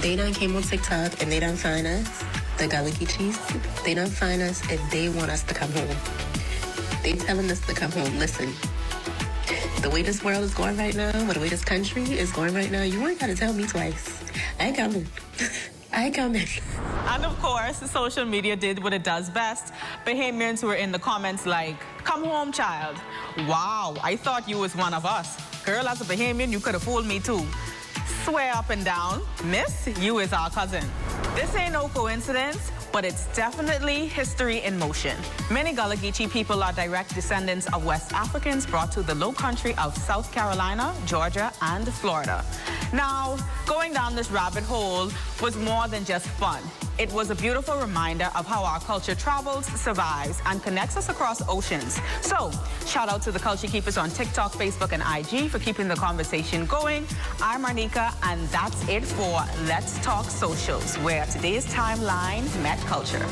They done came on TikTok and they done find us. The Gullah Geechees, they done find us and they want us to come home. They telling us to come home. Listen, the way this world is going right now, or the way this country is going right now, you ain't got to tell me twice. I ain't coming. I ain't coming. And of course, social media did what it does best. Bahamians were in the comments like, come home, child. Wow, I thought you was one of us. Girl, as a Bahamian, you could have fooled me too. Swear up and down, miss, you is our cousin. This ain't no coincidence, but it's definitely history in motion. Many Gullah Geechee people are direct descendants of West Africans brought to the low country of South Carolina, Georgia, and Florida. Now, going down this rabbit hole was more than just fun. It was a beautiful reminder of how our culture travels, survives, and connects us across oceans. So, shout out to the culture keepers on TikTok, Facebook, and IG for keeping the conversation going. I'm Marnika, and that's it for Let's Talk Socials, where today's timeline met culture.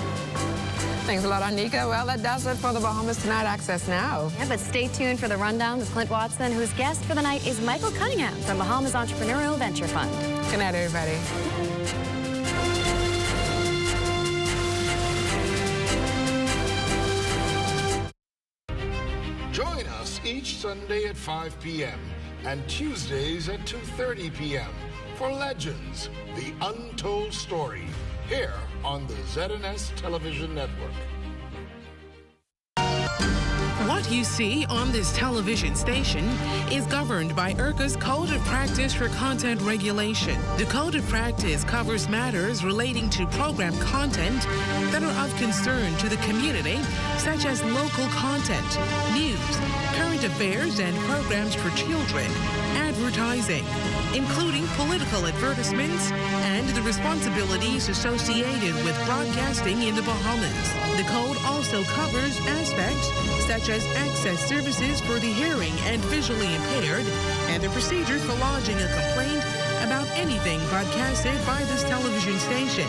Thanks a lot, Anika. Well, that does it for the Bahamas Tonight Access Now. Yeah, but stay tuned for the rundown with Clint Watson, whose guest for the night is Michael Cunningham from Bahamas Entrepreneurial Venture Fund. Good night, everybody. Join us each Sunday at 5 p.m. and Tuesdays at 2:30 p.m. for Legends, the Untold Story, here on the ZNS Television Network. What you see on this television station is governed by IRCA's Code of Practice for Content Regulation. The Code of Practice covers matters relating to program content that are of concern to the community, such as local content, news, current affairs, and programs for children, advertising, including political advertisements, and the responsibilities associated with broadcasting in the Bahamas. The code also covers aspects such as access services for the hearing and visually impaired, and the procedure for lodging a complaint about anything broadcasted by this television station.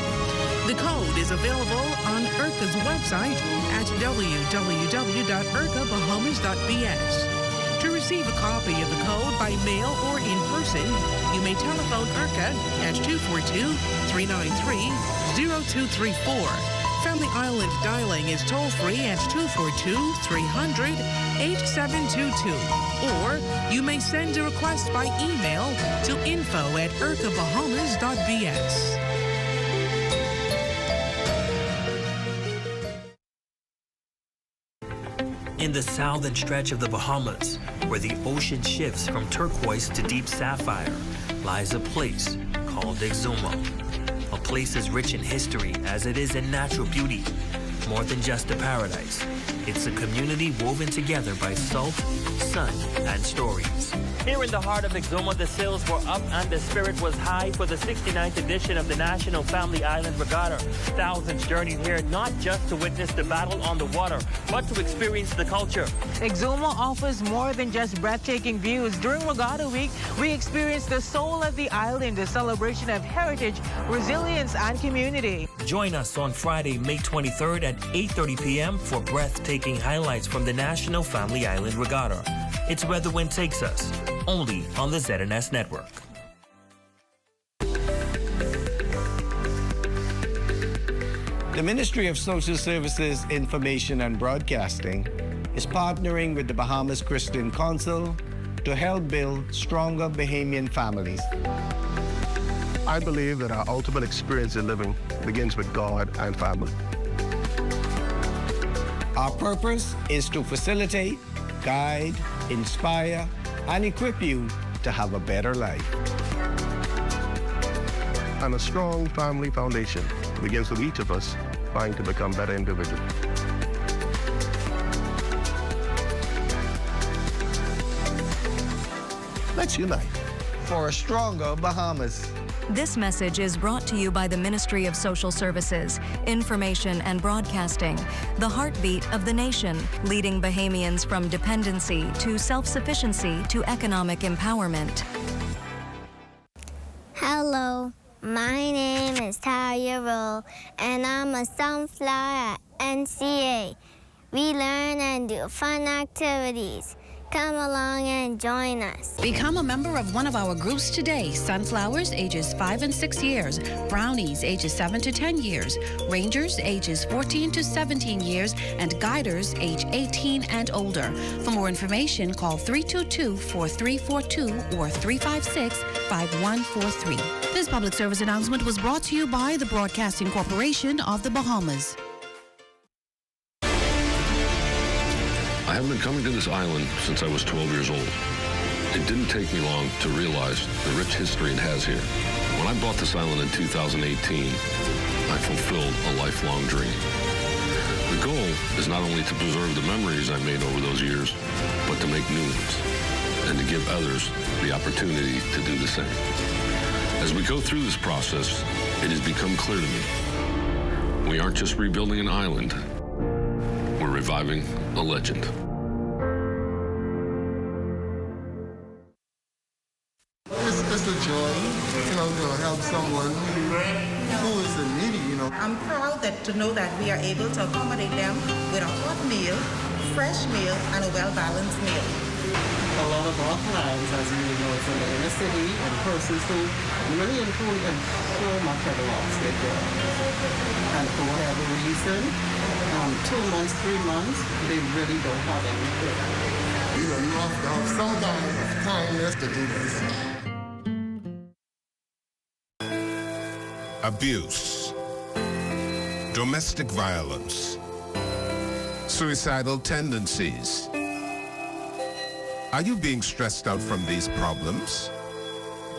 The code is available on IRCA's website at www.ircabahamas.bs. To receive a copy of the code by mail or in person, you may telephone IRCA at 242-393-0234. Family Island dialing is toll-free at 242-300-8722. Or you may send a request by email to info@ircabahamas.bs. In the southern stretch of the Bahamas, where the ocean shifts from turquoise to deep sapphire, lies a place called Exuma. A place as rich in history as it is in natural beauty. More than just a paradise, it's a community woven together by salt, sun, and stories. Here in the heart of Exuma, the sails were up and the spirit was high for the 69th edition of the National Family Island Regatta. Thousands journeyed here not just to witness the battle on the water, but to experience the culture. Exuma offers more than just breathtaking views. During Regatta Week, we experienced the soul of the island, a celebration of heritage, resilience, and community. Join us on Friday, May 23rd at 8:30 p.m. for breathtaking highlights from the National Family Island Regatta. It's where the wind takes us, only on the ZNS Network. The Ministry of Social Services, Information and Broadcasting is partnering with the Bahamas Christian Council to help build stronger Bahamian families. I believe that our ultimate experience in living begins with God and family. Our purpose is to facilitate, guide, inspire, and equip you to have a better life. And a strong family foundation begins with each of us trying to become better individuals. Let's unite for a stronger Bahamas. This message is brought to you by the Ministry of Social Services, Information and Broadcasting, the heartbeat of the nation, leading Bahamians from dependency to self-sufficiency to economic empowerment. Hello, my name is Talia Roll, and I'm a sunflower at NCA. We learn and do fun activities. Come along and join us. Become a member of one of our groups today. Sunflowers, ages 5 and 6 years. Brownies, ages 7 to 10 years. Rangers, ages 14 to 17 years. And Guiders, age 18 and older. For more information, call 322-4342 or 356-5143. This public service announcement was brought to you by the Broadcasting Corporation of the Bahamas. I have been coming to this island since I was 12 years old. It didn't take me long to realize the rich history it has here. When I bought this island in 2018, I fulfilled a lifelong dream. The goal is not only to preserve the memories I made over those years, but to make new ones and to give others the opportunity to do the same. As we go through this process, it has become clear to me, we aren't just rebuilding an island, we're reviving a legend. It's a joy, to help someone who is in need, I'm proud to know that we are able to accommodate them with a hot meal, fresh meal, and a well-balanced meal. A lot of our clients, as you know, it's in the inner city, and persons who really improve and so much at a loss they go. And for whatever reason, 2 months, 3 months, they really don't have anything. You have to have some kind of kindness to do this. Abuse, domestic violence, suicidal tendencies. Are you being stressed out from these problems?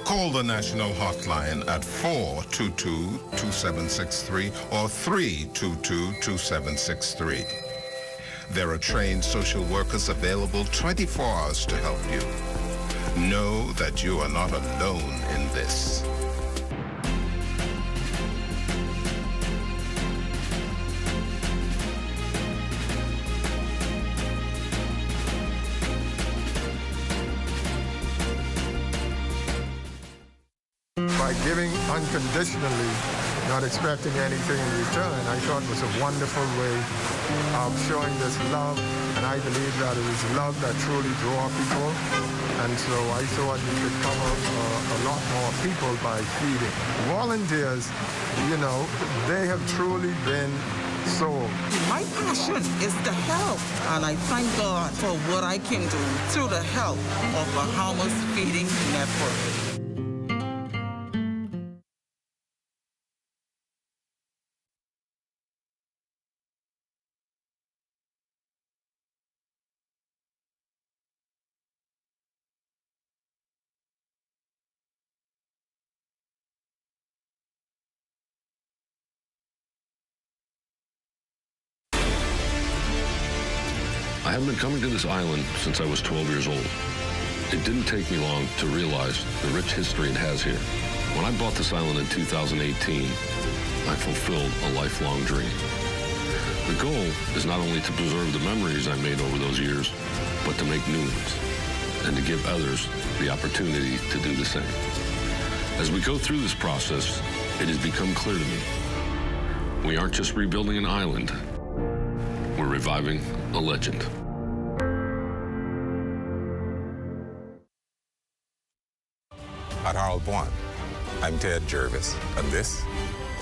Call the national hotline at 422-2763 or 322-2763. There are trained social workers available 24 hours to help you. Know that you are not alone in this. By giving unconditionally, not expecting anything in return, I thought was a wonderful way of showing this love, and I believe that it is love that truly draws people, and so I thought we could cover a lot more people by feeding. Volunteers, they have truly been sold. My passion is to help, and I thank God for what I can do through the help of Bahamas Feeding Network. I have been coming to this island since I was 12 years old. It didn't take me long to realize the rich history it has here. When I bought this island in 2018, I fulfilled a lifelong dream. The goal is not only to preserve the memories I made over those years, but to make new ones and to give others the opportunity to do the same. As we go through this process, it has become clear to me, we aren't just rebuilding an island, we're reviving a legend. At Harold 1, I'm Ted Jervis, and this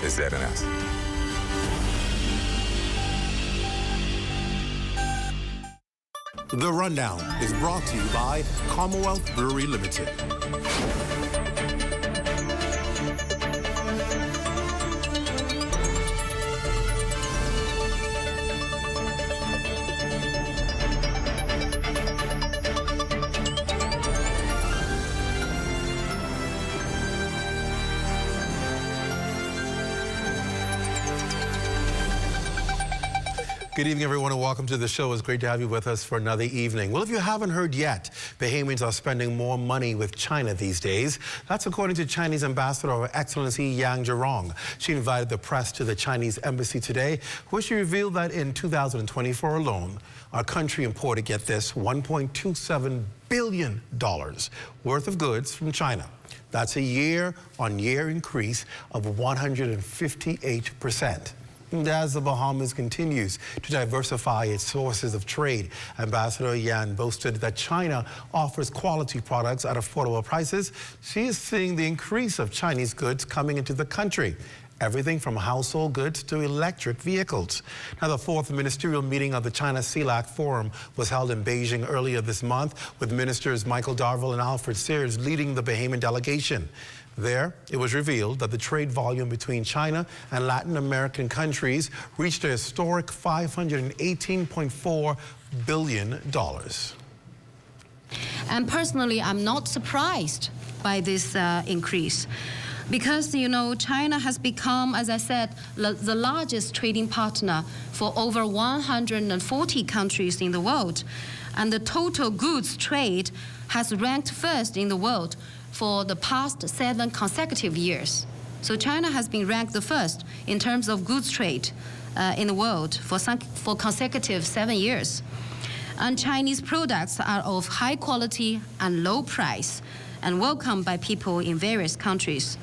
is ZNS. The Rundown is brought to you by Commonwealth Brewery Limited. Good evening, everyone, and welcome to the show. It's great to have you with us for another evening. Well, if you haven't heard yet, Bahamians are spending more money with China these days. That's according to Chinese Ambassador of Excellency Yang Zhirong. She invited the press to the Chinese embassy today, where she revealed that in 2024 alone, our country imported, get this, $1.27 billion worth of goods from China. That's a year-on-year increase of 158%. And as the Bahamas continues to diversify its sources of trade, Ambassador Yan boasted that China offers quality products at affordable prices. She is seeing the increase of Chinese goods coming into the country. Everything from household goods to electric vehicles. Now, the fourth ministerial meeting of the China-CELAC Forum was held in Beijing earlier this month, with ministers Michael Darville and Alfred Sears leading the Bahamian delegation. There, it was revealed that the trade volume between China and Latin American countries reached a historic $518.4 billion. And personally, I'm not surprised by this increase. Because, you know, China has become, as I said, the largest trading partner for over 140 countries in the world. And the total goods trade has ranked first in the world for the past 7 consecutive years. So China has been ranked the first in terms of goods trade in the world for consecutive 7 years. And Chinese products are of high quality and low price, and welcomed by people in various countries.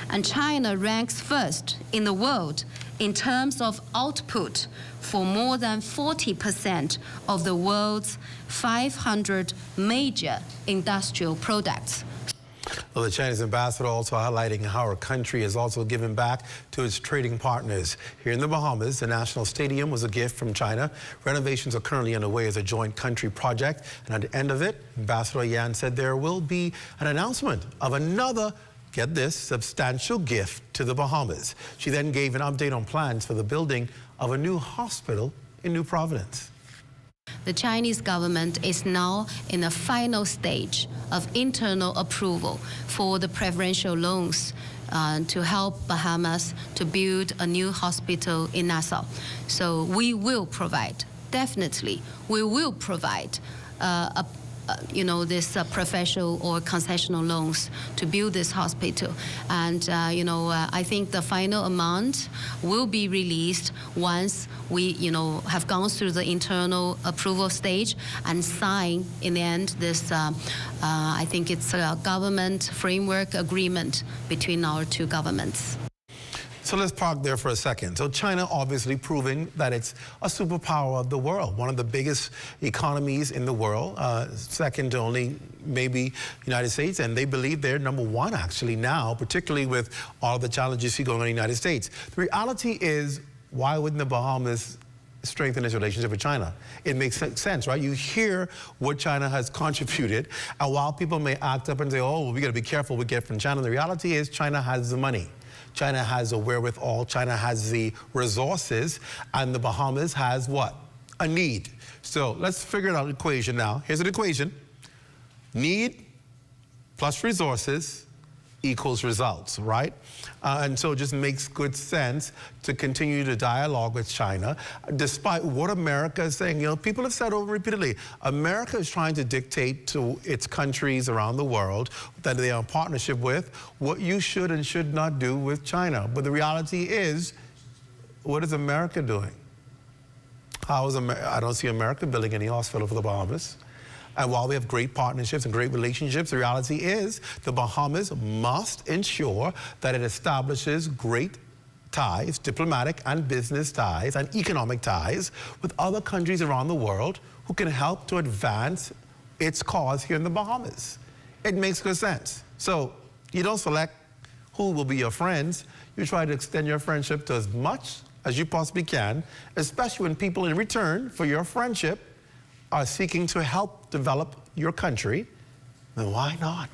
And China ranks first in the world in terms of output for more than 40% of the world's 500 major industrial products. Well, the Chinese ambassador also highlighting how our country has also given back to its trading partners. Here in the Bahamas, the National Stadium was a gift from China. Renovations are currently underway as a joint country project. And at the end of it, Ambassador Yan said there will be an announcement of another, get this, substantial gift to the Bahamas. She then gave an update on plans for the building of a new hospital in New Providence. The Chinese government is now in the final stage of internal approval for the preferential loans to help Bahamas to build a new hospital in Nassau. So we will provide, definitely, we will provide this professional or concessional loans to build this hospital. And, I think the final amount will be released once we, have gone through the internal approval stage and sign, in the end, this, I think it's a government framework agreement between our two governments. So let's park there for a second. So China obviously proving that it's a superpower of the world, one of the biggest economies in the world, second to only maybe United States, and they believe they're #1 actually now, particularly with all the challenges you see going on in the United States. The reality is, why wouldn't the Bahamas strengthen its relationship with China? It makes sense, right? You hear what China has contributed, and while people may act up and say, oh, well, we got to be careful what we get from China, the reality is China has the money. China has the wherewithal, China has the resources, and the Bahamas has what? A need. So let's figure out an equation now. Here's an equation. Need plus resources equals results, right? And so it just makes good sense to continue to dialogue with China, despite what America is saying. People have said over repeatedly, America is trying to dictate to its countries around the world that they are in partnership with what you should and should not do with China. But the reality is, what is America doing? How is I don't see America building any hospital for the Bahamas. And while we have great partnerships and great relationships, the reality is the Bahamas must ensure that it establishes great ties, diplomatic and business ties and economic ties with other countries around the world who can help to advance its cause here in the Bahamas. It makes good sense. So you don't select who will be your friends. You try to extend your friendship to as much as you possibly can, especially when people in return for your friendship are seeking to help develop your country. Then why not?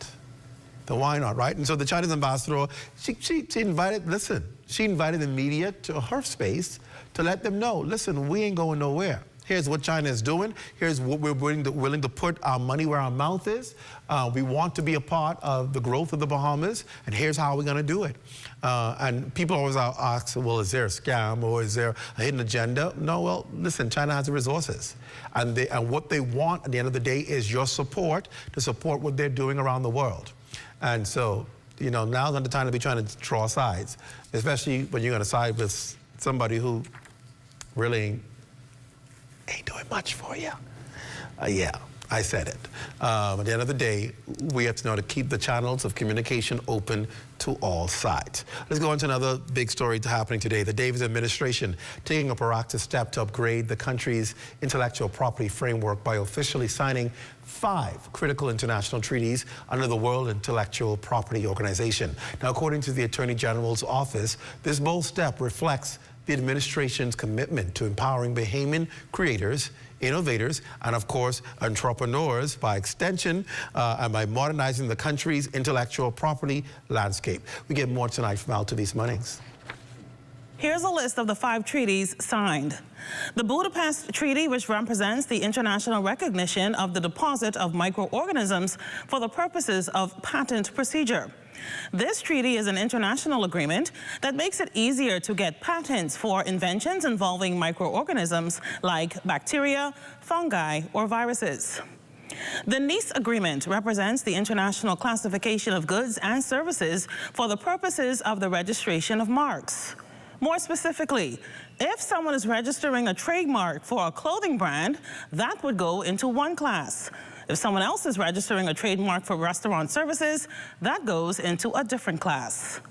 Then why not, right? And so the Chinese ambassador, she invited, listen, she invited the media to her space to let them know, listen, we ain't going nowhere. here's what China is doing. Here's what we're willing to put our money where our mouth is. We want to be a part of the growth of the Bahamas, and here's how we're going to do it. And people always ask, well, is there a scam or is there a hidden agenda? No, well, listen, China has the resources. And what they want at the end of the day is your support to support what they're doing around the world. And so, you know, now's not the time to be trying to draw sides, especially when you're going to side with somebody who really ain't doing much for you. Yeah, I said it. At the end of the day, we have to know to keep the channels of communication open to all sides. Let's go on to another big story happening today. The Davis administration taking a proactive step to upgrade the country's intellectual property framework by officially signing 5 critical international treaties under the World Intellectual Property Organization. Now, according to the Attorney General's office, this bold step reflects the administration's commitment to empowering Bahamian creators, innovators, and of course, entrepreneurs by extension, and by modernizing the country's intellectual property landscape. We get more tonight from Altavis Munnings. Here's a list of the 5 treaties signed. The Budapest Treaty, which represents the international recognition of the deposit of microorganisms for the purposes of patent procedure. This treaty is an international agreement that makes it easier to get patents for inventions involving microorganisms like bacteria, fungi, or viruses. The Nice Agreement represents the international classification of goods and services for the purposes of the registration of marks. More specifically, if someone is registering a trademark for a clothing brand, that would go into one class. If someone else is registering a trademark for restaurant services, that goes into a different class.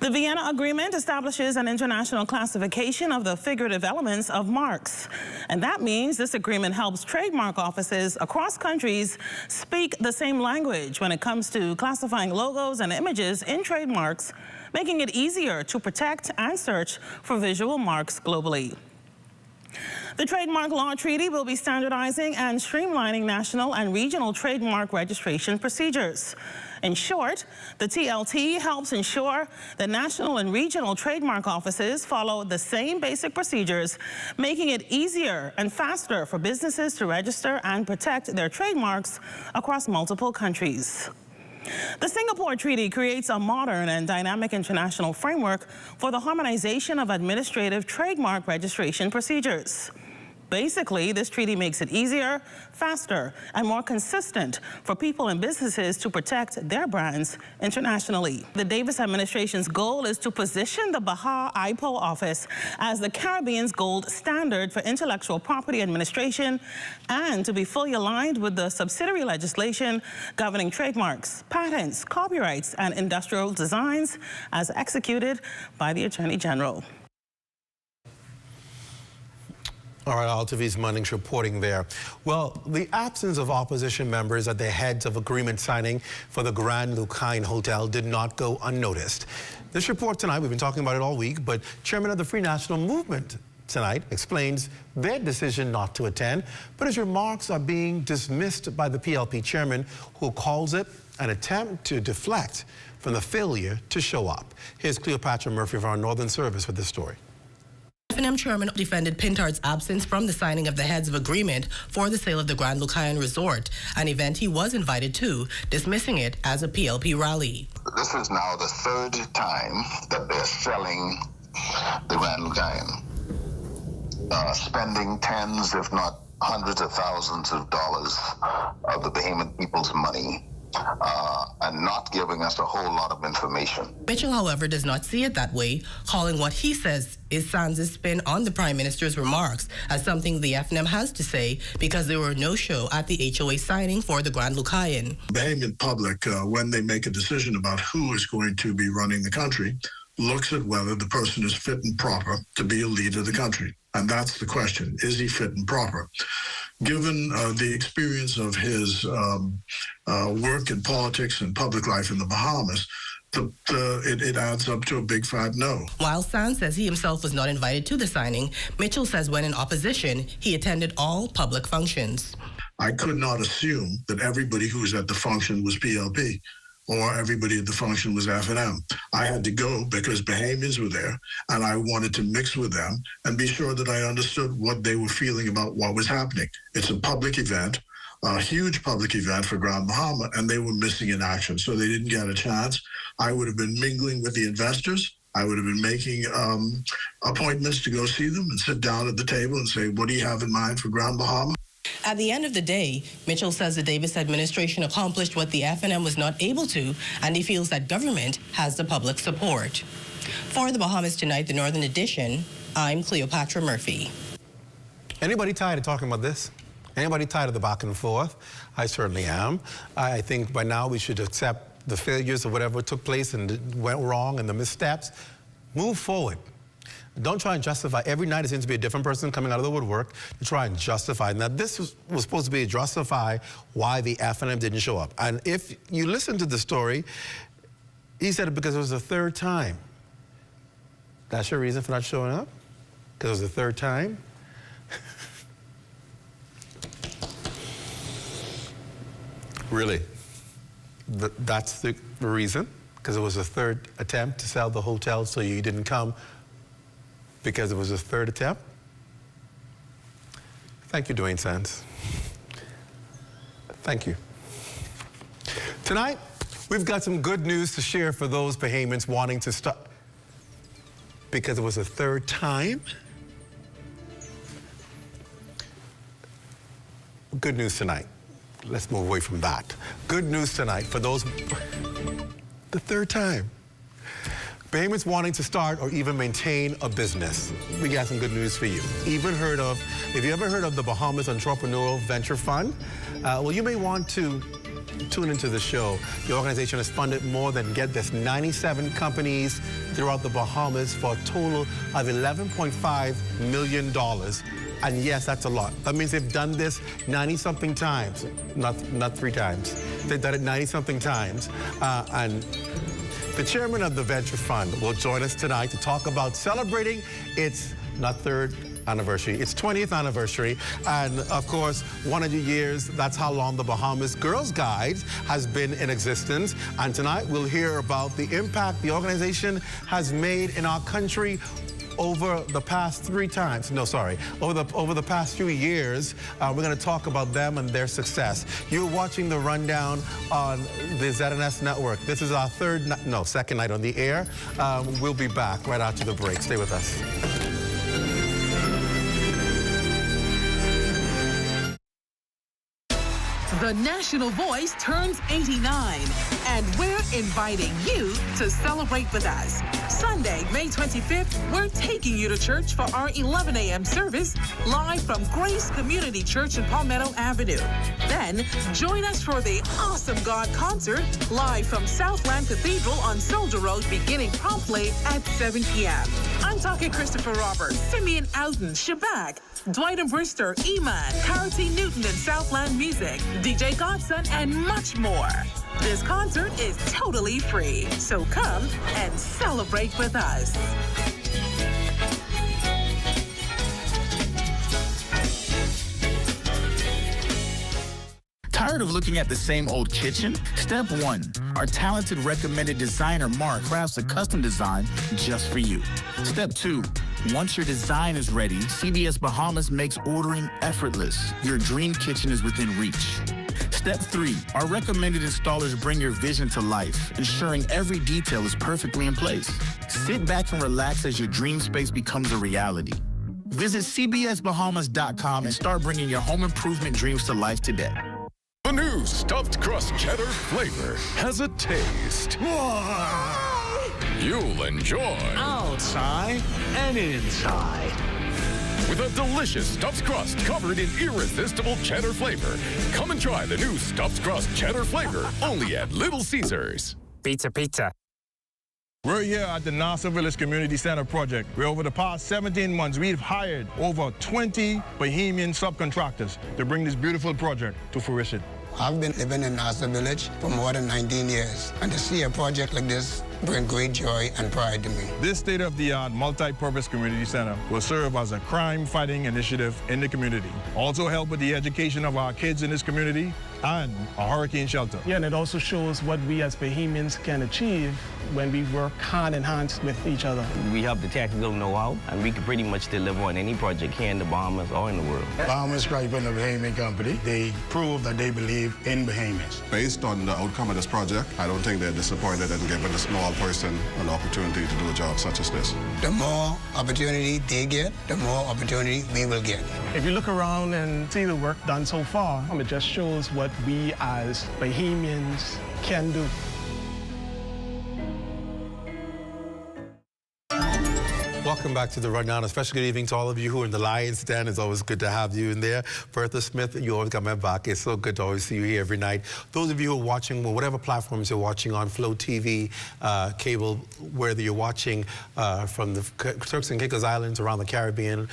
The Vienna Agreement establishes an international classification of the figurative elements of marks. And that means this agreement helps trademark offices across countries speak the same language when it comes to classifying logos and images in trademarks, making it easier to protect and search for visual marks globally. The Trademark Law Treaty will be standardizing and streamlining national and regional trademark registration procedures. In short, the TLT helps ensure that national and regional trademark offices follow the same basic procedures, making it easier and faster for businesses to register and protect their trademarks across multiple countries. The Singapore Treaty creates a modern and dynamic international framework for the harmonization of administrative trademark registration procedures. Basically, this treaty makes it easier, faster, and more consistent for people and businesses to protect their brands internationally. The Davis administration's goal is to position the Baja IPO office as the Caribbean's gold standard for intellectual property administration and to be fully aligned with the subsidiary legislation governing trademarks, patents, copyrights, and industrial designs as executed by the Attorney General. All right, Altavis Munnings reporting there. Well, the absence of opposition members at the heads of agreement signing for the Grand Lucayne Hotel did not go unnoticed. This report tonight, we've been talking about it all week, but Chairman of the Free National Movement tonight explains their decision not to attend, but his remarks are being dismissed by the PLP chairman, who calls it an attempt to deflect from the failure to show up. Here's Cleopatra Murphy of our Northern Service with this story. FNM chairman defended Pintard's absence from the signing of the heads of agreement for the sale of the Grand Lucayne Resort, an event he was invited to, dismissing it as a PLP rally. This is now the 3rd time that they're selling the Grand Lucayne, spending tens, if not hundreds of thousands of dollars of the Bahamian people's money, and not giving us a whole lot of information. Mitchell, however, does not see it that way, calling what he says is Sands' spin on the Prime Minister's remarks as something the FNM has to say because there were no show at the HOA signing for the Grand Lucayne. The Bahamian public, when they make a decision about who is going to be running the country, looks at whether the person is fit and proper to be a leader of the country. And that's the question. Is he fit and proper? Given the experience of his work in politics and public life in the Bahamas, it adds up to a big fat no. While Sands says he himself was not invited to the signing, Mitchell says when in opposition, he attended all public functions. I could not assume that everybody who was at the function was PLP. or everybody at the function was F&M. I had to go because Bahamians were there, and I wanted to mix with them and be sure that I understood what they were feeling about what was happening. It's a public event, a huge public event for Grand Bahama, and they were missing in action, so they didn't get a chance. I would have been mingling with the investors. I would have been making appointments to go see them and sit down at the table and say, what do you have in mind for Grand Bahama? At the end of the day, Mitchell says the Davis administration accomplished what the F&M was not able to, and he feels that government has the public support. For the Bahamas Tonight, the Northern Edition, I'm Cleopatra Murphy. Anybody tired of talking about this? Anybody tired of the back and forth? I certainly am. I think by now we should accept the failures of whatever took place and went wrong and the missteps. Move forward. Don't try and justify. Every night it seems to be a different person coming out of the woodwork to try and justify. Now, this was supposed to be a justify why the F&M didn't show up. And if you listen to the story, he said it because it was the third time. That's your reason for not showing up? Because it was the third time? Really? That's the reason? Because it was a third attempt to sell the hotel, so you didn't come because it was a third attempt? Thank you, Dwayne Sands. Thank you. Tonight, we've got some good news to share for those Bahamians wanting to stop because it was a third time. Good news tonight. Let's move away from that. Good news tonight for those, the third time. Bahamians wanting to start or even maintain a business. We got some good news for you. If you ever heard of the Bahamas Entrepreneurial Venture Fund? Well, you may want to tune into the show. The organization has funded more than, get this, 97 companies throughout the Bahamas for a total of $11.5 million. And yes, that's a lot. That means they've done this 90-something times, not 3 times. They've done it 90-something times. And the chairman of the Venture Fund will join us tonight to talk about celebrating its, not third anniversary, its 20th anniversary. And of course, 100 years, that's how long the Bahamas Girls Guide has been in existence. And tonight we'll hear about the impact the organization has made in our country over the past over the past few years. We're going to talk about them and their success. You're watching The Rundown on the ZNS Network. This is our second night on the air. We'll be back right after the break. Stay with us. The National Voice turns 89, and we're inviting you to celebrate with us. Sunday, May 25th, we're taking you to church for our 11 a.m. service live from Grace Community Church in Palmetto Avenue. Then, join us for the Awesome God concert live from Southland Cathedral on Soldier Road beginning promptly at 7 p.m. I'm talking Christopher Roberts, Simeon Ouden, Shabak, Dwight and Brister, Eman, Carity Newton and Southland Music, DJ Godson, and much more. This concert is totally free, so come and celebrate with us. Tired of looking at the same old kitchen? Step 1. Our talented recommended designer Mark crafts a custom design just for you. Step 2. Once your design is ready, CBS Bahamas makes ordering effortless. Your dream kitchen is within reach. Step 3. Our recommended installers bring your vision to life, ensuring every detail is perfectly in place. Sit back and relax as your dream space becomes a reality. Visit cbsbahamas.com and start bringing your home improvement dreams to life today. The new stuffed crust cheddar flavor has a taste you'll enjoy. Outside and inside. With a delicious stuffed crust covered in irresistible cheddar flavor. Come and try the new stuffed crust cheddar flavor only at Little Caesars. Pizza, pizza. We're here at the Nassau Village Community Center project, where over the past 17 months, we've hired over 20 Bahamian subcontractors to bring this beautiful project to fruition. I've been living in Nassau Village for more than 19 years, and to see a project like this bring great joy and pride to me. This state-of-the-art multi-purpose community center will serve as a crime-fighting initiative in the community. Also help with the education of our kids in this community and a hurricane shelter. Yeah, and it also shows what we as Bahamians can achieve when we work hand in hand with each other. We have the technical know-how, and we can pretty much deliver on any project here in the Bahamas or in the world. Bahamas Stripe and the Bahamian Company, they prove that they believe in Bahamians. Based on the outcome of this project, I don't think they're disappointed in giving a small person an opportunity to do a job such as this. The more opportunity they get, the more opportunity we will get. If you look around and see the work done so far, it just shows what we as Bahamians can do. Welcome back to the Rundown. A special good evening to all of you who are in the Lion's Den. It's always good to have you in there. Bertha Smith, you always got my back. It's so good to always see you here every night. Those of you who are watching, well, whatever platforms you're watching on, Flow TV, cable, whether you're watching from the Turks and Caicos Islands, around the Caribbean,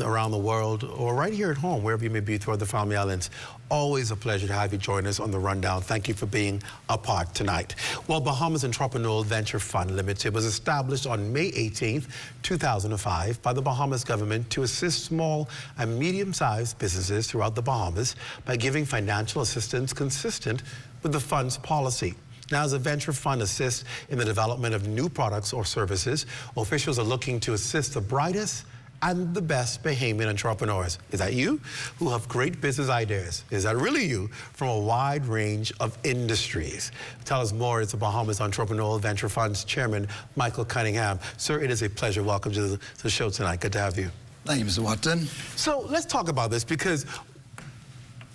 around the world, or right here at home, wherever you may be throughout the Family Islands. Always a pleasure to have you join us on the Rundown. Thank you for being a part tonight. Well, Bahamas Entrepreneurial Venture Fund Limited was established on May 18th, 2005 by the Bahamas government to assist small and medium-sized businesses throughout the Bahamas by giving financial assistance consistent with the fund's policy. Now, as a venture fund assists in the development of new products or services, officials are looking to assist the brightest and the best Bahamian entrepreneurs. Is that you? Who have great business ideas? Is that really you? From a wide range of industries. Tell us more. It's the Bahamas Entrepreneurial Venture Fund's chairman, Michael Cunningham. Sir, it is a pleasure. Welcome to the show tonight. Good to have you. Thank you, Mr. Watson. So let's talk about this, because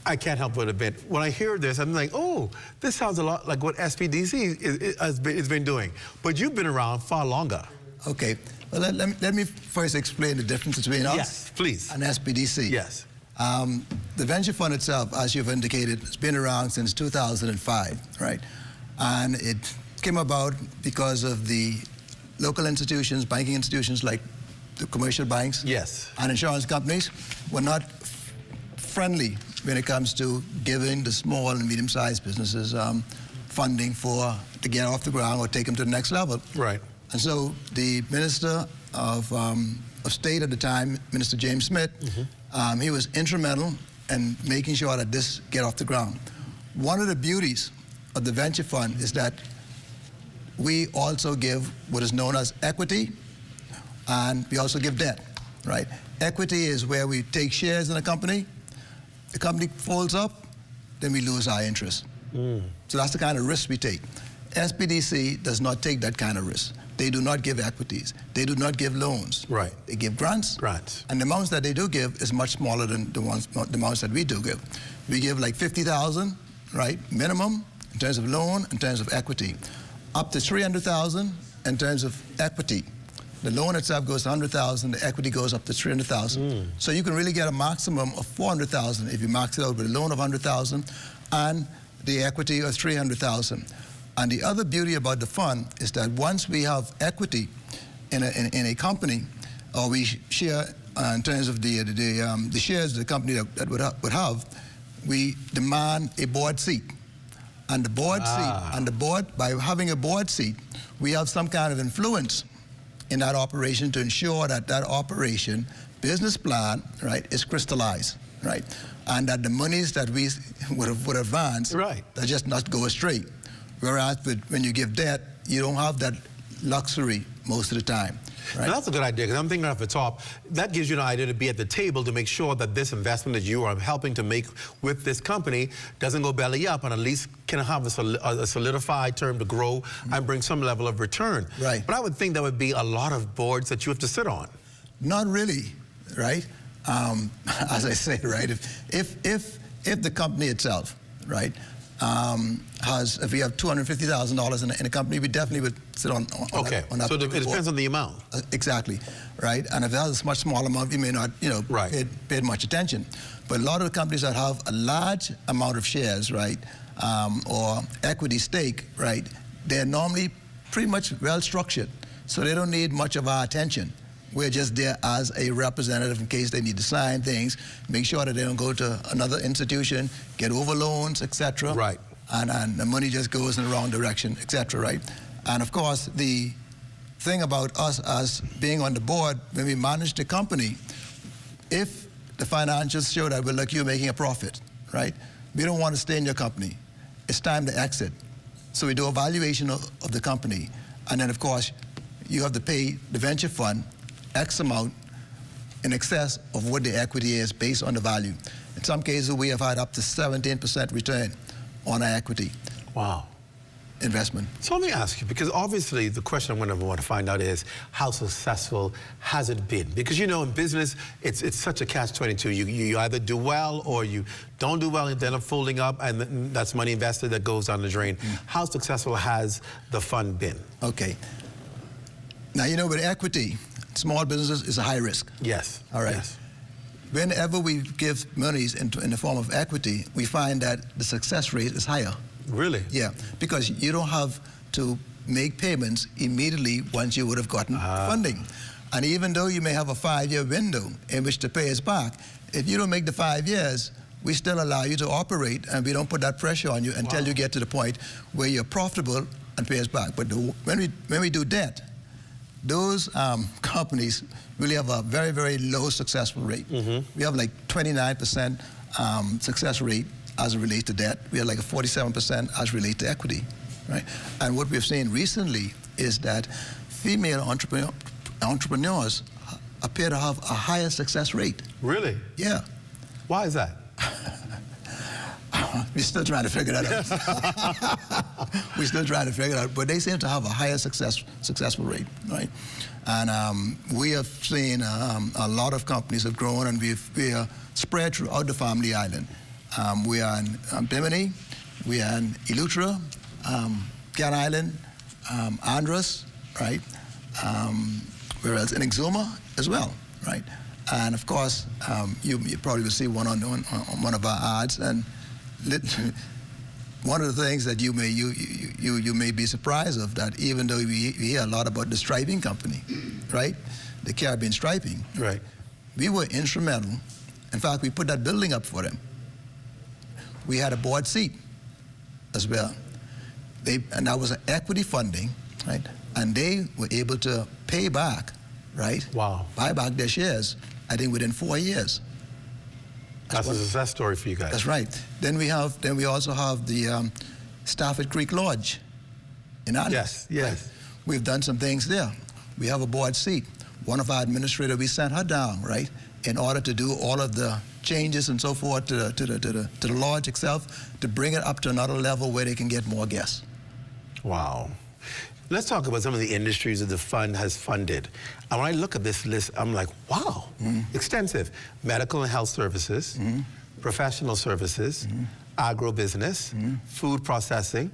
I can't help but admit, when I hear this, I'm like, oh, this sounds a lot like what SPDC has been doing. But you've been around far longer. Okay. Well, let me first explain the difference between us, yes, please, and SPDC. Yes. The venture fund itself, as you've indicated, has been around since 2005, right? And it came about because of the local institutions, banking institutions like the commercial banks, yes, and insurance companies were not friendly when it comes to giving the small and medium-sized businesses funding to get off the ground or take them to the next level. Right. And so the Minister of State at the time, Minister James Smith, he was instrumental in making sure that this get off the ground. One of the beauties of the venture fund is that we also give what is known as equity, and we also give debt, right? Equity is where we take shares in a company, the company folds up, then we lose our interest. So that's the kind of risk we take. SPDC does not take that kind of risk. They do not give equities. They do not give loans. Right. They give grants. Grants. And the amounts that they do give is much smaller than the amounts that we do give. We give like $50,000, right, minimum in terms of loan, in terms of equity, up to $300,000 in terms of equity. The loan itself goes to $100,000. The equity goes up to $300,000. So you can really get a maximum of $400,000 if you max it out with a loan of $100,000 and the equity of $300,000. And the other beauty about the fund is that once we have equity in a company, or we share in terms of the shares the company that would have, we demand a board seat. And the board seat, and the board, by having a board seat, we have some kind of influence in that operation to ensure that that operation business plan, right, is crystallized, right? And that the monies that we would advance, right, that just not go astray. Whereas when you give debt, you don't have that luxury most of the time. Right? Now that's a good idea, because I'm thinking off the top, that gives you an idea to be at the table to make sure that this investment that you are helping to make with this company doesn't go belly up, and at least can have a solidified term to grow and bring some level of return. Right. But I would think there would be a lot of boards that you have to sit on. Not really, right? As I say, right, if the company itself, right, if we have $250,000 in a company, we definitely would sit on okay. that So it depends on the amount. Exactly, right? And if that is a much smaller amount, we may not, pay much attention. But a lot of the companies that have a large amount of shares, right, or equity stake, right, they're normally pretty much well structured, so they don't need much of our attention. We're just there as a representative in case they need to sign things, make sure that they don't go to another institution, get over loans, etc. Right. And the money just goes in the wrong direction, etc. Right. And of course, the thing about us as being on the board, when we manage the company, if the financials show that, well, look, you're making a profit, right? We don't want to stay in your company. It's time to exit. So we do a valuation of the company. And then, of course, you have to pay the venture fund X amount in excess of what the equity is based on the value. In some cases, we have had up to 17% return on our equity. Wow. Investment. So let me ask you, because obviously the question I'm going to want to find out is, how successful has it been? Because, you know, in business, it's such a catch-22. You either do well or you don't do well, and then up folding up, and that's money invested that goes down the drain. How successful has the fund been? Okay. Now, you know, with equity, small businesses is a high risk. Yes. All right. Yes. Whenever we give monies in the form of equity, we find that the success rate is higher. Really? Yeah, because you don't have to make payments immediately once you would have gotten funding. And even though you may have a 5-year window in which to pay us back, if you don't make the 5 years, we still allow you to operate, and we don't put that pressure on you until you get to the point where you're profitable and pay us back. But when we do debt, those companies really have a very, very low successful rate. We have like 29% success rate as it relates to debt. We have like a 47% as it relates to equity, right? And what we've seen recently is that female entrepreneurs appear to have a higher success rate. Really? Yeah. Why is that? We're still trying to figure that out. We're still trying to figure it out, but they seem to have a higher successful rate, right? And we have seen a lot of companies have grown, and we are spread throughout the family island. We are in Bimini, we are in Eleuthera, Cat Island, Andros, right? Where else? In Exuma as well, right? And of course, you probably will see one on one of our ads, and one of the things that you may be surprised of, that even though we hear a lot about the striping company, right? The Caribbean striping. Right. We were instrumental. In fact, we put that building up for them. We had a board seat as well. And that was an equity funding, right? And they were able to pay back, right? Wow. Buy back their shares, I think within 4 years. That's a success story for you guys. That's right. Then we also have the Stafford Creek Lodge in Andros. Yes, yes. Right? We've done some things there. We have a board seat. One of our administrators, we sent her down, right, in order to do all of the changes and so forth to the lodge itself, to bring it up to another level where they can get more guests. Wow. Let's talk about some of the industries that the fund has funded. And when I look at this list, I'm like, wow, extensive. Medical and health services, professional services, agribusiness, food processing,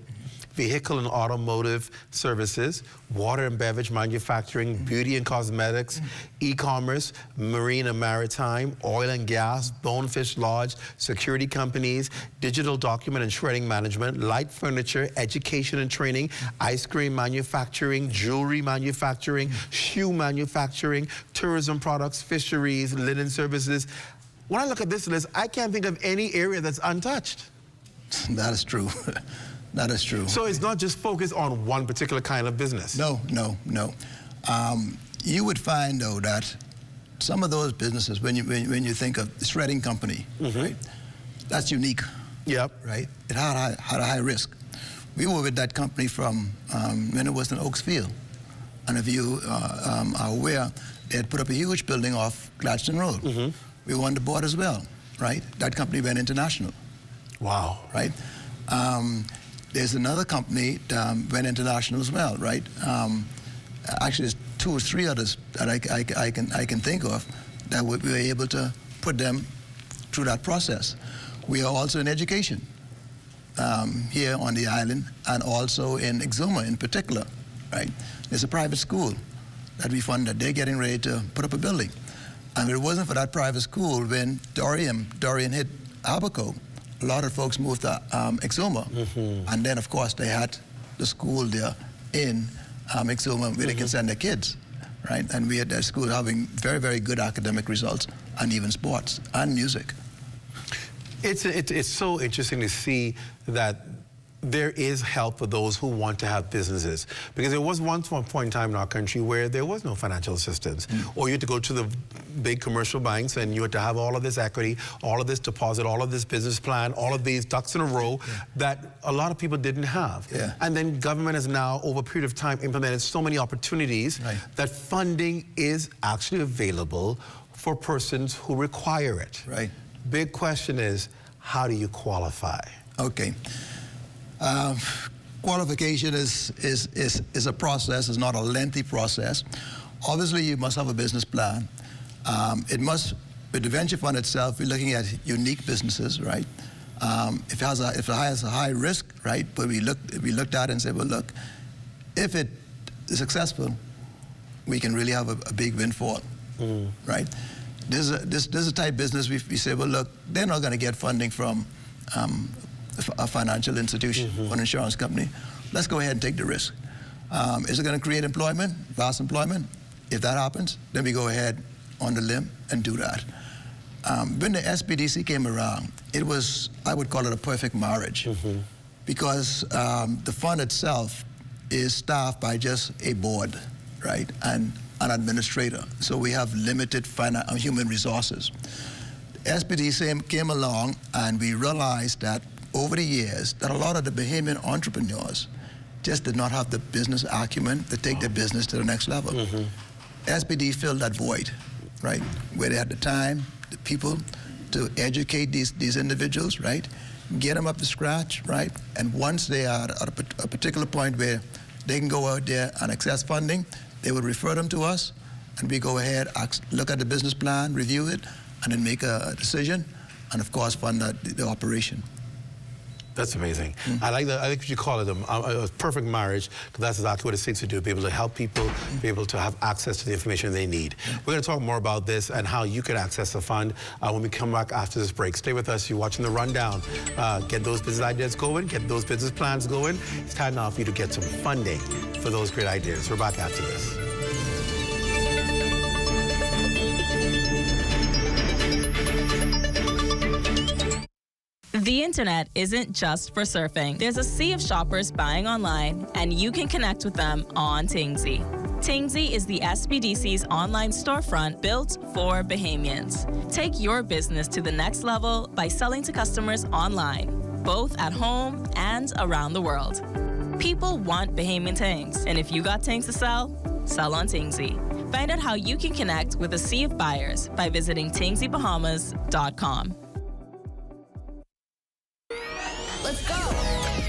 vehicle and automotive services, water and beverage manufacturing, beauty and cosmetics, e-commerce, marine and maritime, oil and gas, bonefish lodge, security companies, digital document and shredding management, light furniture, education and training, ice cream manufacturing, jewelry manufacturing, shoe manufacturing, tourism products, fisheries, linen services. When I look at this list, I can't think of any area that's untouched. That is true. That is true. So it's not just focused on one particular kind of business? No. You would find, though, that some of those businesses, when you think of the shredding company, right, that's unique. Yep. Right? It had a high risk. We were with that company from when it was in Oaks Field. And if you are aware, they had put up a huge building off Gladstone Road. We were on the board as well, right? That company went international. Wow. Right? There's another company that went international as well, right? Actually, there's 2 or 3 others that I can think of that we were able to put them through that process. We are also in education here on the island, and also in Exuma in particular, right? There's a private school that we funded. They're getting ready to put up a building. And if it wasn't for that private school, when Dorian hit Abaco, a lot of folks moved to Exuma, and then of course they had the school there in Exuma where they can send their kids, right? And we had that school having very, very good academic results, and even sports and music. It's so interesting to see that there is help for those who want to have businesses. Because there was one point in time in our country where there was no financial assistance. Or you had to go to the big commercial banks and you had to have all of this equity, all of this deposit, all of this business plan, all of these ducks in a row that a lot of people didn't have. And then government has now, over a period of time, implemented so many opportunities that funding is actually available for persons who require it. Big question is, how do you qualify? Okay. Qualification is a process, it's not a lengthy process. Obviously, you must have a business plan. With the venture fund itself, we're looking at unique businesses, right? If it has a high risk, right? But we looked at it and said, well, look, if it is successful, we can really have a big windfall, right? This is a type of business we say, well, look, they're not going to get funding from a financial institution or an insurance company. Let's go ahead and take the risk. Is it going to create employment, vast employment? If that happens, then we go ahead on the limb and do that. When the SBDC came around, it was, I would call it a perfect marriage, because the fund itself is staffed by just a board, right, and an administrator. So we have limited human resources. SBDC came along, and we realized that over the years that a lot of the Bahamian entrepreneurs just did not have the business acumen to take their business to the next level. SBD filled that void, right? Where they had the time, the people to educate these individuals, right? Get them up to scratch, right? And once they are at a particular point where they can go out there and access funding, they would refer them to us, and we go ahead, look at the business plan, review it, and then make a decision, and of course fund the operation. That's amazing. I like what you call it a perfect marriage, because that's exactly what it seeks to do, be able to help people, be able to have access to the information they need. We're going to talk more about this and how you can access the fund when we come back after this break. Stay with us. You're watching The Rundown. Get those business ideas going, get those business plans going. It's time now for you to get some funding for those great ideas. We're back after this. The internet isn't just for surfing. There's a sea of shoppers buying online, and you can connect with them on Tingsy. Tingsy is the SBDC's online storefront built for Bahamians. Take your business to the next level by selling to customers online, both at home and around the world. People want Bahamian things, and if you got things to sell, sell on Tingsy. Find out how you can connect with a sea of buyers by visiting TingsyBahamas.com. Let's go.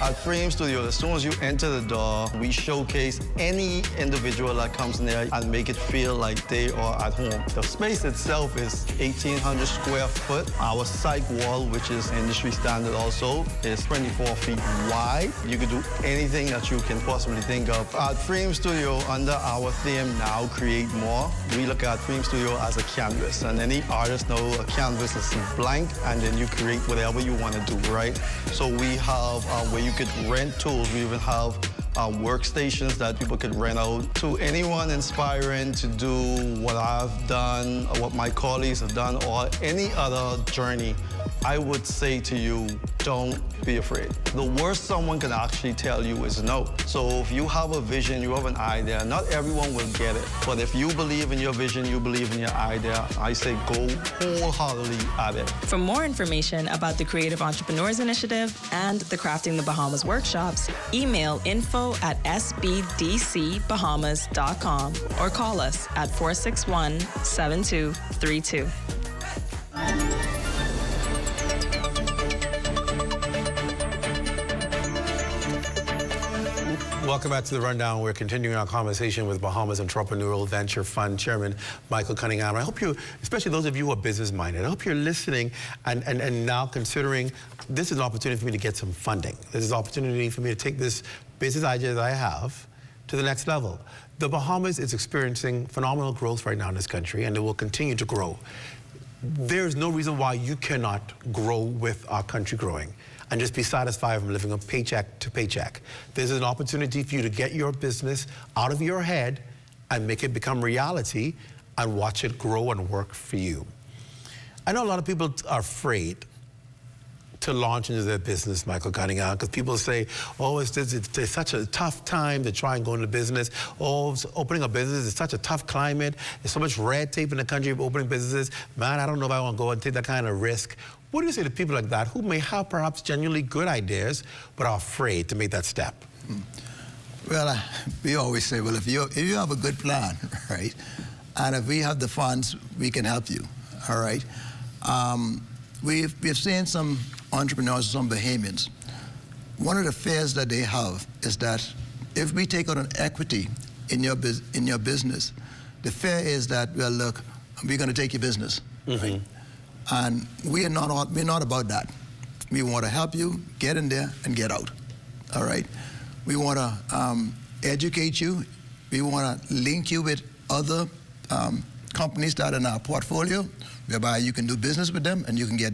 At Frame Studio, as soon as you enter the door, we showcase any individual that comes in there and make it feel like they are at home. The space itself is 1,800 square foot. Our site wall, which is industry standard also, is 24 feet wide. You could do anything that you can possibly think of. At Frame Studio, under our theme, Now Create More, we look at Frame Studio as a canvas, and any artist know a canvas is blank, and then you create whatever you want to do, right? So we have where you could rent tools. We even have workstations that people could rent out to anyone inspiring to do what I've done, or what my colleagues have done, or any other journey. I would say to you, don't be afraid. The worst someone can actually tell you is no. So if you have a vision, you have an idea, not everyone will get it. But if you believe in your vision, you believe in your idea, I say go wholeheartedly at it. For more information about the Creative Entrepreneurs Initiative and the Crafting the Bahamas workshops, email info@sbdcbahamas.com or call us at 461-7232. Welcome back to The Rundown. We're continuing our conversation with Bahamas Entrepreneurial Venture Fund Chairman Michael Cunningham. I hope you, especially those of you who are business-minded, I hope you're listening and now considering this is an opportunity for me to get some funding. This is an opportunity for me to take this business idea that I have to the next level. The Bahamas is experiencing phenomenal growth right now in this country, and it will continue to grow. There's no reason why you cannot grow with our country growing and just be satisfied from living on paycheck to paycheck. This is an opportunity for you to get your business out of your head and make it become reality and watch it grow and work for you. I know a lot of people are afraid to launch into their business, Michael Cunningham? Because people say, oh, it's such a tough time to try and go into business. Oh, opening a business is such a tough climate. There's so much red tape in the country of opening businesses. Man, I don't know if I want to go and take that kind of risk. What do you say to people like that who may have perhaps genuinely good ideas but are afraid to make that step? Well, we always say, well, if you have a good plan, right, and if we have the funds, we can help you, all right? We've seen some entrepreneurs, some Bahamians. One of the fears that they have is that if we take out an equity in your business, the fear is that, well, look, we're going to take your business, right? And we're not about that. We want to help you get in there and get out, all right? We want to educate you. We want to link you with other companies that are in our portfolio, whereby you can do business with them and you can get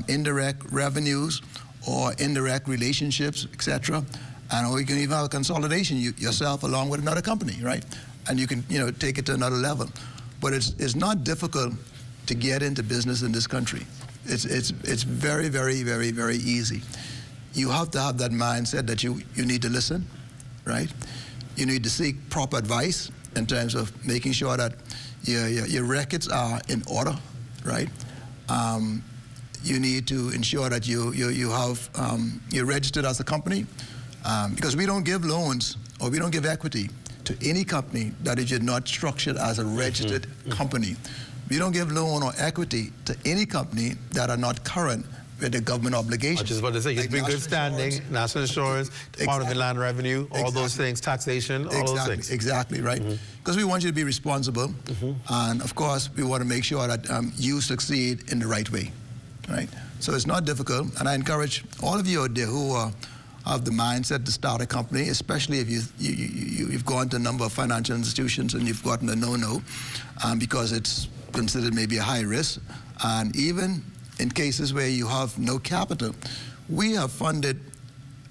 indirect revenues or indirect relationships, etc. And or you can even have a consolidation yourself along with another company, right? And you can, take it to another level. But it's not difficult to get into business in this country. It's very, very, very, very easy. You have to have that mindset that you need to listen, right? You need to seek proper advice in terms of making sure that your records are in order, right? You need to ensure that you're registered as a company, because we don't give loans or we don't give equity to any company that is not structured as a registered company. We don't give loan or equity to any company that are not current with the government obligations. I was just about to say, you've been good standing, national insurance, Department of Inland Revenue, all those things, taxation, all those things. Exactly, right? Because we want you to be responsible, and of course, we want to make sure that you succeed in the right way, right? So it's not difficult, and I encourage all of you out there who have the mindset to start a company, especially if you've gone to a number of financial institutions and you've gotten a no-no, because it's considered maybe a high risk, and even in cases where you have no capital. We have funded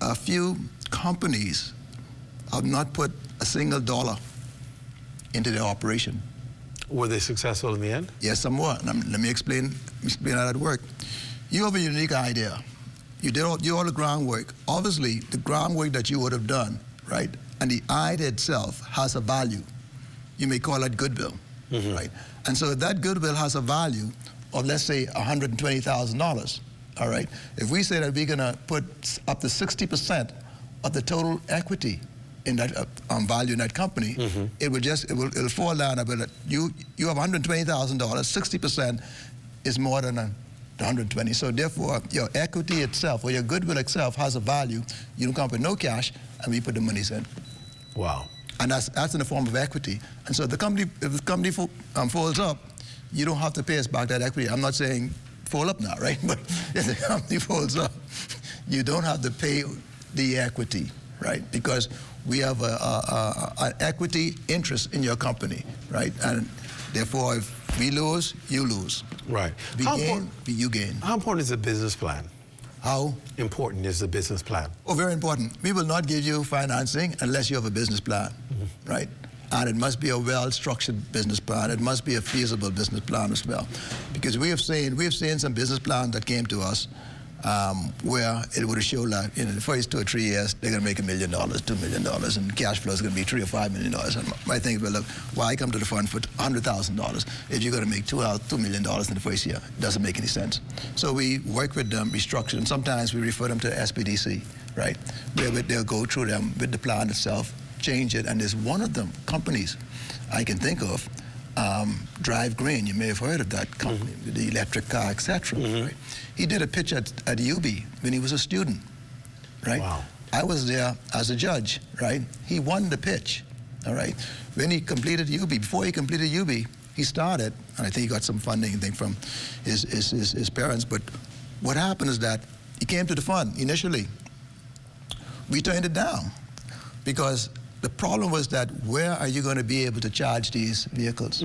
a few companies have not put a single dollar into their operation. Were they successful in the end? Yes, some were. Let me explain how that worked. You have a unique idea. You did all the groundwork. Obviously, the groundwork that you would have done, right, and the idea itself has a value. You may call it goodwill, right? And so that goodwill has a value of, let's say, $120,000, all right? If we say that we're going to put up to 60% of the total equity in that value in that company, it'll fall down a bit. You have $120,000, 60% is more than 120. So therefore, your equity itself or your goodwill itself has a value. You don't come with no cash, and we put the monies in. Wow. And that's in the form of equity. And so if the company folds up, you don't have to pay us back that equity. I'm not saying fold up now, right? But if the company folds up, you don't have to pay the equity, right? Because we have an equity interest in your company, right? And therefore, if we lose, you lose. Right. We gain, you gain. How important is the business plan? How important is the business plan? Oh, very important. We will not give you financing unless you have a business plan, right? And it must be a well-structured business plan. It must be a feasible business plan as well. Because we have seen some business plans that came to us where it would have showed like, in the first 2 or 3 years, they're going to make $1 million, $2 million, and cash flow is going to be $3 or $5 million. And my thing is, well, look, why come to the fund for $100,000 if you're going to make $2 million in the first year? It doesn't make any sense. So we work with them, we structure, and sometimes we refer them to SBDC, right? Where they'll go through them with the plan itself, change it, and there's one of them, companies I can think of, Drive Green, you may have heard of that company, the electric car, etc. Right? He did a pitch at UB when he was a student, right? Wow. I was there as a judge, right? He won the pitch, all right? When he completed UB, before he completed UB, he started, and I think he got some funding, I think, from his parents, but what happened is that he came to the fund initially. We turned it down because the problem was that where are you going to be able to charge these vehicles?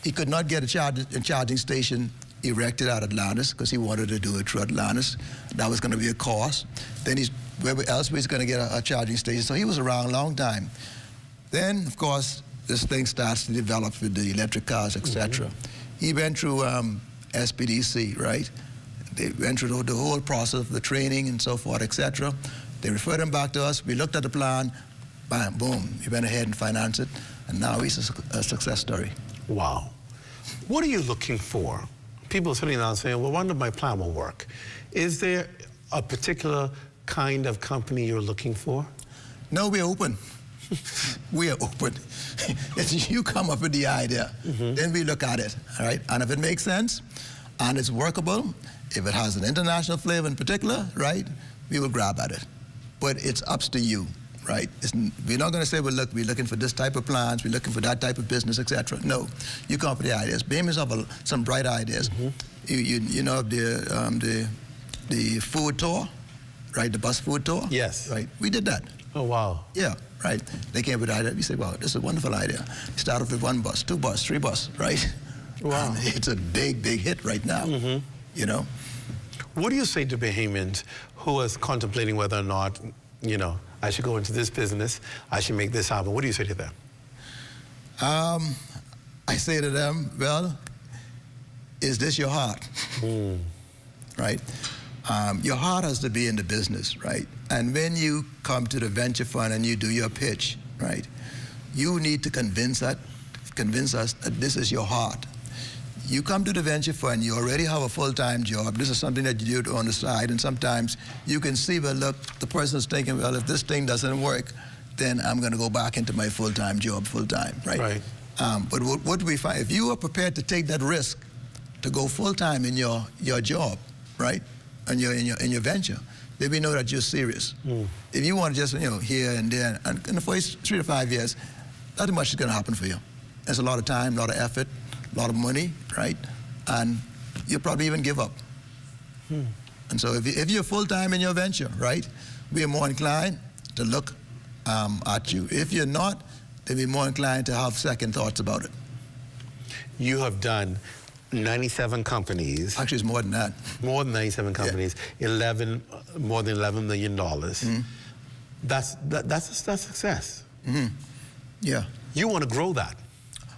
He could not get a charging station erected at Atlantis because he wanted to do it through Atlantis. That was going to be a cost. Then where else was he going to get a charging station? So he was around a long time. Then, of course, this thing starts to develop with the electric cars, etc. He went through SPDC, right? They went through the whole process of the training and so forth, etc. They referred them back to us. We looked at the plan. Bam, boom. We went ahead and financed it. And now it's a success story. Wow. What are you looking for? People are sitting down saying, well, I wonder if my plan will work. Is there a particular kind of company you're looking for? No, we're open. We are open. If you come up with the idea, then we look at it, all right? And if it makes sense and it's workable, if it has an international flavor in particular, right, we will grab at it. But it's up to you, right? We're not going to say, well, look, we're looking for this type of plans, we're looking for that type of business, etc. No, you come up with the ideas. Bahamians have some bright ideas. You know the food tour, right? The bus food tour? Yes. Right. We did that. Oh, wow. Yeah, right. They came with the idea. We said, wow, this is a wonderful idea. Start off with 1 bus, 2 bus, 3 bus, right? Wow. And it's a big, big hit right now, you know? What do you say to Bahamians who are contemplating whether or not, you know, I should go into this business, I should make this happen? What do you say to them? I say to them, well, is this your heart? Right? Your heart has to be in the business, right? And when you come to the venture fund and you do your pitch, right, you need to convince us that this is your heart. You come to the venture fund, you already have a full-time job. This is something that you do on the side, and sometimes you can see, well, look, the person's thinking, well, if this thing doesn't work, then I'm going to go back into my full-time job full-time, right? Right. But what do we find? If you are prepared to take that risk to go full-time in your job, right, and in your venture, then we know that you're serious. If you want to just, you know, here and there, and in the first 3 to 5 years, nothing much is going to happen for you. There's a lot of time, a lot of effort, a lot of money, right? And you'll probably even give up. And so if you're full-time in your venture, right, we are more inclined to look at you. If you're not, then we're more inclined to have second thoughts about it. You have done 97 companies. Actually, it's more than that. More than 97 companies, more than $11 million. That's a success. Yeah. You want to grow that?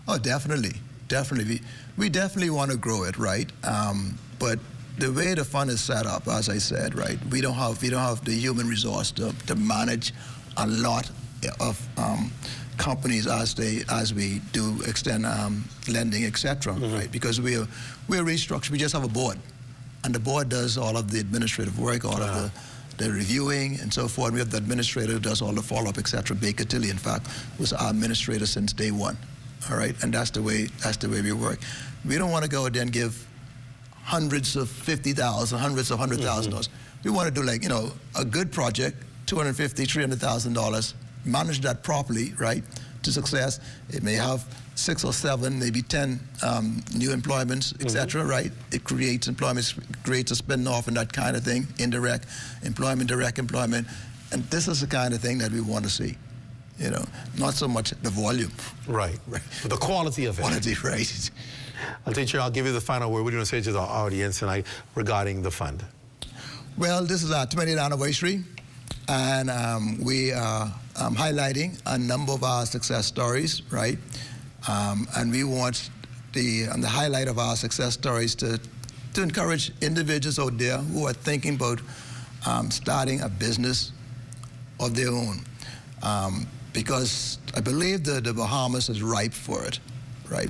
Oh, definitely, definitely. We definitely want to grow it, right? But the way the fund is set up, as I said, right, we don't have the human resource to manage a lot of companies as we do extend lending, etc. Right? Because we're restructured. We just have a board, and the board does all of the administrative work, all of the reviewing and so forth. We have the administrator who does all the follow-up, etc. Baker Tilly, in fact, was our administrator since day one. All right, and that's the way we work. We don't want to go there and give hundreds of $50,000, hundreds of $100,000. We want to do, like, you know, a good project, $250,000, $300,000. Manage that properly, right, to success. It may have 6 or 7, maybe 10 new employments, etc. Right? It creates employment, creates a spin-off and that kind of thing. Indirect employment, direct employment, and this is the kind of thing that we want to see. You know, not so much the volume. Right. The quality of it. Quality, right. Teacher, I'll give you the final word. What do you want to say to the audience tonight regarding the fund? Well, this is our 20th anniversary, and we are highlighting a number of our success stories, right? And we want the highlight of our success stories to encourage individuals out there who are thinking about starting a business of their own. Because I believe the Bahamas is ripe for it, right?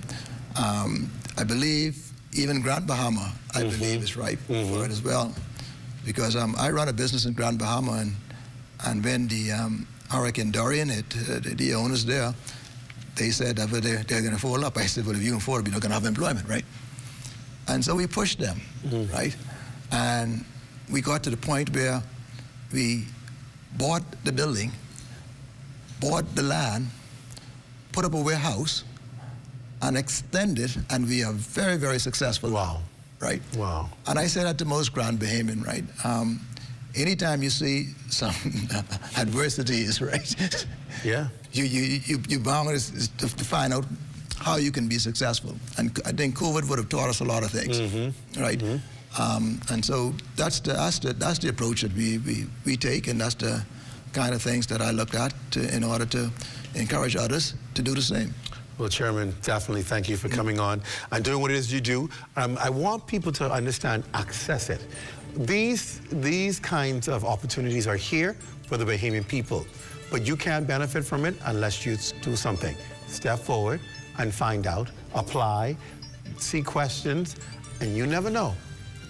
I believe even Grand Bahama, I believe, is ripe for it as well. Because I run a business in Grand Bahama, and when the Hurricane Dorian hit, the owners there, they said that they're going to fall up. I said, well, if you can fall up, you're not going to have employment, right? And so we pushed them, right? And we got to the point where we bought the building, bought the land, put up a warehouse, and extended, and we are very, very successful. Wow. Right? Wow. And I say that to most Grand Bahamian, right? Anytime you see some adversities, right? Yeah. You bound to find out how you can be successful. And I think COVID would have taught us a lot of things, right? And so that's the approach that we take, and that's the kind of things that I look at in order to encourage others to do the same. Well, Chairman, definitely thank you for coming on and doing what it is you do. I want people to understand, access it. These kinds of opportunities are here for the Bahamian people, but you can't benefit from it unless you do something. Step forward and find out, apply, see questions, and you never know.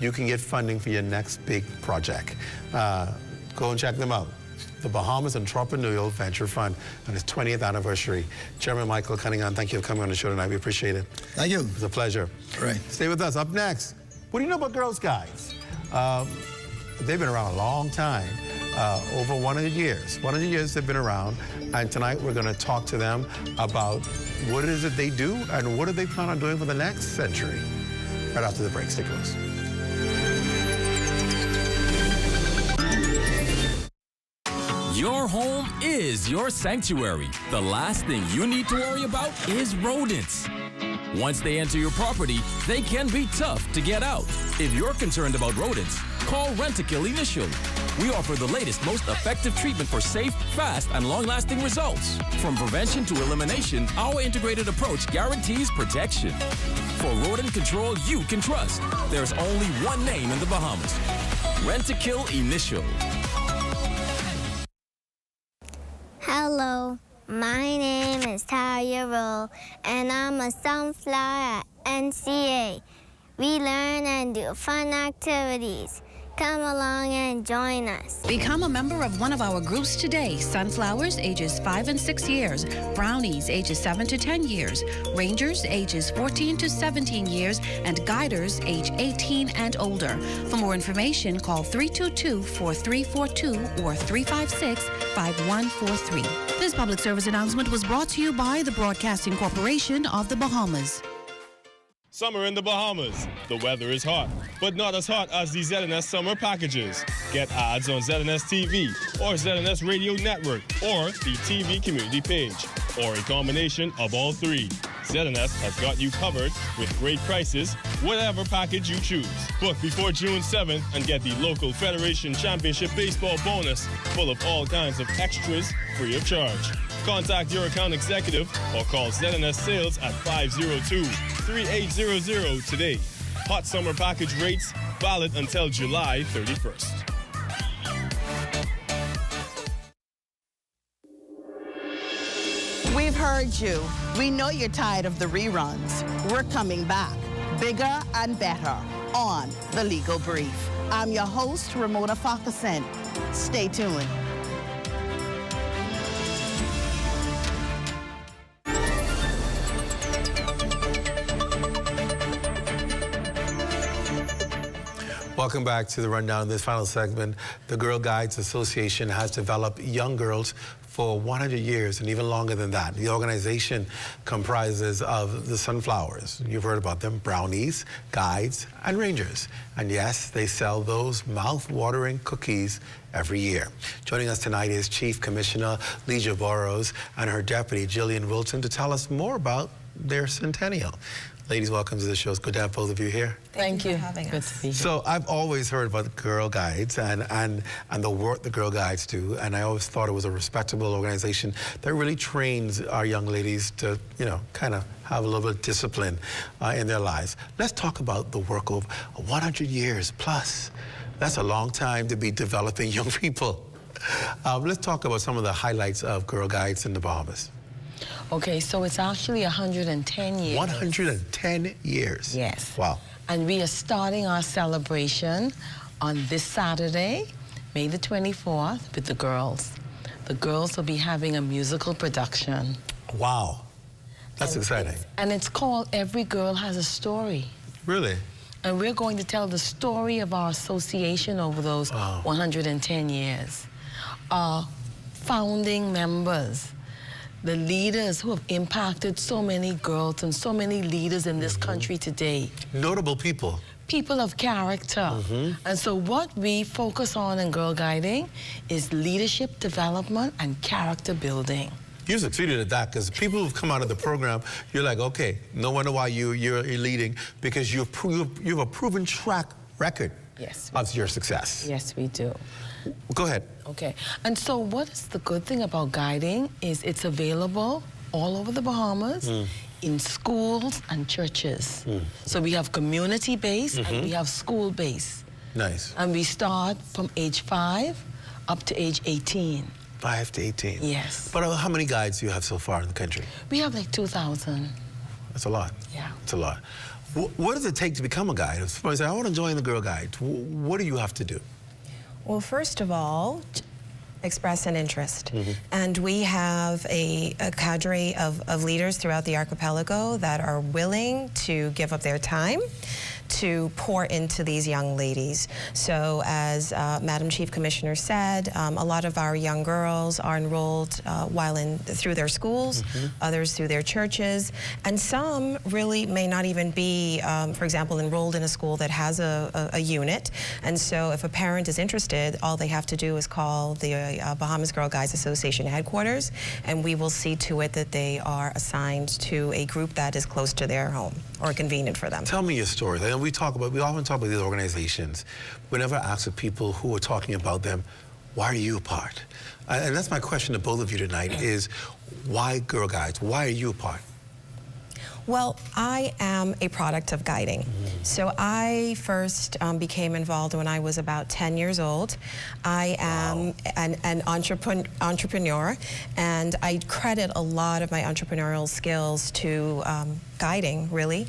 You can get funding for your next big project. Go and check them out. The Bahamas Entrepreneurial Venture Fund on its 20th anniversary. Chairman Michael Cunningham, thank you for coming on the show tonight. We appreciate it. Thank you. It's a pleasure. All right. Stay with us. Up next, what do you know about Girl Guides? They've been around a long time, over 100 years. 100 years they've been around, and tonight we're going to talk to them about what it is that they do and what do they plan on doing for the next century. Right after the break. Stay close. Your home is your sanctuary. The last thing you need to worry about is rodents. Once they enter your property, they can be tough to get out. If you're concerned about rodents, call Rent-A-Kill Initial. We offer the latest, most effective treatment for safe, fast, and long-lasting results. From prevention to elimination, our integrated approach guarantees protection. For rodent control you can trust, there's only one name in the Bahamas. Rent-A-Kill Initial. Hello, my name is Talia Roll, and I'm a sunflower at NCA. We learn and do fun activities. Come along and join us. Become a member of one of our groups today. Sunflowers, ages 5 and 6 years. Brownies, ages 7 to 10 years. Rangers, ages 14 to 17 years. And Guiders, age 18 and older. For more information, call 322-4342 or 356-5143. This public service announcement was brought to you by the Broadcasting Corporation of the Bahamas. Summer in the Bahamas. The weather is hot, but not as hot as the ZNS summer packages. Get ads on ZNS TV or ZNS Radio Network or the TV community page, or a combination of all three. ZNS has got you covered with great prices, whatever package you choose. Book before June 7th and get the local Federation Championship Baseball bonus full of all kinds of extras free of charge. Contact your account executive or call ZNS Sales at 502-3800 today. Hot summer package rates valid until July 31st. We've heard you. We know you're tired of the reruns. We're coming back, bigger and better, on The Legal Brief. I'm your host, Ramona Farquharson. Stay tuned. Welcome back to the rundown. In this final segment, the Girl Guides Association has developed young girls for 100 years and even longer than that. The organization comprises of the Sunflowers. You've heard about them, Brownies, Guides, and Rangers. And yes, they sell those mouth-watering cookies every year. Joining us tonight is Chief Commissioner Leisha Burrows and her deputy, Jillian Wilton, to tell us more about their centennial. Ladies, welcome to the show. It's good to have both of you here. Thank you for having us. Good to be here. So I've always heard about the Girl Guides and the work the Girl Guides do, and I always thought it was a respectable organization that really trains our young ladies to, you know, kind of have a little bit of discipline in their lives. Let's talk about the work of 100 years plus. That's a long time to be developing young people. Let's talk about some of the highlights of Girl Guides in the Bahamas. Okay, so it's actually 110 years. 110 years? Yes. Wow. And we are starting our celebration on this Saturday, May the 24th, with the girls. The girls will be having a musical production. Wow. That's exciting. And it's called Every Girl Has a Story. Really? And we're going to tell the story of our association over those 110 years. Our founding members, the leaders who have impacted so many girls and so many leaders in this country today. Notable people. People of character. And so what we focus on in Girl Guiding is leadership development and character building. You succeeded at that because people who've come out of the program, you're like, okay, no wonder why you're leading, because you have a proven track record of your success. Yes, we do. Go ahead. Okay, and so what is the good thing about guiding is it's available all over the Bahamas, in schools and churches. So we have community-based and we have school-based. Nice. And we start from age 5 up to age 18. 5 to 18? Yes. But how many guides do you have so far in the country? We have like 2,000. That's a lot. Yeah. It's a lot. What does it take to become a guide? If somebody says, I want to join the Girl Guides, what do you have to do? Well, first of all, express an interest. And we have a cadre of leaders throughout the archipelago that are willing to give up their time to pour into these young ladies. So as Madam Chief Commissioner said, a lot of our young girls are enrolled through their schools, others through their churches, and some really may not even be, for example, enrolled in a school that has a unit. And so if a parent is interested, all they have to do is call the Bahamas Girl Guides Association headquarters, and we will see to it that they are assigned to a group that is close to their home or convenient for them. Tell me your story. We often talk about these organizations. We never ask the people who are talking about them, why are you a part? And that's my question to both of you tonight is, why Girl Guides? Why are you a part? Well, I am a product of guiding. So I first became involved when I was about 10 years old. I am an entrepreneur, and I credit a lot of my entrepreneurial skills to guiding, really.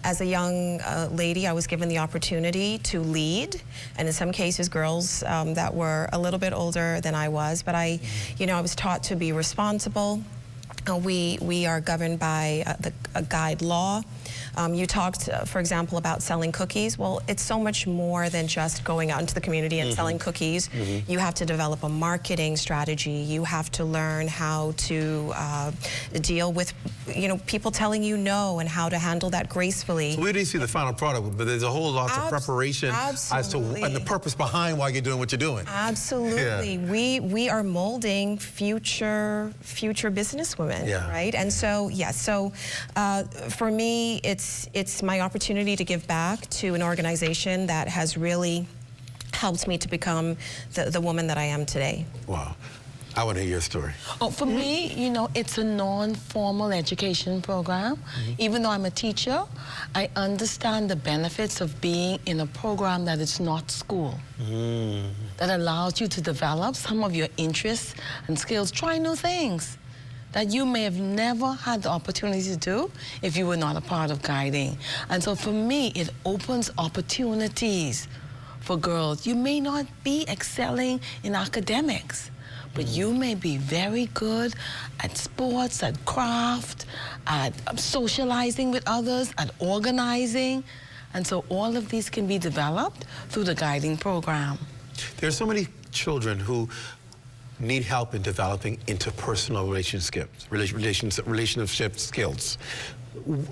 As a young lady, I was given the opportunity to lead, and in some cases, girls that were a little bit older than I was. But I was taught to be responsible. We are governed by a guide law. You talked, for example, about selling cookies. Well, it's so much more than just going out into the community and selling cookies. You have to develop a marketing strategy. You have to learn how to deal with, people telling you no and how to handle that gracefully. So we didn't see the final product, but there's a whole lot of preparation as to and the purpose behind why you're doing what you're doing. Absolutely. Yeah. We are molding future businesswomen, right? And so, for me, it's my opportunity to give back to an organization that has really helped me to become the woman that I am today. Wow. I want to hear your story. Oh, for me, it's a non-formal education program. Even though I'm a teacher, I understand the benefits of being in a program that is not school. That allows you to develop some of your interests and skills, try new things that you may have never had the opportunity to do if you were not a part of guiding. And so for me, it opens opportunities for girls. You may not be excelling in academics, but you may be very good at sports, at craft, at socializing with others, at organizing. And so all of these can be developed through the guiding program. There are so many children who need help in developing interpersonal relationship skills.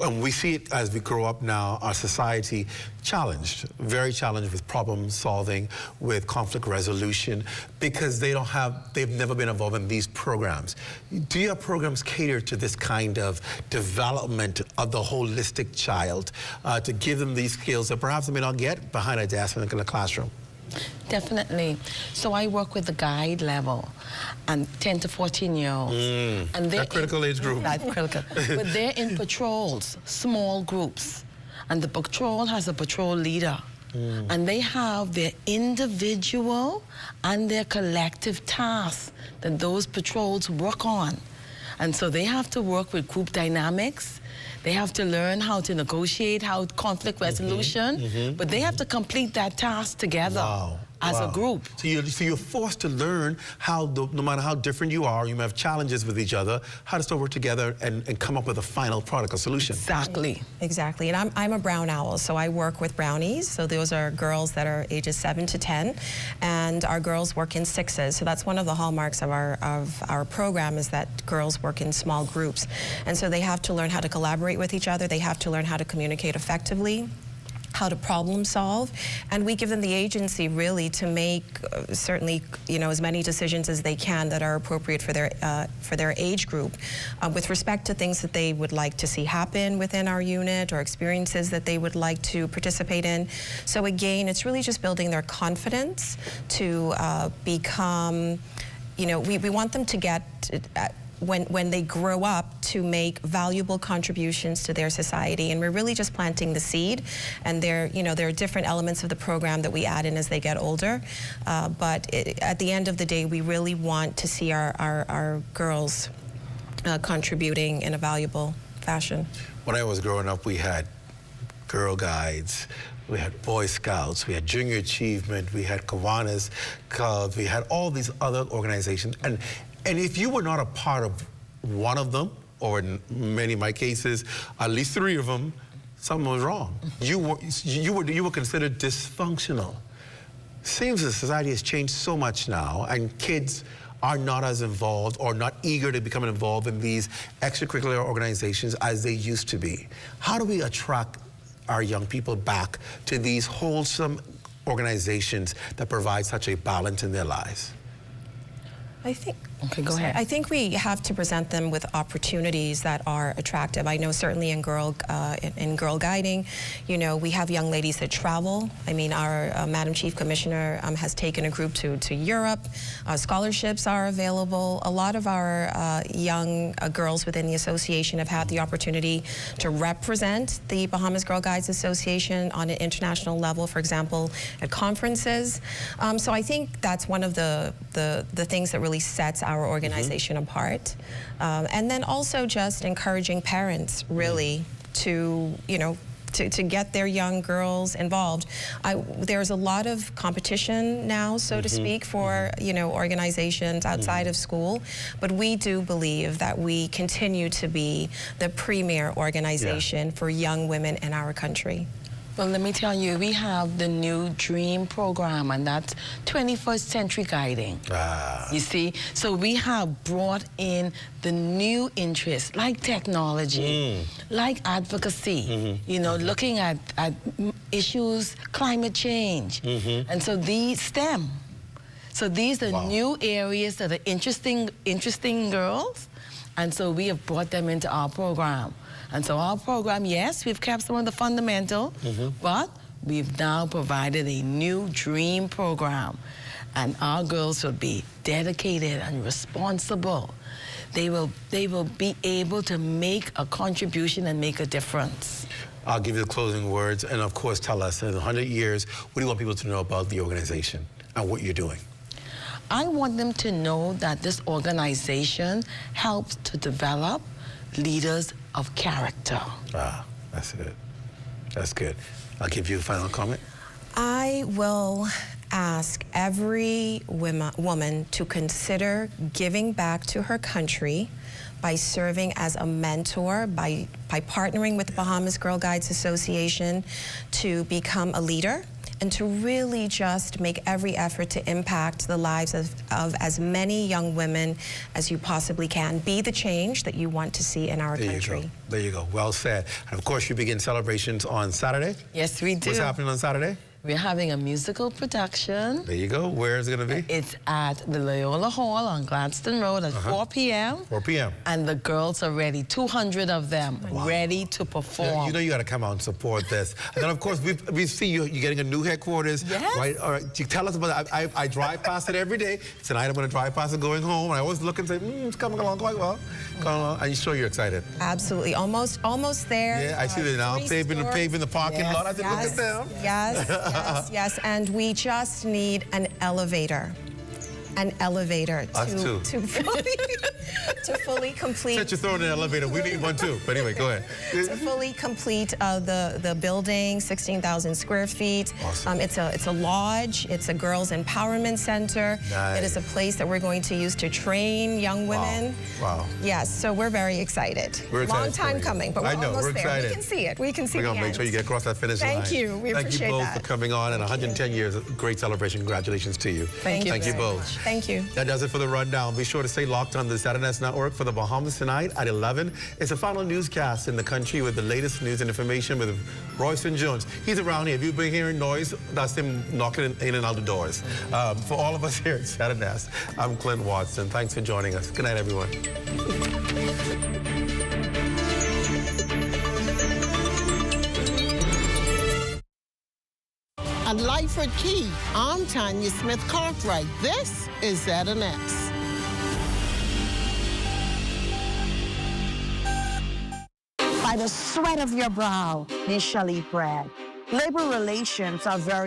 And we see it as we grow up now, our society challenged, very challenged with problem solving, with conflict resolution, because they've never been involved in these programs. Do your programs cater to this kind of development of the holistic child, to give them these skills that perhaps they may not get behind a desk in a classroom? Definitely. So I work with the guide level and 10 to 14-year-olds. And they're that critical age group. That critical. But they're in patrols, small groups. And the patrol has a patrol leader. And they have their individual and their collective tasks that those patrols work on. And so they have to work with group dynamics. They have to learn how to negotiate, how conflict resolution, but they have to complete that task together as a group. So you're forced to learn how, no matter how different you are, you may have challenges with each other, how to still work together and come up with a final product or solution. Exactly. Exactly. And I'm a brown owl, so I work with brownies. So those are girls that are ages 7 to 10, and our girls work in sixes. So that's one of the hallmarks of our program, is that girls work in small groups. And so they have to learn how to collaborate with each other. They have to learn how to communicate effectively, how to problem solve, and we give them the agency really to make certainly as many decisions as they can that are appropriate for their age group, with respect to things that they would like to see happen within our unit or experiences that they would like to participate in. So again, it's really just building their confidence to become, we want them to get when they grow up to make valuable contributions to their society. And we're really just planting the seed. And there are different elements of the program that we add in as they get older. But at the end of the day, we really want to see our girls contributing in a valuable fashion. When I was growing up, we had Girl Guides, we had Boy Scouts, we had Junior Achievement, we had Kiwanis Clubs, we had all these other organizations. And if you were not a part of one of them, or in many of my cases, at least 3 of them, something was wrong. You were considered dysfunctional. Seems the society has changed so much now, and kids are not as involved or not eager to become involved in these extracurricular organizations as they used to be. How do we attract our young people back to these wholesome organizations that provide such a balance in their lives? I think, okay, go ahead. I think we have to present them with opportunities that are attractive. I know certainly in girl guiding, we have young ladies that travel. I mean, our Madam Chief Commissioner has taken a group to Europe. Scholarships are available. A lot of our young girls within the association have had the opportunity to represent the Bahamas Girl Guides Association on an international level, for example, at conferences. So I think that's one of the things that really sets our organization apart. And then also just encouraging parents really to get their young girls involved. There's a lot of competition now, so to speak, for organizations outside of school, but we do believe that we continue to be the premier organization for young women in our country. Well, let me tell you, we have the new DREAM program, and that's 21st century guiding. You see? So we have brought in the new interests, like technology, like advocacy, looking at issues, climate change. And so these STEM. So these are new areas that are interesting girls, and so we have brought them into our program. And so our program, yes, we've kept some of the fundamental, but we've now provided a new DREAM program. And our girls will be dedicated and responsible. They will be able to make a contribution and make a difference. I'll give you the closing words, and of course tell us, in 100 years, what do you want people to know about the organization and what you're doing? I want them to know that this organization helps to develop leaders of character. That's it. That's good. I'll give you a final comment. I will ask every woman to consider giving back to her country by serving as a mentor, by partnering with the Bahamas Girl Guides Association to become a leader, and to really just make every effort to impact the lives of as many young women as you possibly can. Be the change that you want to see in our country. There you go. Well said. And of course, you begin celebrations on Saturday. Yes, we do. What's happening on Saturday? We're having a musical production. There you go. Where is it going to be? It's at the Loyola Hall on Gladstone Road at 4 p.m. 4 p.m. And the girls are ready, 200 of them, ready to perform. You know you got to come out and support this. And then, of course, we see you're getting a new headquarters. Yes. Right? All right. You tell us about it. I drive past it every day. Tonight I'm going to drive past it going home. And I always look and say, it's coming along quite well. Are you sure you're excited? Absolutely. Almost there. Yeah, I see them now paving the parking lot. I said, look at them. Yes. And we just need an elevator. To fully complete. Since you're throwing an elevator, we need one too. But anyway, go ahead. To fully complete the building, 16,000 square feet. Awesome. It's a lodge. It's a girls empowerment center. Nice. It is a place that we're going to use to train young women. Wow. Yes. So we're very excited. We're excited. Long time coming, but we're almost there. Excited. We can see it. We can see. We're gonna make sure you get across that finish line. Thank you. We appreciate that. Thank you both for coming on, and 110 years, great celebration. Congratulations to you. Thank you both. Thank you. That does it for the rundown. Be sure to stay locked on the ZNS Network for the Bahamas tonight at 11. It's a final newscast in the country with the latest news and information with Royston Jones. He's around here. If you've been hearing noise, that's him knocking in and out the doors. For all of us here at ZNS, I'm Clint Watson. Thanks for joining us. Good night, everyone. And Lyford Key, I'm Tanya Smith Cartwright. This is ZNS. By the sweat of your brow, ye shall eat bread. Labor relations are very